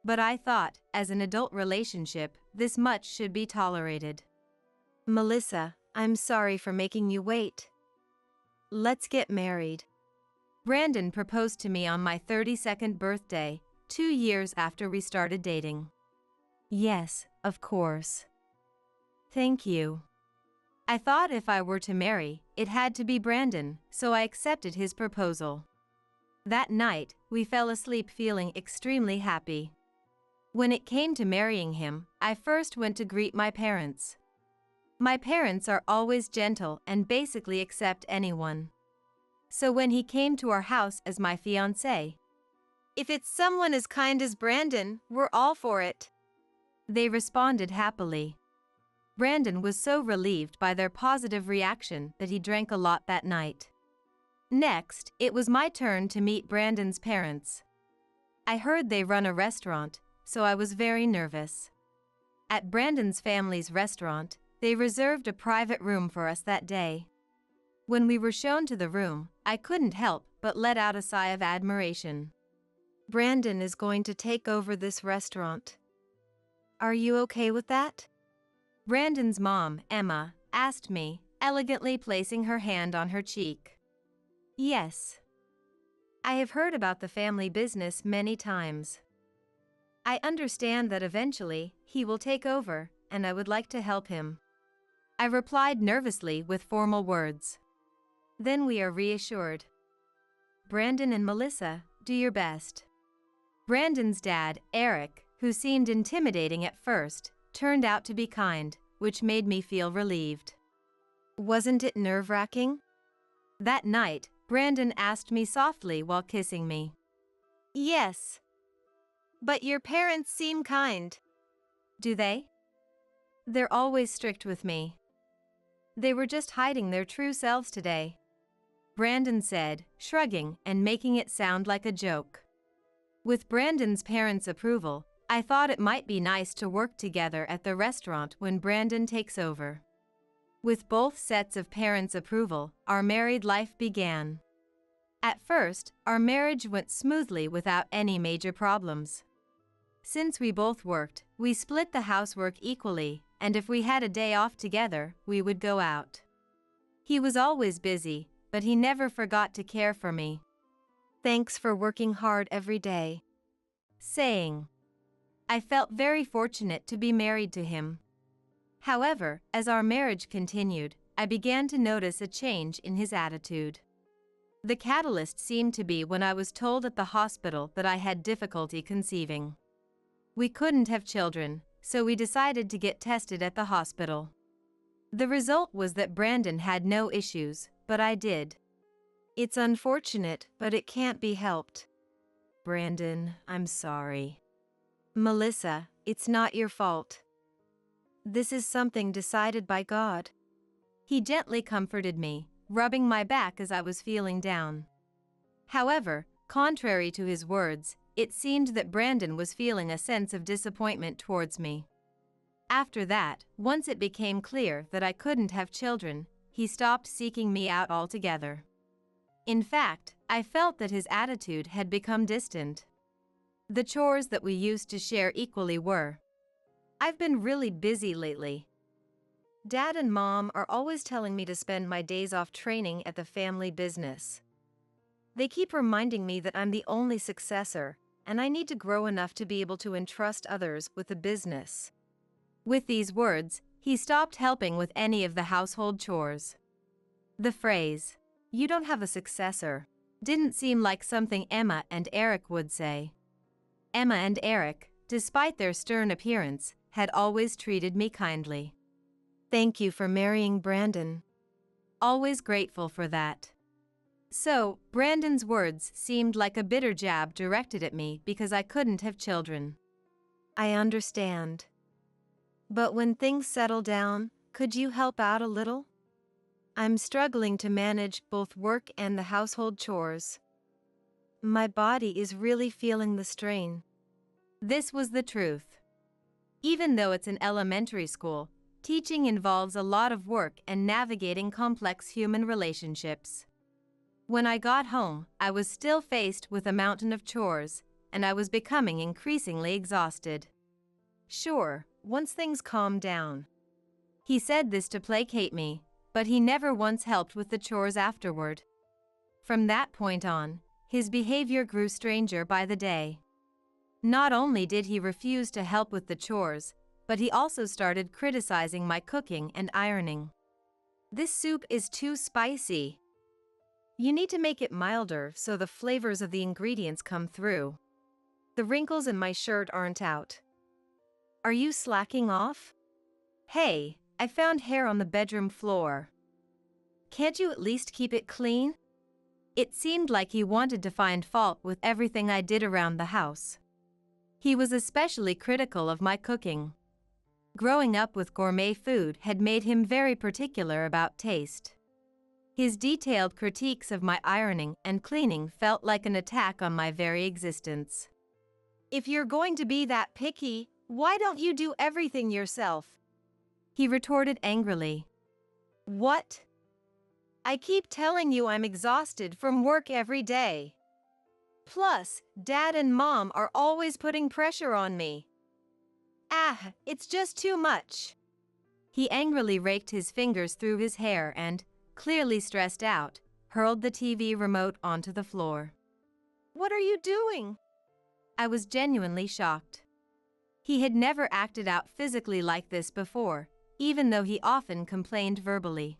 But I thought, as an adult relationship, this much should be tolerated. Melissa, I'm sorry for making you wait. Let's get married. Brandon proposed to me on my 32nd birthday, 2 years after we started dating. Yes, of course. Thank you. I thought if I were to marry, it had to be Brandon, so I accepted his proposal. That night, we fell asleep feeling extremely happy. When it came to marrying him, I first went to greet my parents. My parents are always gentle and basically accept anyone. So when he came to our house as my fiancé, "If it's someone as kind as Brandon, we're all for it," they responded happily. Brandon was so relieved by their positive reaction that he drank a lot that night. Next, it was my turn to meet Brandon's parents. I heard they run a restaurant, so I was very nervous. At Brandon's family's restaurant, they reserved a private room for us that day. When we were shown to the room, I couldn't help but let out a sigh of admiration. "Brandon is going to take over this restaurant. Are you okay with that?" Brandon's mom, Emma, asked me, elegantly placing her hand on her cheek. Yes. I have heard about the family business many times. I understand that eventually, he will take over, and I would like to help him. I replied nervously with formal words. Then we are reassured. Brandon and Melissa, do your best. Brandon's dad, Eric, who seemed intimidating at first, turned out to be kind, which made me feel relieved. Wasn't it nerve-wracking? That night, Brandon asked me softly while kissing me. Yes. But your parents seem kind. Do they? They're always strict with me. They were just hiding their true selves today, Brandon said, shrugging and making it sound like a joke. With Brandon's parents' approval, I thought it might be nice to work together at the restaurant when Brandon takes over. With both sets of parents' approval, our married life began. At first, our marriage went smoothly without any major problems. Since we both worked, we split the housework equally, and if we had a day off together, we would go out. He was always busy, but he never forgot to care for me. Thanks for working hard every day. Saying. I felt very fortunate to be married to him. However, as our marriage continued, I began to notice a change in his attitude. The catalyst seemed to be when I was told at the hospital that I had difficulty conceiving. We couldn't have children, so we decided to get tested at the hospital. The result was that Brandon had no issues, but I did. It's unfortunate, but it can't be helped. Brandon, I'm sorry. Melissa, it's not your fault. This is something decided by God. He gently comforted me, rubbing my back as I was feeling down. However, contrary to his words, it seemed that Brandon was feeling a sense of disappointment towards me. After that, once it became clear that I couldn't have children, he stopped seeking me out altogether. In fact, I felt that his attitude had become distant. The chores that we used to share equally were. I've been really busy lately. Dad and Mom are always telling me to spend my days off training at the family business. They keep reminding me that I'm the only successor, and I need to grow enough to be able to entrust others with the business. With these words, he stopped helping with any of the household chores. The phrase, "You don't have a successor," didn't seem like something Emma and Eric would say. Emma and Eric, despite their stern appearance, had always treated me kindly. Thank you for marrying Brandon. Always grateful for that. So, Brandon's words seemed like a bitter jab directed at me because I couldn't have children. I understand. But when things settle down, could you help out a little? I'm struggling to manage both work and the household chores. My body is really feeling the strain. This was the truth. Even though it's an elementary school, teaching involves a lot of work and navigating complex human relationships. When I got home, I was still faced with a mountain of chores, and I was becoming increasingly exhausted. Sure, once things calm down. He said this to placate me, but he never once helped with the chores afterward. From that point on, his behavior grew stranger by the day. Not only did he refuse to help with the chores, but he also started criticizing my cooking and ironing. This soup is too spicy. You need to make it milder so the flavors of the ingredients come through. The wrinkles in my shirt aren't out. Are you slacking off? Hey, I found hair on the bedroom floor. Can't you at least keep it clean? It seemed like he wanted to find fault with everything I did around the house. He was especially critical of my cooking. Growing up with gourmet food had made him very particular about taste. His detailed critiques of my ironing and cleaning felt like an attack on my very existence. If you're going to be that picky, why don't you do everything yourself? He retorted angrily. What? I keep telling you I'm exhausted from work every day. Plus, Dad and Mom are always putting pressure on me. It's just too much. He angrily raked his fingers through his hair and, clearly stressed out, hurled the TV remote onto the floor. What are you doing? I was genuinely shocked. He had never acted out physically like this before, even though he often complained verbally.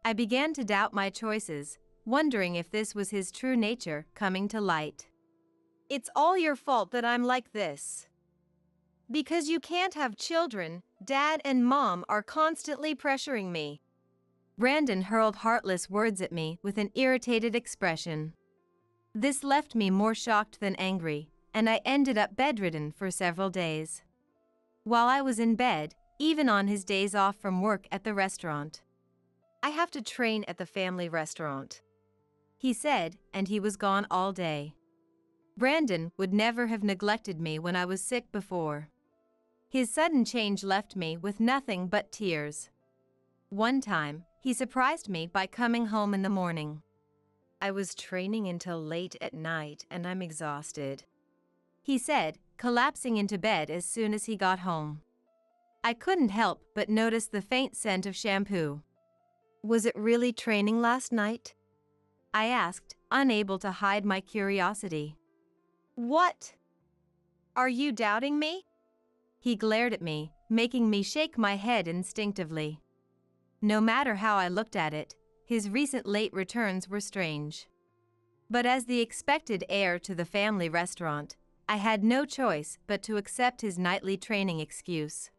I began to doubt my choices, wondering if this was his true nature coming to light. It's all your fault that I'm like this. Because you can't have children, Dad and Mom are constantly pressuring me. Brandon hurled heartless words at me with an irritated expression. This left me more shocked than angry, and I ended up bedridden for several days. While I was in bed, even on his days off from work at the restaurant. I have to train at the family restaurant, he said, and he was gone all day. Brandon would never have neglected me when I was sick before. His sudden change left me with nothing but tears. One time, he surprised me by coming home in the morning. I was training until late at night and I'm exhausted, he said, collapsing into bed as soon as he got home. I couldn't help but notice the faint scent of shampoo. Was it really training last night? I asked, unable to hide my curiosity. What? Are you doubting me? He glared at me, making me shake my head instinctively. No matter how I looked at it, his recent late returns were strange. But as the expected heir to the family restaurant, I had no choice but to accept his nightly training excuse.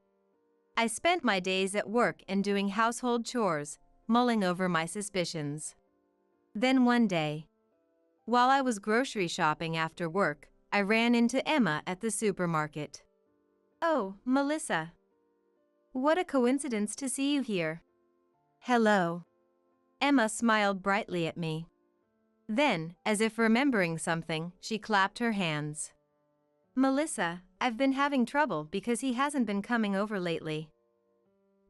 I spent my days at work and doing household chores, mulling over my suspicions. Then one day, while I was grocery shopping after work, I ran into Emma at the supermarket. Oh, Melissa. What a coincidence to see you here. Hello. Emma smiled brightly at me. Then, as if remembering something, she clapped her hands. Melissa, I've been having trouble because he hasn't been coming over lately.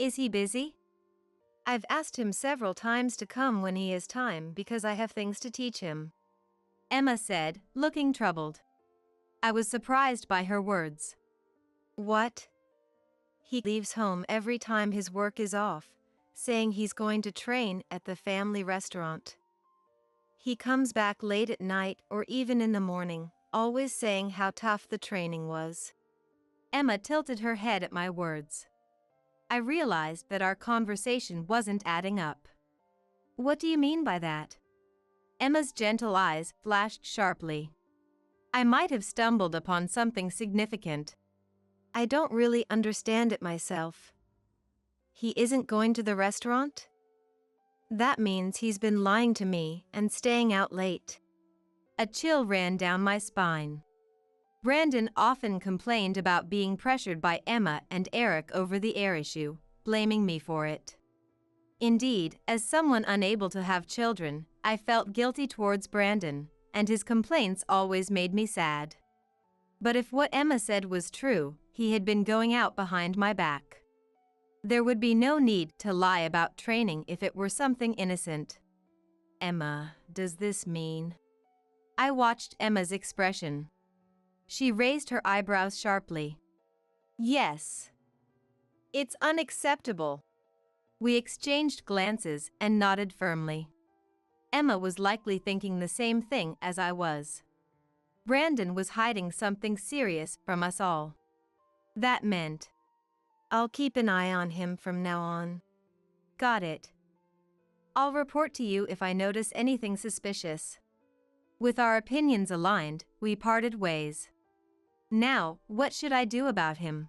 Is he busy? I've asked him several times to come when he has time because I have things to teach him, Emma said, looking troubled. I was surprised by her words. What? He leaves home every time his work is off, saying he's going to train at the family restaurant. He comes back late at night or even in the morning, always saying how tough the training was. Emma tilted her head at my words. I realized that our conversation wasn't adding up. What do you mean by that? Emma's gentle eyes flashed sharply. I might have stumbled upon something significant. I don't really understand it myself. He isn't going to the restaurant? That means he's been lying to me and staying out late. A chill ran down my spine. Brandon often complained about being pressured by Emma and Eric over the air issue, blaming me for it. Indeed, as someone unable to have children, I felt guilty towards Brandon, and his complaints always made me sad. But if what Emma said was true, he had been going out behind my back. There would be no need to lie about training if it were something innocent. Emma, does this mean? I watched Emma's expression. She raised her eyebrows sharply. Yes. It's unacceptable. We exchanged glances and nodded firmly. Emma was likely thinking the same thing as I was. Brandon was hiding something serious from us all. That meant, I'll keep an eye on him from now on. Got it. I'll report to you if I notice anything suspicious. With our opinions aligned, we parted ways. Now, what should I do about him?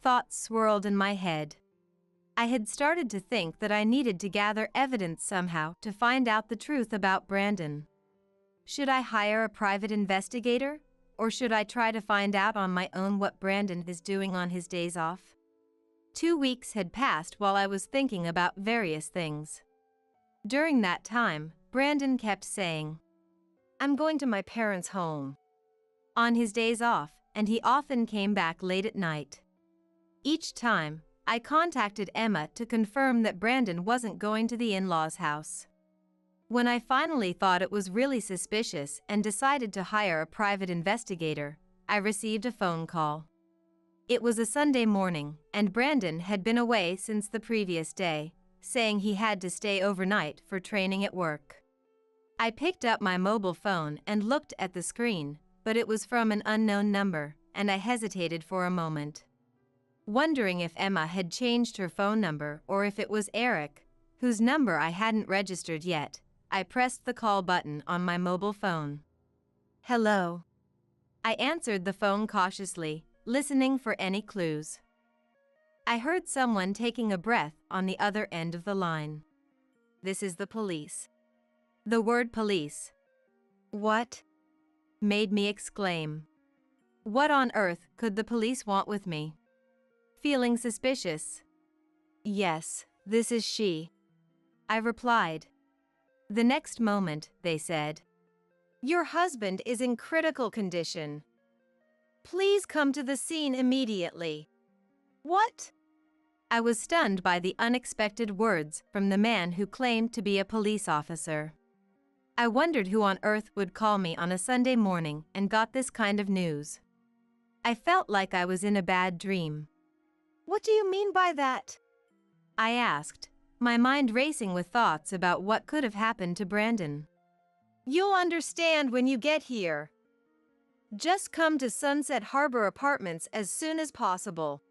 Thoughts swirled in my head. I had started to think that I needed to gather evidence somehow to find out the truth about Brandon. Should I hire a private investigator, or should I try to find out on my own what Brandon is doing on his days off? 2 weeks had passed while I was thinking about various things. During that time, Brandon kept saying, I'm going to my parents' home on his days off, and he often came back late at night. Each time, I contacted Emma to confirm that Brandon wasn't going to the in-laws' house. When I finally thought it was really suspicious and decided to hire a private investigator, I received a phone call. It was a Sunday morning, and Brandon had been away since the previous day, saying he had to stay overnight for training at work. I picked up my mobile phone and looked at the screen, but it was from an unknown number, and I hesitated for a moment. Wondering if Emma had changed her phone number or if it was Eric, whose number I hadn't registered yet, I pressed the call button on my mobile phone. Hello. I answered the phone cautiously, listening for any clues. I heard someone taking a breath on the other end of the line. This is the police." The word police, What? made me exclaim. What on earth could the police want with me? Feeling suspicious, Yes, this is she. I replied. The next moment, they said, Your husband is in critical condition. Please come to the scene immediately. What? I was stunned by the unexpected words from the man who claimed to be a police officer. I wondered who on earth would call me on a Sunday morning and got this kind of news. I felt like I was in a bad dream. What do you mean by that? I asked, my mind racing with thoughts about what could have happened to Brandon. You'll understand when you get here. Just come to Sunset Harbor Apartments as soon as possible.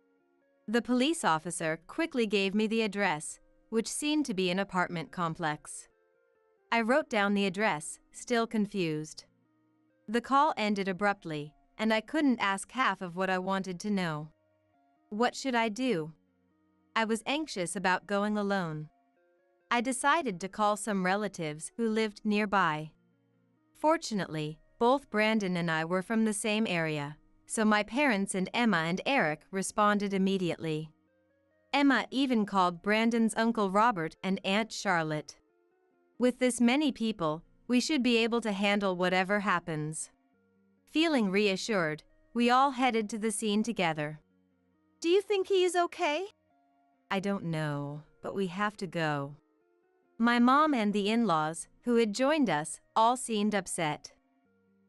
The police officer quickly gave me the address, which seemed to be an apartment complex. I wrote down the address, still confused. The call ended abruptly, and I couldn't ask half of what I wanted to know. What should I do? I was anxious about going alone. I decided to call some relatives who lived nearby. Fortunately, both Brandon and I were from the same area, so my parents and Emma and Eric responded immediately. Emma even called Brandon's Uncle Robert and Aunt Charlotte. With this many people, we should be able to handle whatever happens. Feeling reassured, we all headed to the scene together. Do you think he is okay? I don't know, but we have to go. My mom and the in-laws, who had joined us, all seemed upset.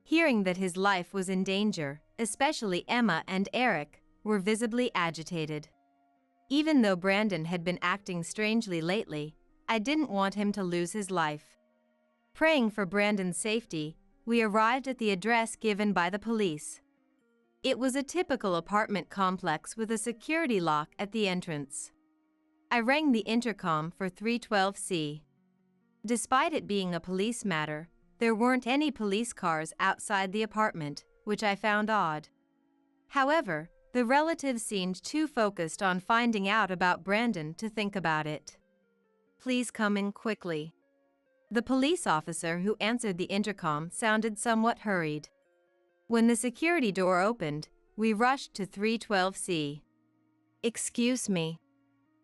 Hearing that his life was in danger, especially Emma and Eric, were visibly agitated. Even though Brandon had been acting strangely lately, I didn't want him to lose his life. Praying for Brandon's safety, we arrived at the address given by the police. It was a typical apartment complex with a security lock at the entrance. I rang the intercom for 312C. Despite it being a police matter, there weren't any police cars outside the apartment, which I found odd. However, the relatives seemed too focused on finding out about Brandon to think about it. Please come in quickly. The police officer who answered the intercom sounded somewhat hurried. When the security door opened, we rushed to 312C. Excuse me.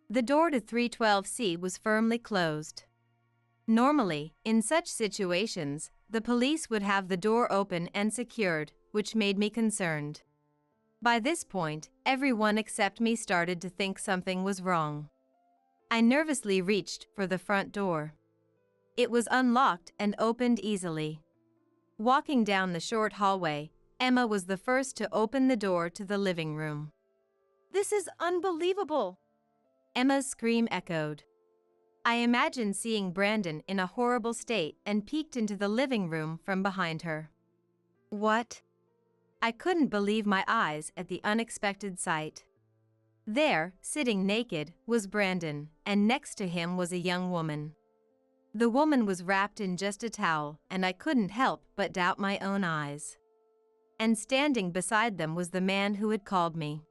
The door to 312C was firmly closed. Normally, in such situations, the police would have the door open and secured, which made me concerned. By this point, everyone except me started to think something was wrong. I nervously reached for the front door. It was unlocked and opened easily. Walking down the short hallway, Emma was the first to open the door to the living room. This is unbelievable. Emma's scream echoed. I imagined seeing Brandon in a horrible state and peeked into the living room from behind her. What? I couldn't believe my eyes at the unexpected sight. There, sitting naked, was Brandon, and next to him was a young woman. The woman was wrapped in just a towel, and I couldn't help but doubt my own eyes. And standing beside them was the man who had called me.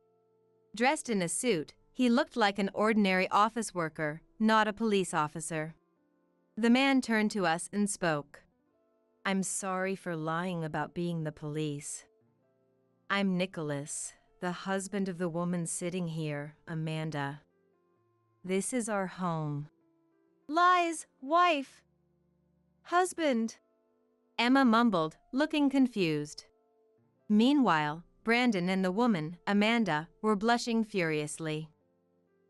Dressed in a suit, he looked like an ordinary office worker, not a police officer. The man turned to us and spoke. "I'm sorry for lying about being the police. I'm Nicholas, the husband of the woman sitting here, Amanda. This is our home." Lies, wife. Husband. Emma mumbled, looking confused. Meanwhile, Brandon and the woman, Amanda, were blushing furiously.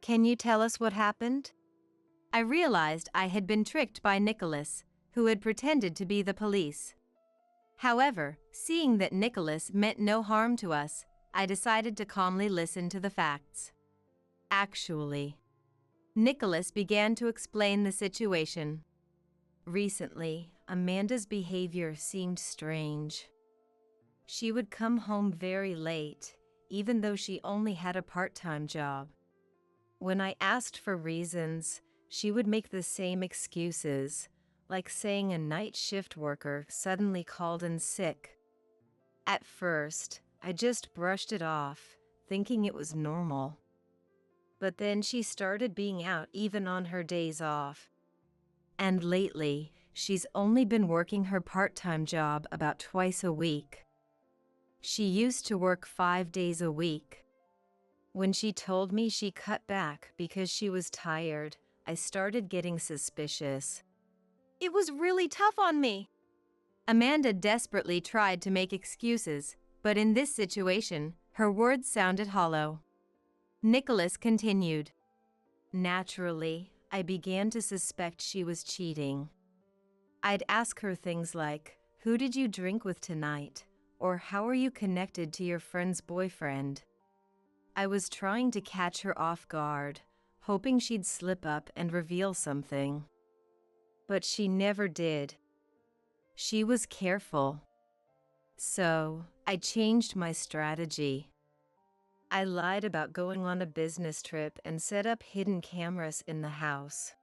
Can you tell us what happened? I realized I had been tricked by Nicholas, who had pretended to be the police. However, seeing that Nicholas meant no harm to us, I decided to calmly listen to the facts. Actually, Nicholas began to explain the situation. Recently, Amanda's behavior seemed strange. She would come home very late, even though she only had a part-time job. When I asked for reasons, she would make the same excuses, like saying a night shift worker suddenly called in sick. At first, I just brushed it off, thinking it was normal. But then she started being out even on her days off. And lately, she's only been working her part-time job about twice a week. She used to work 5 days a week. When she told me she cut back because she was tired, I started getting suspicious. It was really tough on me. Amanda desperately tried to make excuses, but in this situation, her words sounded hollow. Nicholas continued. Naturally, I began to suspect she was cheating. I'd ask her things like, "Who did you drink with tonight?" or "How are you connected to your friend's boyfriend?" I was trying to catch her off guard, hoping she'd slip up and reveal something. But she never did. She was careful. So, I changed my strategy. I lied about going on a business trip and set up hidden cameras in the house.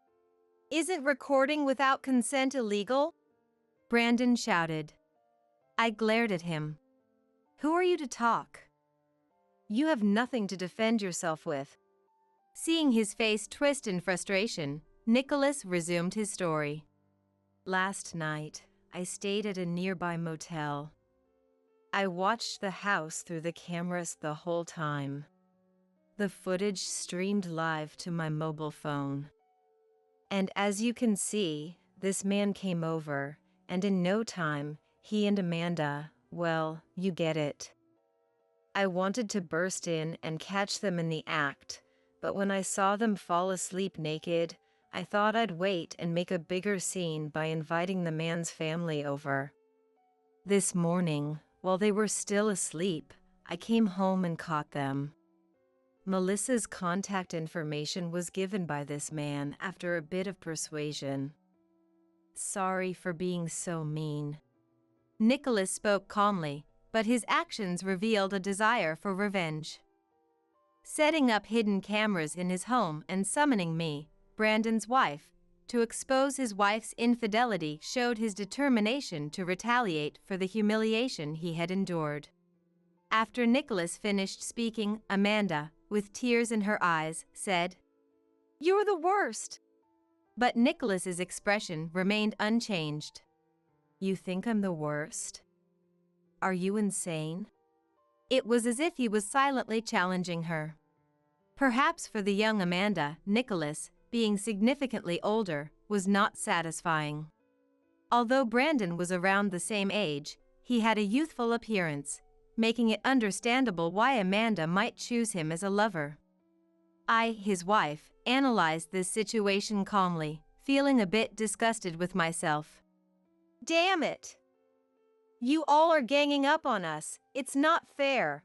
Isn't recording without consent illegal? Brandon shouted. I glared at him. Who are you to talk? You have nothing to defend yourself with. Seeing his face twist in frustration, Nicholas resumed his story. Last night, I stayed at a nearby motel. I watched the house through the cameras the whole time. The footage streamed live to my mobile phone. And as you can see, this man came over, and in no time, he and Amanda, well, you get it. I wanted to burst in and catch them in the act, but when I saw them fall asleep naked, I thought I'd wait and make a bigger scene by inviting the man's family over. This morning, while they were still asleep, I came home and caught them. Melissa's contact information was given by this man after a bit of persuasion. Sorry for being so mean. Nicholas spoke calmly, but his actions revealed a desire for revenge. Setting up hidden cameras in his home and summoning me, Brandon's wife, to expose his wife's infidelity showed his determination to retaliate for the humiliation he had endured. After Nicholas finished speaking, Amanda, with tears in her eyes, said, "You're the worst." But Nicholas's expression remained unchanged. You think I'm the worst? Are you insane? It was as if he was silently challenging her. Perhaps for the young Amanda, Nicholas, being significantly older, was not satisfying. Although Brandon was around the same age, he had a youthful appearance, making it understandable why Amanda might choose him as a lover. I, his wife, analyzed this situation calmly, feeling a bit disgusted with myself. Damn it! You all are ganging up on us. It's not fair.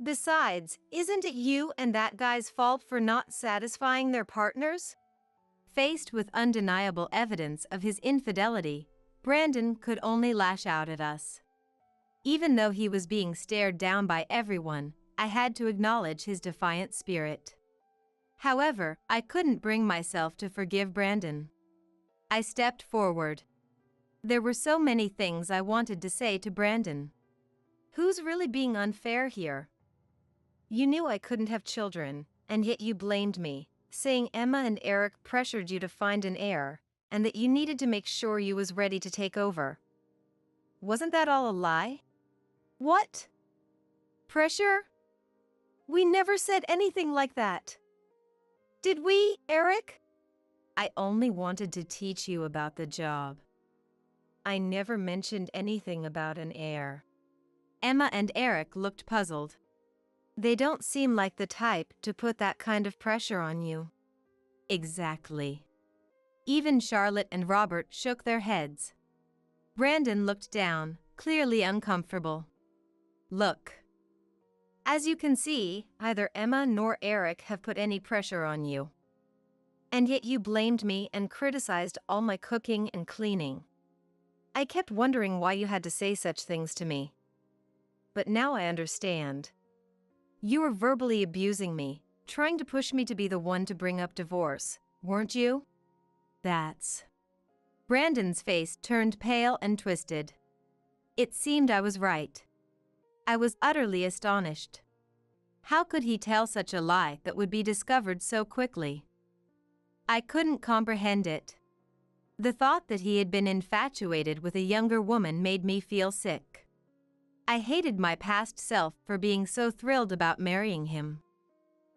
Besides, isn't it you and that guy's fault for not satisfying their partners? Faced with undeniable evidence of his infidelity, Brandon could only lash out at us. Even though he was being stared down by everyone, I had to acknowledge his defiant spirit. However, I couldn't bring myself to forgive Brandon. I stepped forward. There were so many things I wanted to say to Brandon. Who's really being unfair here? You knew I couldn't have children, and yet you blamed me, saying Emma and Eric pressured you to find an heir, and that you needed to make sure you was ready to take over. Wasn't that all a lie? What? Pressure? We never said anything like that. Did we, Eric? I only wanted to teach you about the job. I never mentioned anything about an heir. Emma and Eric looked puzzled. They don't seem like the type to put that kind of pressure on you. Exactly. Even Charlotte and Robert shook their heads. Brandon looked down, clearly uncomfortable. Look. As you can see, neither Emma nor Eric have put any pressure on you. And yet you blamed me and criticized all my cooking and cleaning. I kept wondering why you had to say such things to me. But now I understand. You were verbally abusing me, trying to push me to be the one to bring up divorce, weren't you? That's... Brandon's face turned pale and twisted. It seemed I was right. I was utterly astonished. How could he tell such a lie that would be discovered so quickly? I couldn't comprehend it. The thought that he had been infatuated with a younger woman made me feel sick. I hated my past self for being so thrilled about marrying him.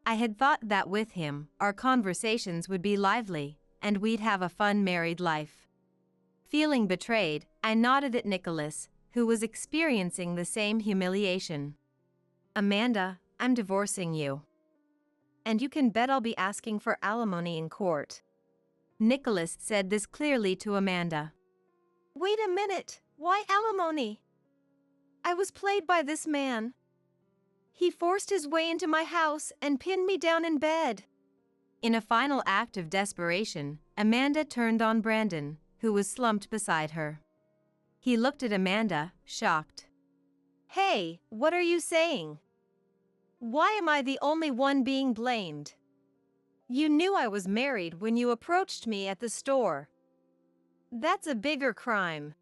I had thought that with him, our conversations would be lively, and we'd have a fun married life. Feeling betrayed, I nodded at Nicholas, who was experiencing the same humiliation. Amanda, I'm divorcing you. And you can bet I'll be asking for alimony in court. Nicholas said this clearly to Amanda. Wait a minute, why alimony? I was played by this man. He forced his way into my house and pinned me down in bed. In a final act of desperation, Amanda turned on Brandon, who was slumped beside her. He looked at Amanda, shocked. Hey, what are you saying? Why am I the only one being blamed? You knew I was married when you approached me at the store. That's a bigger crime.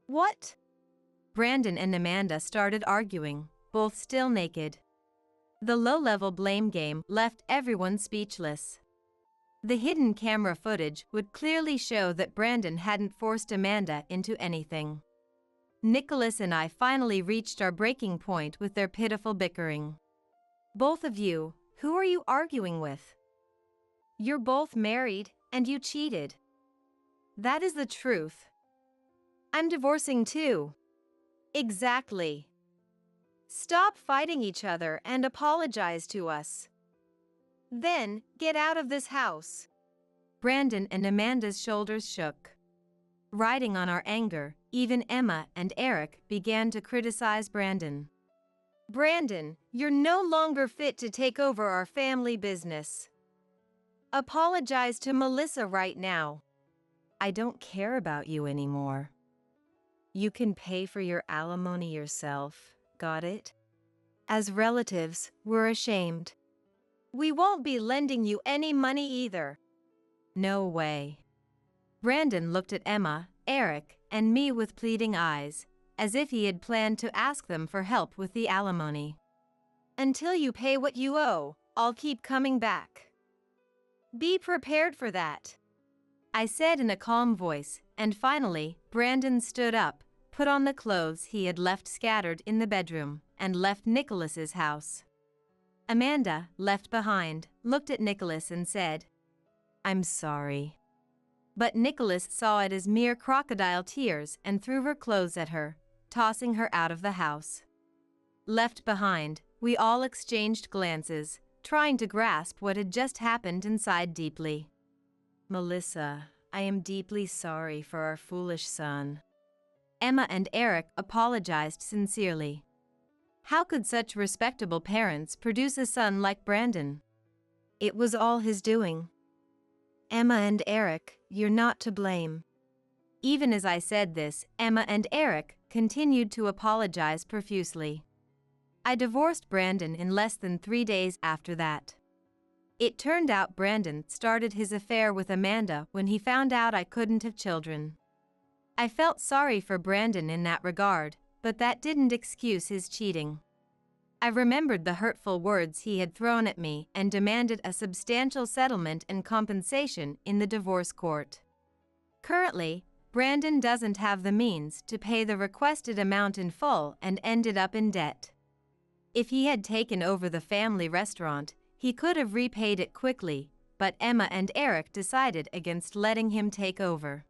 What? Brandon and Amanda started arguing, both still naked. The low-level blame game left everyone speechless. The hidden camera footage would clearly show that Brandon hadn't forced Amanda into anything. Nicholas and I finally reached our breaking point with their pitiful bickering. Both of you, who are you arguing with? You're both married, and you cheated. That is the truth. I'm divorcing too. Exactly. Stop fighting each other and apologize to us. Then, get out of this house. Brandon and Amanda's shoulders shook. Riding on our anger, even Emma and Eric began to criticize Brandon. Brandon, you're no longer fit to take over our family business. Apologize to Melissa right now. I don't care about you anymore. You can pay for your alimony yourself, got it? As relatives, we're ashamed. We won't be lending you any money either. No way. Brandon looked at Emma, Eric, and me with pleading eyes, as if he had planned to ask them for help with the alimony. Until you pay what you owe, I'll keep coming back. Be prepared for that, I said in a calm voice, and finally, Brandon stood up, put on the clothes he had left scattered in the bedroom, and left Nicholas's house. Amanda, left behind, looked at Nicholas and said, "I'm sorry." But Nicholas saw it as mere crocodile tears and threw her clothes at her, tossing her out of the house. Left behind, we all exchanged glances, trying to grasp what had just happened inside deeply. Melissa, I am deeply sorry for our foolish son. Emma and Eric apologized sincerely. How could such respectable parents produce a son like Brandon? It was all his doing. Emma and Eric, you're not to blame. Even as I said this, Emma and Eric continued to apologize profusely. I divorced Brandon in less than 3 days after that. It turned out Brandon started his affair with Amanda when he found out I couldn't have children. I felt sorry for Brandon in that regard, but that didn't excuse his cheating. I remembered the hurtful words he had thrown at me and demanded a substantial settlement and compensation in the divorce court. Currently, Brandon doesn't have the means to pay the requested amount in full and ended up in debt. If he had taken over the family restaurant, he could have repaid it quickly, but Emma and Eric decided against letting him take over.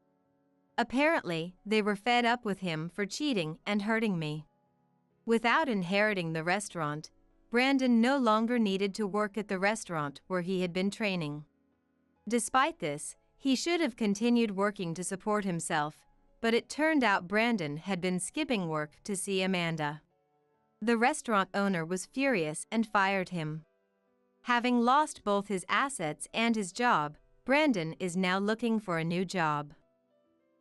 Apparently, they were fed up with him for cheating and hurting me. Without inheriting the restaurant, Brandon no longer needed to work at the restaurant where he had been training. Despite this, he should have continued working to support himself, but it turned out Brandon had been skipping work to see Amanda. The restaurant owner was furious and fired him. Having lost both his assets and his job, Brandon is now looking for a new job.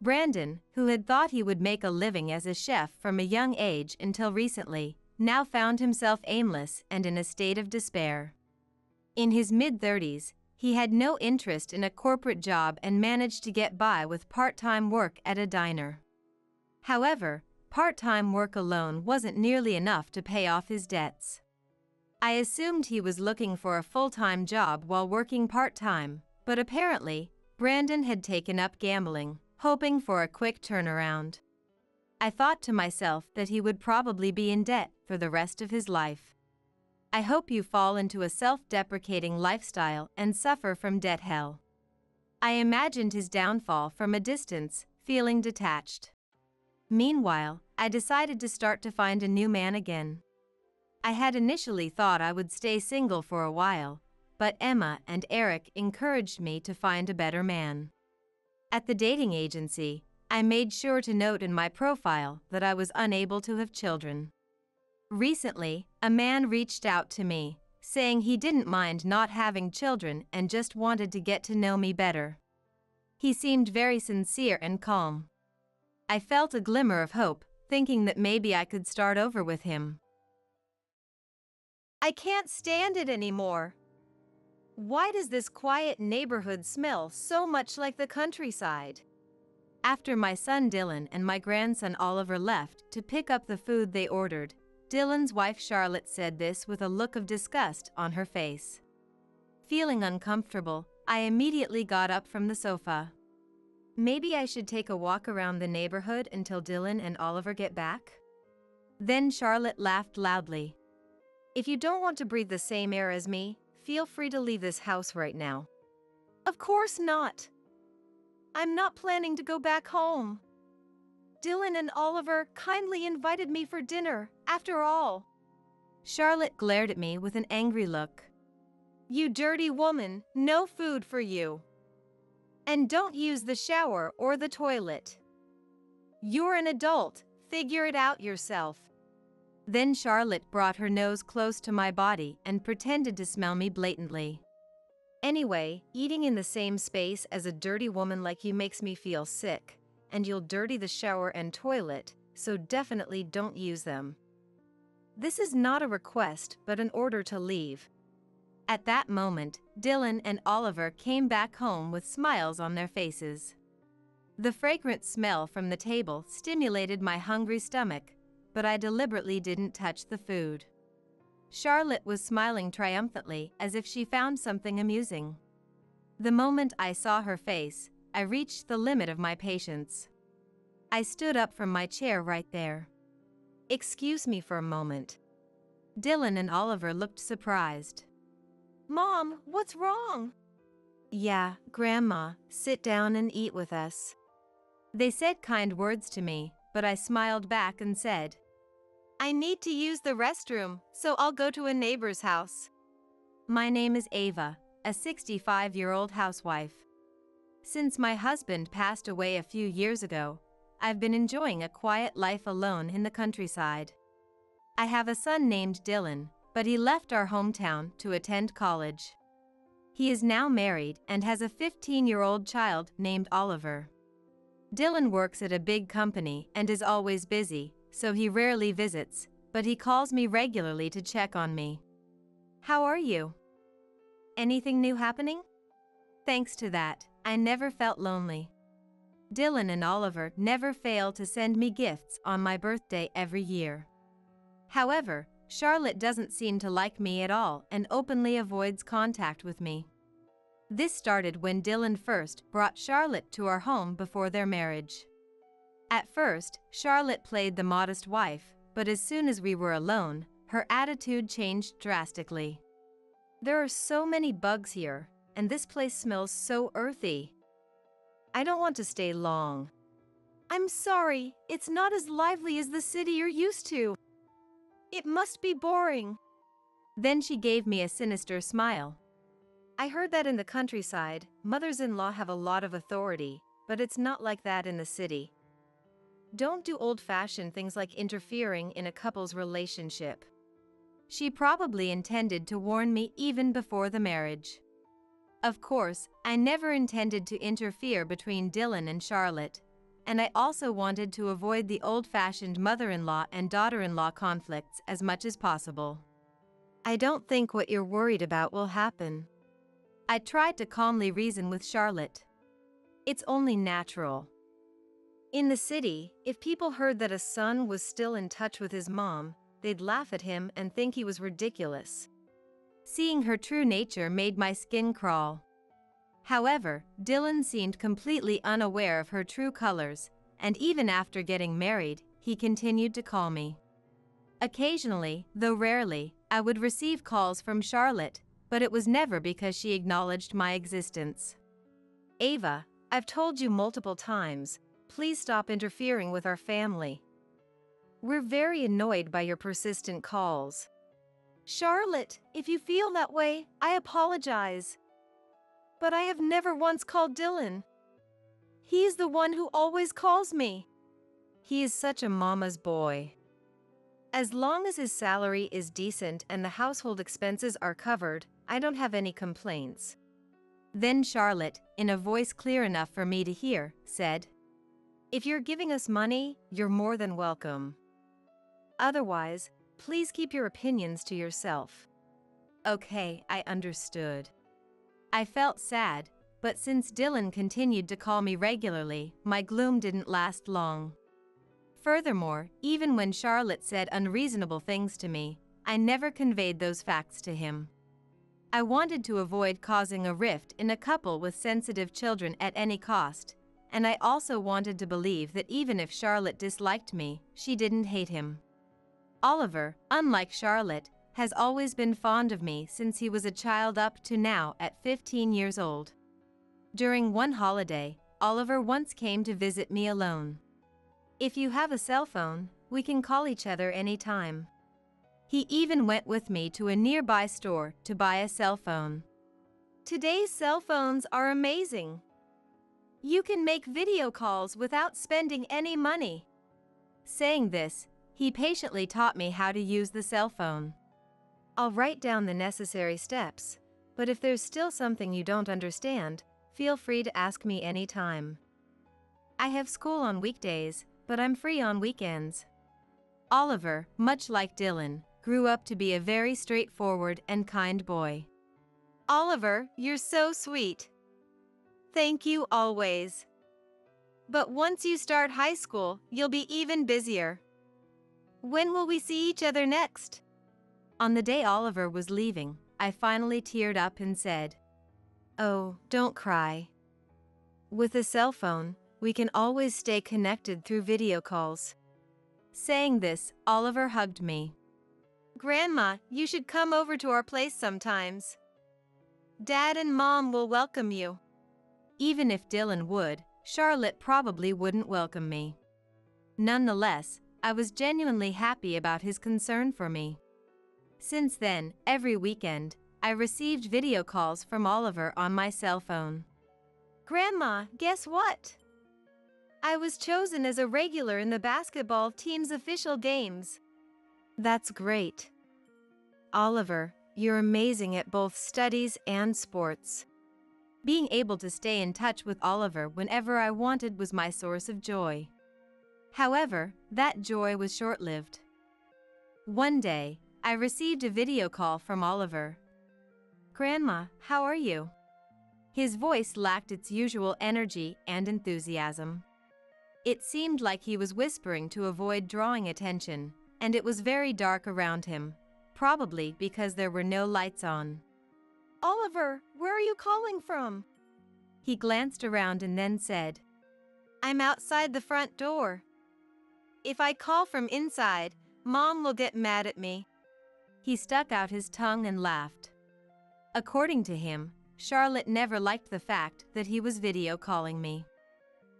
Brandon, who had thought he would make a living as a chef from a young age until recently, now found himself aimless and in a state of despair. In his mid-30s, he had no interest in a corporate job and managed to get by with part-time work at a diner. However, part-time work alone wasn't nearly enough to pay off his debts. I assumed he was looking for a full-time job while working part-time, but apparently, Brandon had taken up gambling, hoping for a quick turnaround. I thought to myself that he would probably be in debt for the rest of his life. I hope you fall into a self-deprecating lifestyle and suffer from debt hell. I imagined his downfall from a distance, feeling detached. Meanwhile, I decided to start to find a new man again. I had initially thought I would stay single for a while, but Emma and Eric encouraged me to find a better man. At the dating agency, I made sure to note in my profile that I was unable to have children. Recently, a man reached out to me, saying he didn't mind not having children and just wanted to get to know me better. He seemed very sincere and calm. I felt a glimmer of hope, thinking that maybe I could start over with him. I can't stand it anymore. Why does this quiet neighborhood smell so much like the countryside? After my son Dylan and my grandson Oliver left to pick up the food they ordered, Dylan's wife Charlotte said this with a look of disgust on her face. Feeling uncomfortable, I immediately got up from the sofa. Maybe I should take a walk around the neighborhood until Dylan and Oliver get back? Then Charlotte laughed loudly. If you don't want to breathe the same air as me, feel free to leave this house right now. Of course not. I'm not planning to go back home. Dylan and Oliver kindly invited me for dinner, after all. Charlotte glared at me with an angry look. You dirty woman, no food for you. And don't use the shower or the toilet. You're an adult, figure it out yourself. Then Charlotte brought her nose close to my body and pretended to smell me blatantly. Anyway, eating in the same space as a dirty woman like you makes me feel sick, and you'll dirty the shower and toilet, so definitely don't use them. This is not a request, but an order to leave. At that moment, Dylan and Oliver came back home with smiles on their faces. The fragrant smell from the table stimulated my hungry stomach, but I deliberately didn't touch the food. Charlotte was smiling triumphantly as if she found something amusing. The moment I saw her face, I reached the limit of my patience. I stood up from my chair right there. Excuse me for a moment. Dylan and Oliver looked surprised. Mom, what's wrong? Yeah, Grandma, sit down and eat with us. They said kind words to me, but I smiled back and said, I need to use the restroom, so I'll go to a neighbor's house. My name is Ava, a 65-year-old housewife. Since my husband passed away a few years ago, I've been enjoying a quiet life alone in the countryside. I have a son named Dylan, but he left our hometown to attend college. He is now married and has a 15-year-old child named Oliver. Dylan works at a big company and is always busy, so he rarely visits, but he calls me regularly to check on me. How are you? Anything new happening? Thanks to that, I never felt lonely. Dylan and Oliver never fail to send me gifts on my birthday every year. However, Charlotte doesn't seem to like me at all and openly avoids contact with me. This started when Dylan first brought Charlotte to our home before their marriage. At first, Charlotte played the modest wife, but as soon as we were alone, her attitude changed drastically. There are so many bugs here, and this place smells so earthy. I don't want to stay long. I'm sorry, it's not as lively as the city you're used to. It must be boring. Then she gave me a sinister smile. I heard that in the countryside, mothers-in-law have a lot of authority, but it's not like that in the city. Don't do old-fashioned things like interfering in a couple's relationship. She probably intended to warn me even before the marriage. Of course, I never intended to interfere between Dylan and Charlotte, and I also wanted to avoid the old-fashioned mother-in-law and daughter-in-law conflicts as much as possible. I don't think what you're worried about will happen. I tried to calmly reason with Charlotte. It's only natural. In the city, if people heard that a son was still in touch with his mom, they'd laugh at him and think he was ridiculous. Seeing her true nature made my skin crawl. However, Dylan seemed completely unaware of her true colors, and even after getting married, he continued to call me. Occasionally, though rarely, I would receive calls from Charlotte, but it was never because she acknowledged my existence. Ava, I've told you multiple times, please stop interfering with our family. We're very annoyed by your persistent calls. Charlotte, if you feel that way, I apologize. But I have never once called Dylan. He's the one who always calls me. He is such a mama's boy. As long as his salary is decent and the household expenses are covered, I don't have any complaints. Then Charlotte, in a voice clear enough for me to hear, said, If you're giving us money, you're more than welcome. Otherwise, please keep your opinions to yourself. Okay, I understood. I felt sad, but since Dylan continued to call me regularly, my gloom didn't last long. Furthermore, even when Charlotte said unreasonable things to me, I never conveyed those facts to him. I wanted to avoid causing a rift in a couple with sensitive children at any cost, and I also wanted to believe that even if Charlotte disliked me, she didn't hate him. Oliver, unlike Charlotte, has always been fond of me since he was a child up to now at 15 years old. During one holiday, Oliver once came to visit me alone. If you have a cell phone, we can call each other anytime. He even went with me to a nearby store to buy a cell phone. Today's cell phones are amazing. You can make video calls without spending any money. Saying this, he patiently taught me how to use the cell phone. I'll write down the necessary steps, but if there's still something you don't understand, feel free to ask me anytime. I have school on weekdays, but I'm free on weekends. Oliver, much like Dylan, grew up to be a very straightforward and kind boy. Oliver, you're so sweet. Thank you always. But once you start high school, you'll be even busier. When will we see each other next? On the day Oliver was leaving, I finally teared up and said, Oh, don't cry. With a cell phone, we can always stay connected through video calls. Saying this, Oliver hugged me. Grandma, you should come over to our place sometimes. Dad and Mom will welcome you. Even if Dylan would, Charlotte probably wouldn't welcome me. Nonetheless, I was genuinely happy about his concern for me. Since then, every weekend, I received video calls from Oliver on my cell phone. Grandma, guess what? I was chosen as a regular in the basketball team's official games. That's great. Oliver, you're amazing at both studies and sports. Being able to stay in touch with Oliver whenever I wanted was my source of joy. However, that joy was short-lived. One day, I received a video call from Oliver. Grandma, how are you? His voice lacked its usual energy and enthusiasm. It seemed like he was whispering to avoid drawing attention, and it was very dark around him, probably because there were no lights on. Oliver, where are you calling from? He glanced around and then said, I'm outside the front door. If I call from inside, Mom will get mad at me. He stuck out his tongue and laughed. According to him, Charlotte never liked the fact that he was video calling me.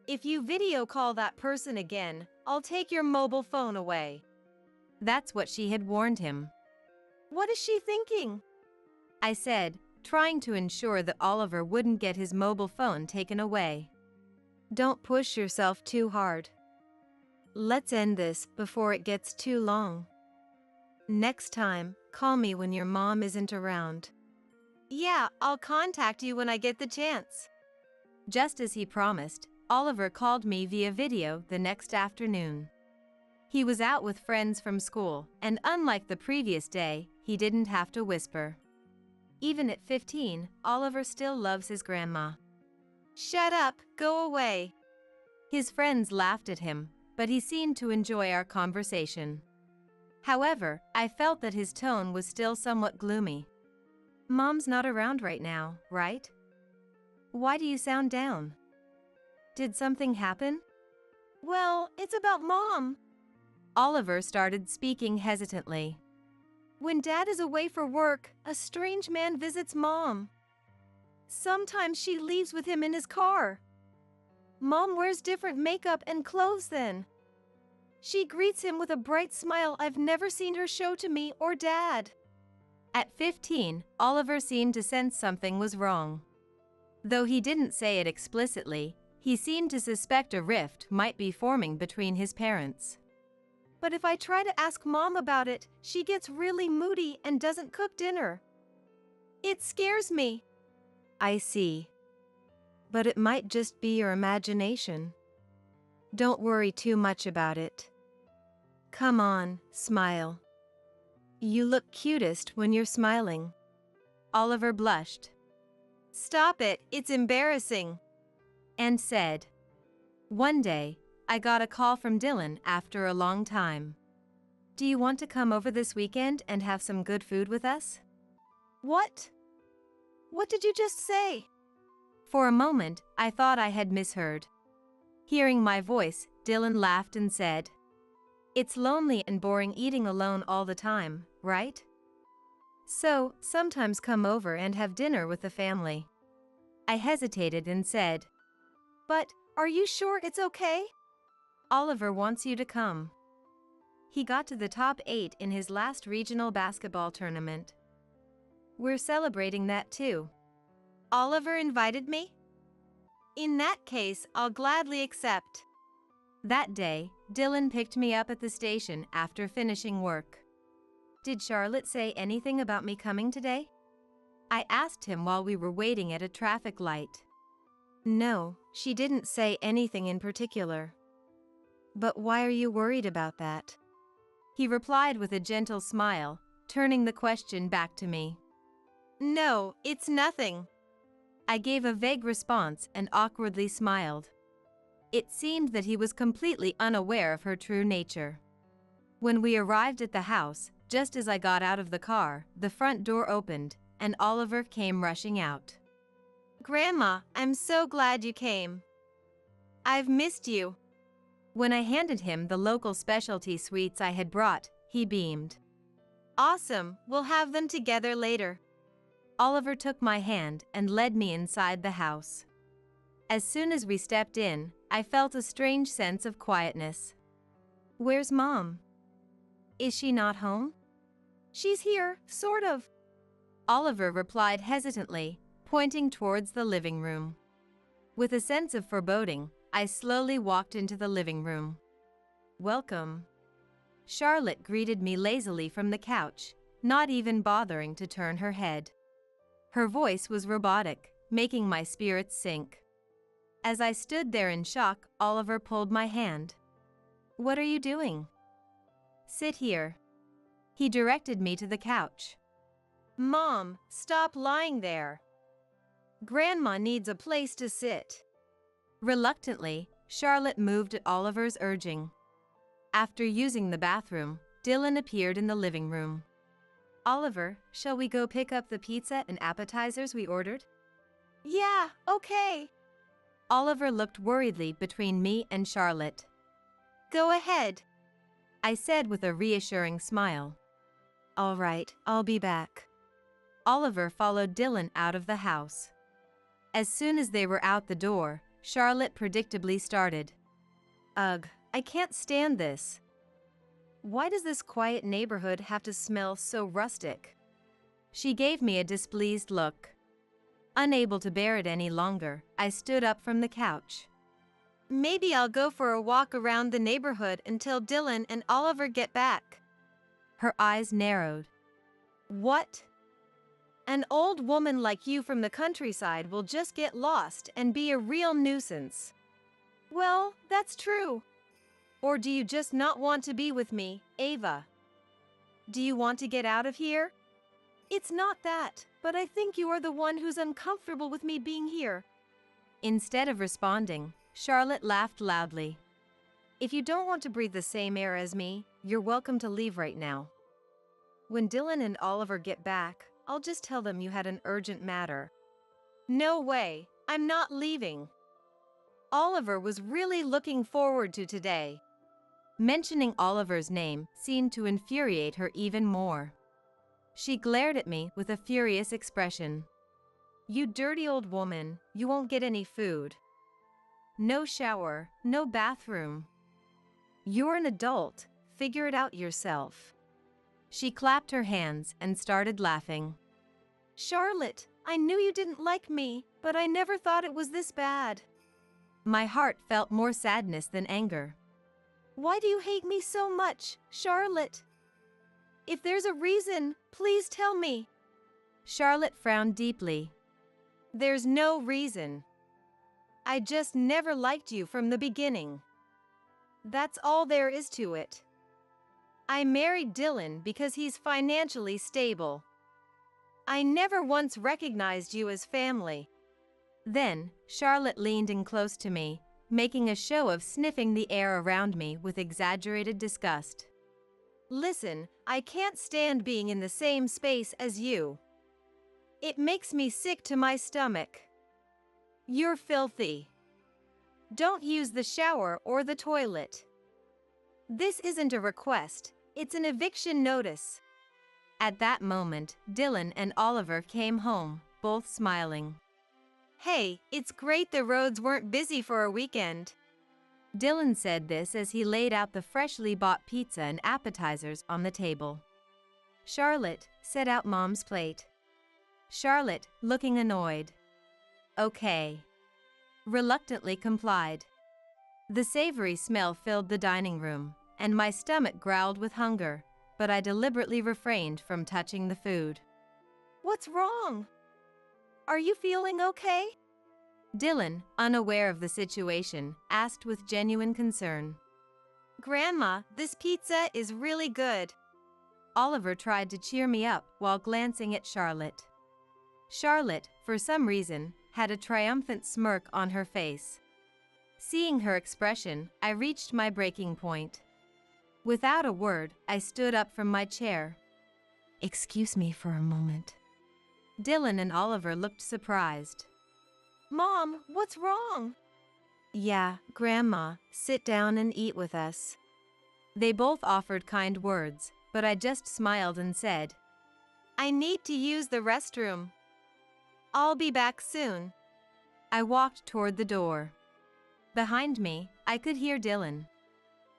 If you video call that person again, I'll take your mobile phone away. That's what she had warned him. What is she thinking? I said, trying to ensure that Oliver wouldn't get his mobile phone taken away. Don't push yourself too hard. Let's end this before it gets too long. Next time, call me when your mom isn't around. Yeah, I'll contact you when I get the chance. Just as he promised, Oliver called me via video the next afternoon. He was out with friends from school, and unlike the previous day, he didn't have to whisper. Even at 15, Oliver still loves his grandma. Shut up, go away. His friends laughed at him, but he seemed to enjoy our conversation. However, I felt that his tone was still somewhat gloomy. Mom's not around right now, right? Why do you sound down? Did something happen? Well, it's about Mom. Oliver started speaking hesitantly. When Dad is away for work, a strange man visits Mom. Sometimes she leaves with him in his car. Mom wears different makeup and clothes then. She greets him with a bright smile I've never seen her show to me or Dad. At 15, Oliver seemed to sense something was wrong. Though he didn't say it explicitly, he seemed to suspect a rift might be forming between his parents. But if I try to ask Mom about it, she gets really moody and doesn't cook dinner. It scares me. I see. But it might just be your imagination. Don't worry too much about it. Come on, smile. You look cutest when you're smiling. Oliver blushed. Stop it, it's embarrassing. And said, one day, I got a call from Dylan after a long time. Do you want to come over this weekend and have some good food with us? What? What did you just say? For a moment, I thought I had misheard. Hearing my voice, Dylan laughed and said, it's lonely and boring eating alone all the time, right? So, sometimes come over and have dinner with the family. I hesitated and said, but, are you sure it's okay? Oliver wants you to come. He got to the top 8 in his last regional basketball tournament. We're celebrating that too. Oliver invited me? In that case, I'll gladly accept. That day, Dylan picked me up at the station after finishing work. Did Charlotte say anything about me coming today? I asked him while we were waiting at a traffic light. No, she didn't say anything in particular. But why are you worried about that? He replied with a gentle smile, turning the question back to me. No, it's nothing. I gave a vague response and awkwardly smiled. It seemed that he was completely unaware of her true nature. When we arrived at the house, just as I got out of the car, the front door opened, and Oliver came rushing out. Grandma, I'm so glad you came. I've missed you. When I handed him the local specialty sweets I had brought, he beamed. Awesome, we'll have them together later. Oliver took my hand and led me inside the house. As soon as we stepped in, I felt a strange sense of quietness. Where's Mom? Is she not home? She's here, sort of. Oliver replied hesitantly, pointing towards the living room. With a sense of foreboding, I slowly walked into the living room. Welcome. Charlotte greeted me lazily from the couch, not even bothering to turn her head. Her voice was robotic, making my spirits sink. As I stood there in shock, Oliver pulled my hand. What are you doing? Sit here. He directed me to the couch. Mom, stop lying there. Grandma needs a place to sit. Reluctantly, Charlotte moved at Oliver's urging. After using the bathroom, Dylan appeared in the living room. Oliver, shall we go pick up the pizza and appetizers we ordered? Yeah, okay. Oliver looked worriedly between me and Charlotte. Go ahead, I said with a reassuring smile. All right, I'll be back. Oliver followed Dylan out of the house. As soon as they were out the door, Charlotte predictably started. Ugh, I can't stand this. Why does this quiet neighborhood have to smell so rustic? She gave me a displeased look. Unable to bear it any longer, I stood up from the couch. Maybe I'll go for a walk around the neighborhood until Dylan and Oliver get back. Her eyes narrowed. What? An old woman like you from the countryside will just get lost and be a real nuisance. Well, that's true. Or do you just not want to be with me, Ava? Do you want to get out of here? It's not that, but I think you are the one who's uncomfortable with me being here. Instead of responding, Charlotte laughed loudly. If you don't want to breathe the same air as me, you're welcome to leave right now. When Dylan and Oliver get back, I'll just tell them you had an urgent matter. No way. I'm not leaving. Oliver was really looking forward to today. Mentioning Oliver's name seemed to infuriate her even more. She glared at me with a furious expression. You dirty old woman, you won't get any food. No shower, no bathroom. You're an adult, figure it out yourself. She clapped her hands and started laughing. Charlotte, I knew you didn't like me, but I never thought it was this bad. My heart felt more sadness than anger. Why do you hate me so much, Charlotte? If there's a reason, please tell me. Charlotte frowned deeply. There's no reason. I just never liked you from the beginning. That's all there is to it. I married Dylan because he's financially stable. I never once recognized you as family. Then, Charlotte leaned in close to me, making a show of sniffing the air around me with exaggerated disgust. Listen, I can't stand being in the same space as you. It makes me sick to my stomach. You're filthy. Don't use the shower or the toilet. This isn't a request, it's an eviction notice. At that moment, Dylan and Oliver came home, both smiling. Hey, it's great the roads weren't busy for a weekend. Dylan said this as he laid out the freshly bought pizza and appetizers on the table. Charlotte set out Mom's plate. Charlotte, looking annoyed. Okay. Reluctantly complied. The savory smell filled the dining room, and my stomach growled with hunger, but I deliberately refrained from touching the food. What's wrong? Are you feeling okay? Dylan, unaware of the situation, asked with genuine concern. Grandma, this pizza is really good. Oliver tried to cheer me up while glancing at Charlotte. Charlotte, for some reason, had a triumphant smirk on her face. Seeing her expression, I reached my breaking point. Without a word, I stood up from my chair. Excuse me for a moment. Dylan and Oliver looked surprised. Mom, what's wrong? Yeah, Grandma, sit down and eat with us. They both offered kind words, but I just smiled and said, I need to use the restroom. I'll be back soon. I walked toward the door. Behind me, I could hear Dylan.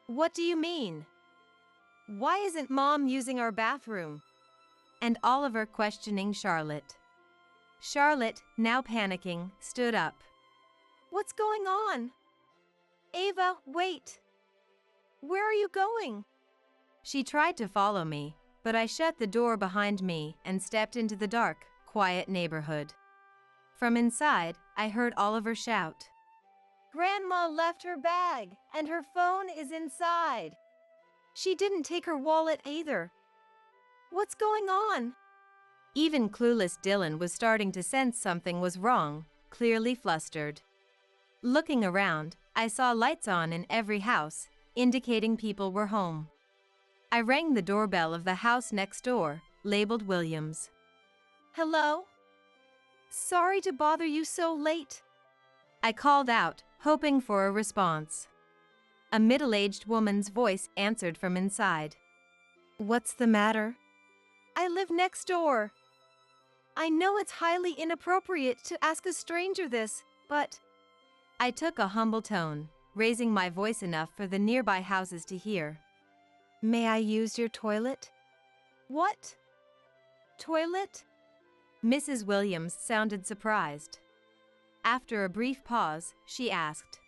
What do you mean? Why isn't Mom using our bathroom? And Oliver questioning Charlotte. Charlotte, now panicking, stood up. What's going on? Ava, wait. Where are you going? She tried to follow me, but I shut the door behind me and stepped into the dark, quiet neighborhood. From inside, I heard Oliver shout. Grandma left her bag, and her phone is inside. She didn't take her wallet either. What's going on? Even clueless Dylan was starting to sense something was wrong, clearly flustered. Looking around, I saw lights on in every house, indicating people were home. I rang the doorbell of the house next door, labeled Williams. Hello? Sorry to bother you so late. I called out, hoping for a response. A middle-aged woman's voice answered from inside. What's the matter? I live next door. I know it's highly inappropriate to ask a stranger this, but... I took a humble tone, raising my voice enough for the nearby houses to hear. May I use your toilet? What? Toilet? Mrs. Williams sounded surprised. After a brief pause, she asked,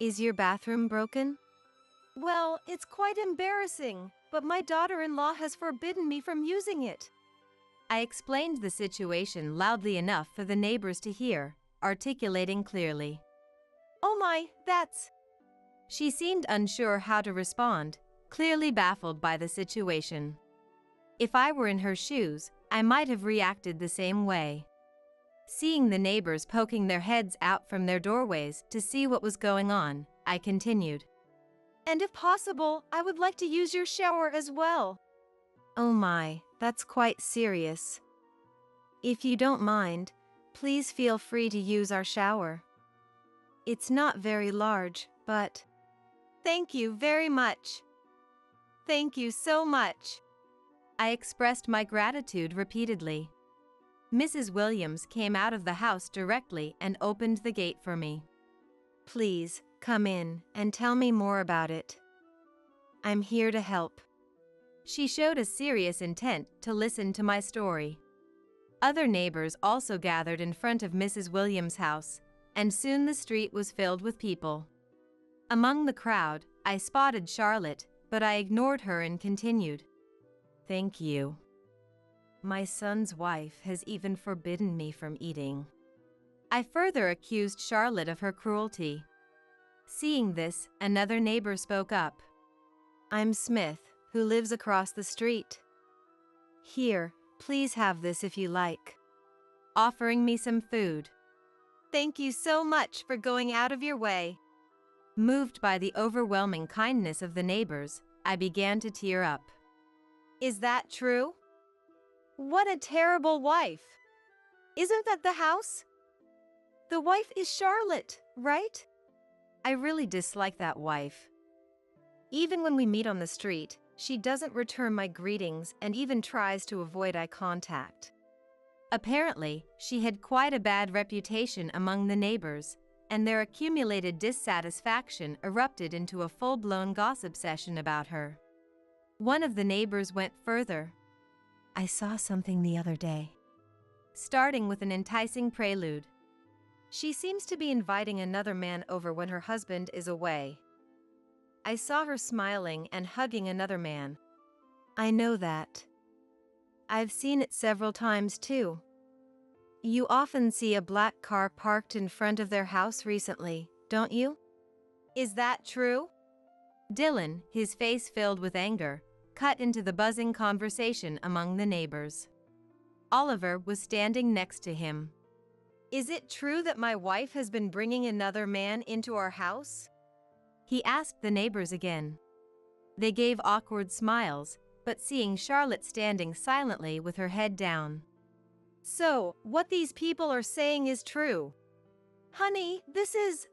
Is your bathroom broken? Well, it's quite embarrassing, but my daughter-in-law has forbidden me from using it. I explained the situation loudly enough for the neighbors to hear, articulating clearly. Oh my, that's... She seemed unsure how to respond, clearly baffled by the situation. If I were in her shoes, I might have reacted the same way. Seeing the neighbors poking their heads out from their doorways to see what was going on, I continued. And if possible, I would like to use your shower as well. Oh my, that's quite serious. If you don't mind, Please feel free to use our shower. It's not very large, but thank you very much. Thank you so much. I expressed my gratitude repeatedly. Mrs. Williams came out of the house directly and opened the gate for me. Please, come in and tell me more about it. I'm here to help. She showed a serious intent to listen to my story. Other neighbors also gathered in front of Mrs. Williams' house, and soon the street was filled with people. Among the crowd, I spotted Charlotte, but I ignored her and continued. Thank you. My son's wife has even forbidden me from eating. I further accused Charlotte of her cruelty. Seeing this, another neighbor spoke up. I'm Smith, who lives across the street. Here, please have this if you like. Offering me some food. Thank you so much for going out of your way. Moved by the overwhelming kindness of the neighbors, I began to tear up. Is that true? What a terrible wife. Isn't that the house? The wife is Charlotte, right? I really dislike that wife. Even when we meet on the street, she doesn't return my greetings and even tries to avoid eye contact. Apparently, she had quite a bad reputation among the neighbors, and their accumulated dissatisfaction erupted into a full-blown gossip session about her. One of the neighbors went further. I saw something the other day. Starting with an enticing prelude. She seems to be inviting another man over when her husband is away. I saw her smiling and hugging another man. I know that. I've seen it several times too. You often see a black car parked in front of their house recently, don't you? Is that true? Dylan, his face filled with anger, cut into the buzzing conversation among the neighbors. Oliver was standing next to him. Is it true that my wife has been bringing another man into our house? He asked the neighbors again. They gave awkward smiles, but seeing Charlotte standing silently with her head down. So, what these people are saying is true. Honey, this is,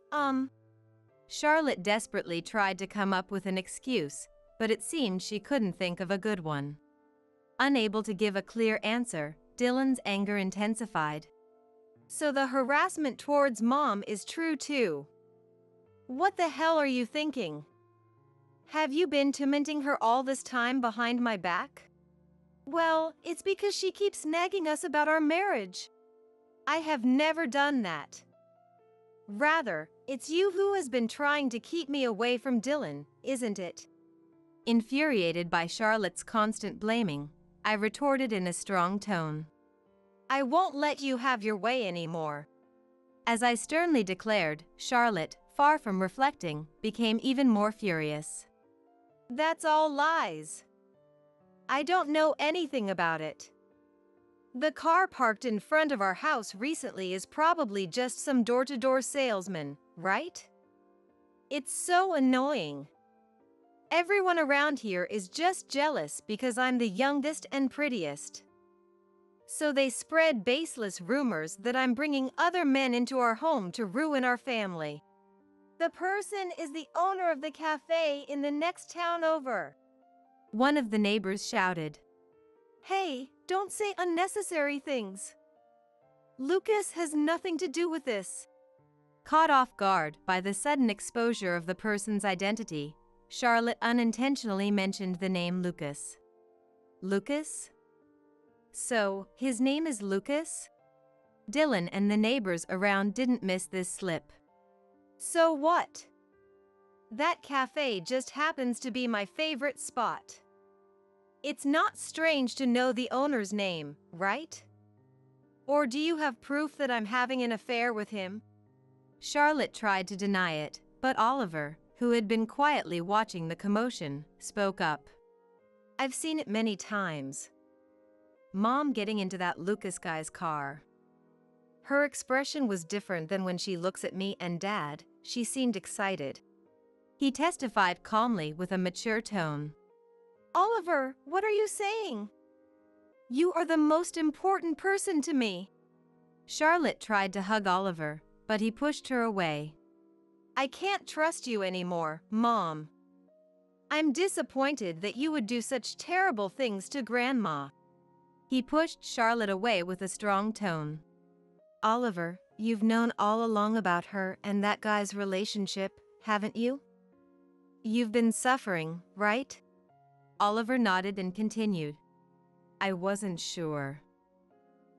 Charlotte desperately tried to come up with an excuse, but it seemed she couldn't think of a good one. Unable to give a clear answer, Dylan's anger intensified. So the harassment towards Mom is true too. What the hell are you thinking? Have you been tormenting her all this time behind my back? Well, it's because she keeps nagging us about our marriage. I have never done that. Rather, it's you who has been trying to keep me away from Dylan, isn't it? Infuriated by Charlotte's constant blaming, I retorted in a strong tone. I won't let you have your way anymore. As I sternly declared, Charlotte, far from reflecting, became even more furious. That's all lies. I don't know anything about it. The car parked in front of our house recently is probably just some door-to-door salesman, right? It's so annoying. Everyone around here is just jealous because I'm the youngest and prettiest. So they spread baseless rumors that I'm bringing other men into our home to ruin our family. The person is the owner of the cafe in the next town over. One of the neighbors shouted. Hey, don't say unnecessary things. Lucas has nothing to do with this. Caught off guard by the sudden exposure of the person's identity, Charlotte unintentionally mentioned the name Lucas. Lucas? So, his name is Lucas? Dylan and the neighbors around didn't miss this slip. So what? That cafe just happens to be my favorite spot. It's not strange to know the owner's name, right? Or do you have proof that I'm having an affair with him? Charlotte tried to deny it, but Oliver, who had been quietly watching the commotion, spoke up. I've seen it many times. Mom getting into that Lucas guy's car. Her expression was different than when she looks at me and Dad. She seemed excited. He testified calmly with a mature tone. Oliver, what are you saying? You are the most important person to me. Charlotte tried to hug Oliver, but he pushed her away. I can't trust you anymore, Mom. I'm disappointed that you would do such terrible things to Grandma. He pushed Charlotte away with a strong tone. Oliver, you've known all along about her and that guy's relationship, haven't you? You've been suffering, right? Oliver nodded and continued. I wasn't sure.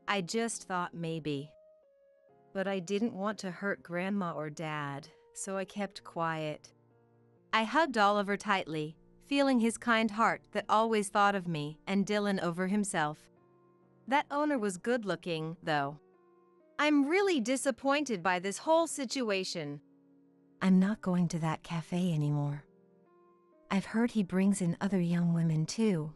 I just thought maybe. But I didn't want to hurt Grandma or Dad, so I kept quiet. I hugged Oliver tightly, feeling his kind heart that always thought of me and Dylan over himself. That owner was good-looking, though. I'm really disappointed by this whole situation. I'm not going to that cafe anymore. I've heard he brings in other young women too.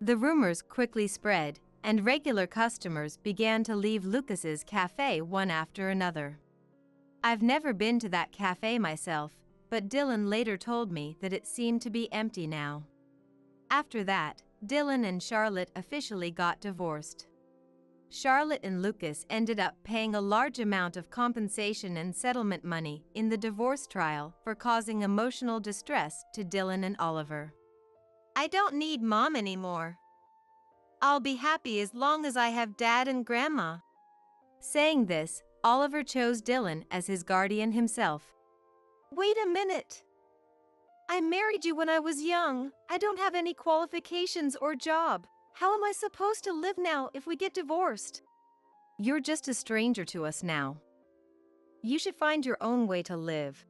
The rumors quickly spread, and regular customers began to leave Lucas's cafe one after another. I've never been to that cafe myself, but Dylan later told me that it seemed to be empty now. After that, Dylan and Charlotte officially got divorced. Charlotte and Lucas ended up paying a large amount of compensation and settlement money in the divorce trial for causing emotional distress to Dylan and Oliver. I don't need Mom anymore. I'll be happy as long as I have Dad and Grandma. Saying this, Oliver chose Dylan as his guardian himself. Wait a minute. I married you when I was young. I don't have any qualifications or job. How am I supposed to live now if we get divorced? You're just a stranger to us now. You should find your own way to live.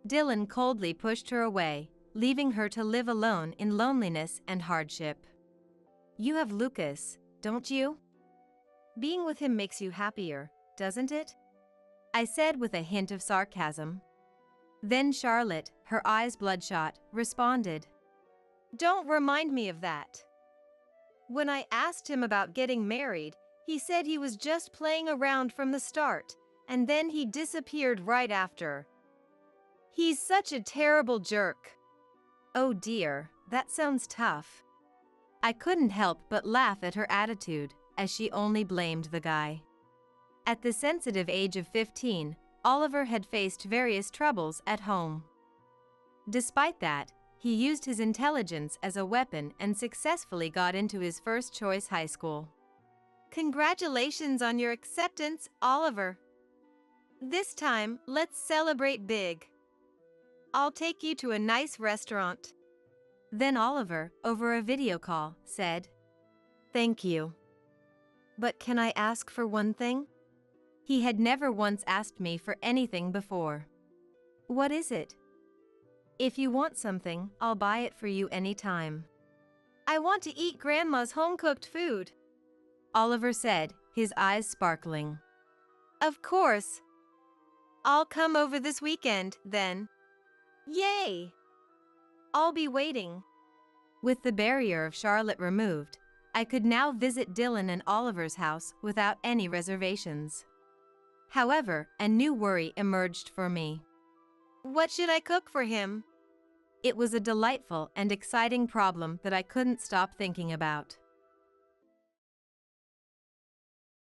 Dylan coldly pushed her away, leaving her to live alone in loneliness and hardship. You have Lucas, don't you? Being with him makes you happier, doesn't it? I said with a hint of sarcasm. Then Charlotte, her eyes bloodshot, responded. Don't remind me of that. When I asked him about getting married, he said he was just playing around from the start, and then he disappeared right after. He's such a terrible jerk. Oh dear, that sounds tough. I couldn't help but laugh at her attitude, as she only blamed the guy. At the sensitive age of 15, Oliver had faced various troubles at home. Despite that, he used his intelligence as a weapon and successfully got into his first choice high school. Congratulations on your acceptance, Oliver. This time, let's celebrate big. I'll take you to a nice restaurant. Then Oliver, over a video call, said, Thank you. But can I ask for one thing? He had never once asked me for anything before. What is it? If you want something, I'll buy it for you anytime. I want to eat Grandma's home-cooked food, Oliver said, his eyes sparkling. Of course. I'll come over this weekend, then. Yay! I'll be waiting. With the barrier of Charlotte removed, I could now visit Dylan and Oliver's house without any reservations. However, a new worry emerged for me. What should I cook for him? It was a delightful and exciting problem that I couldn't stop thinking about.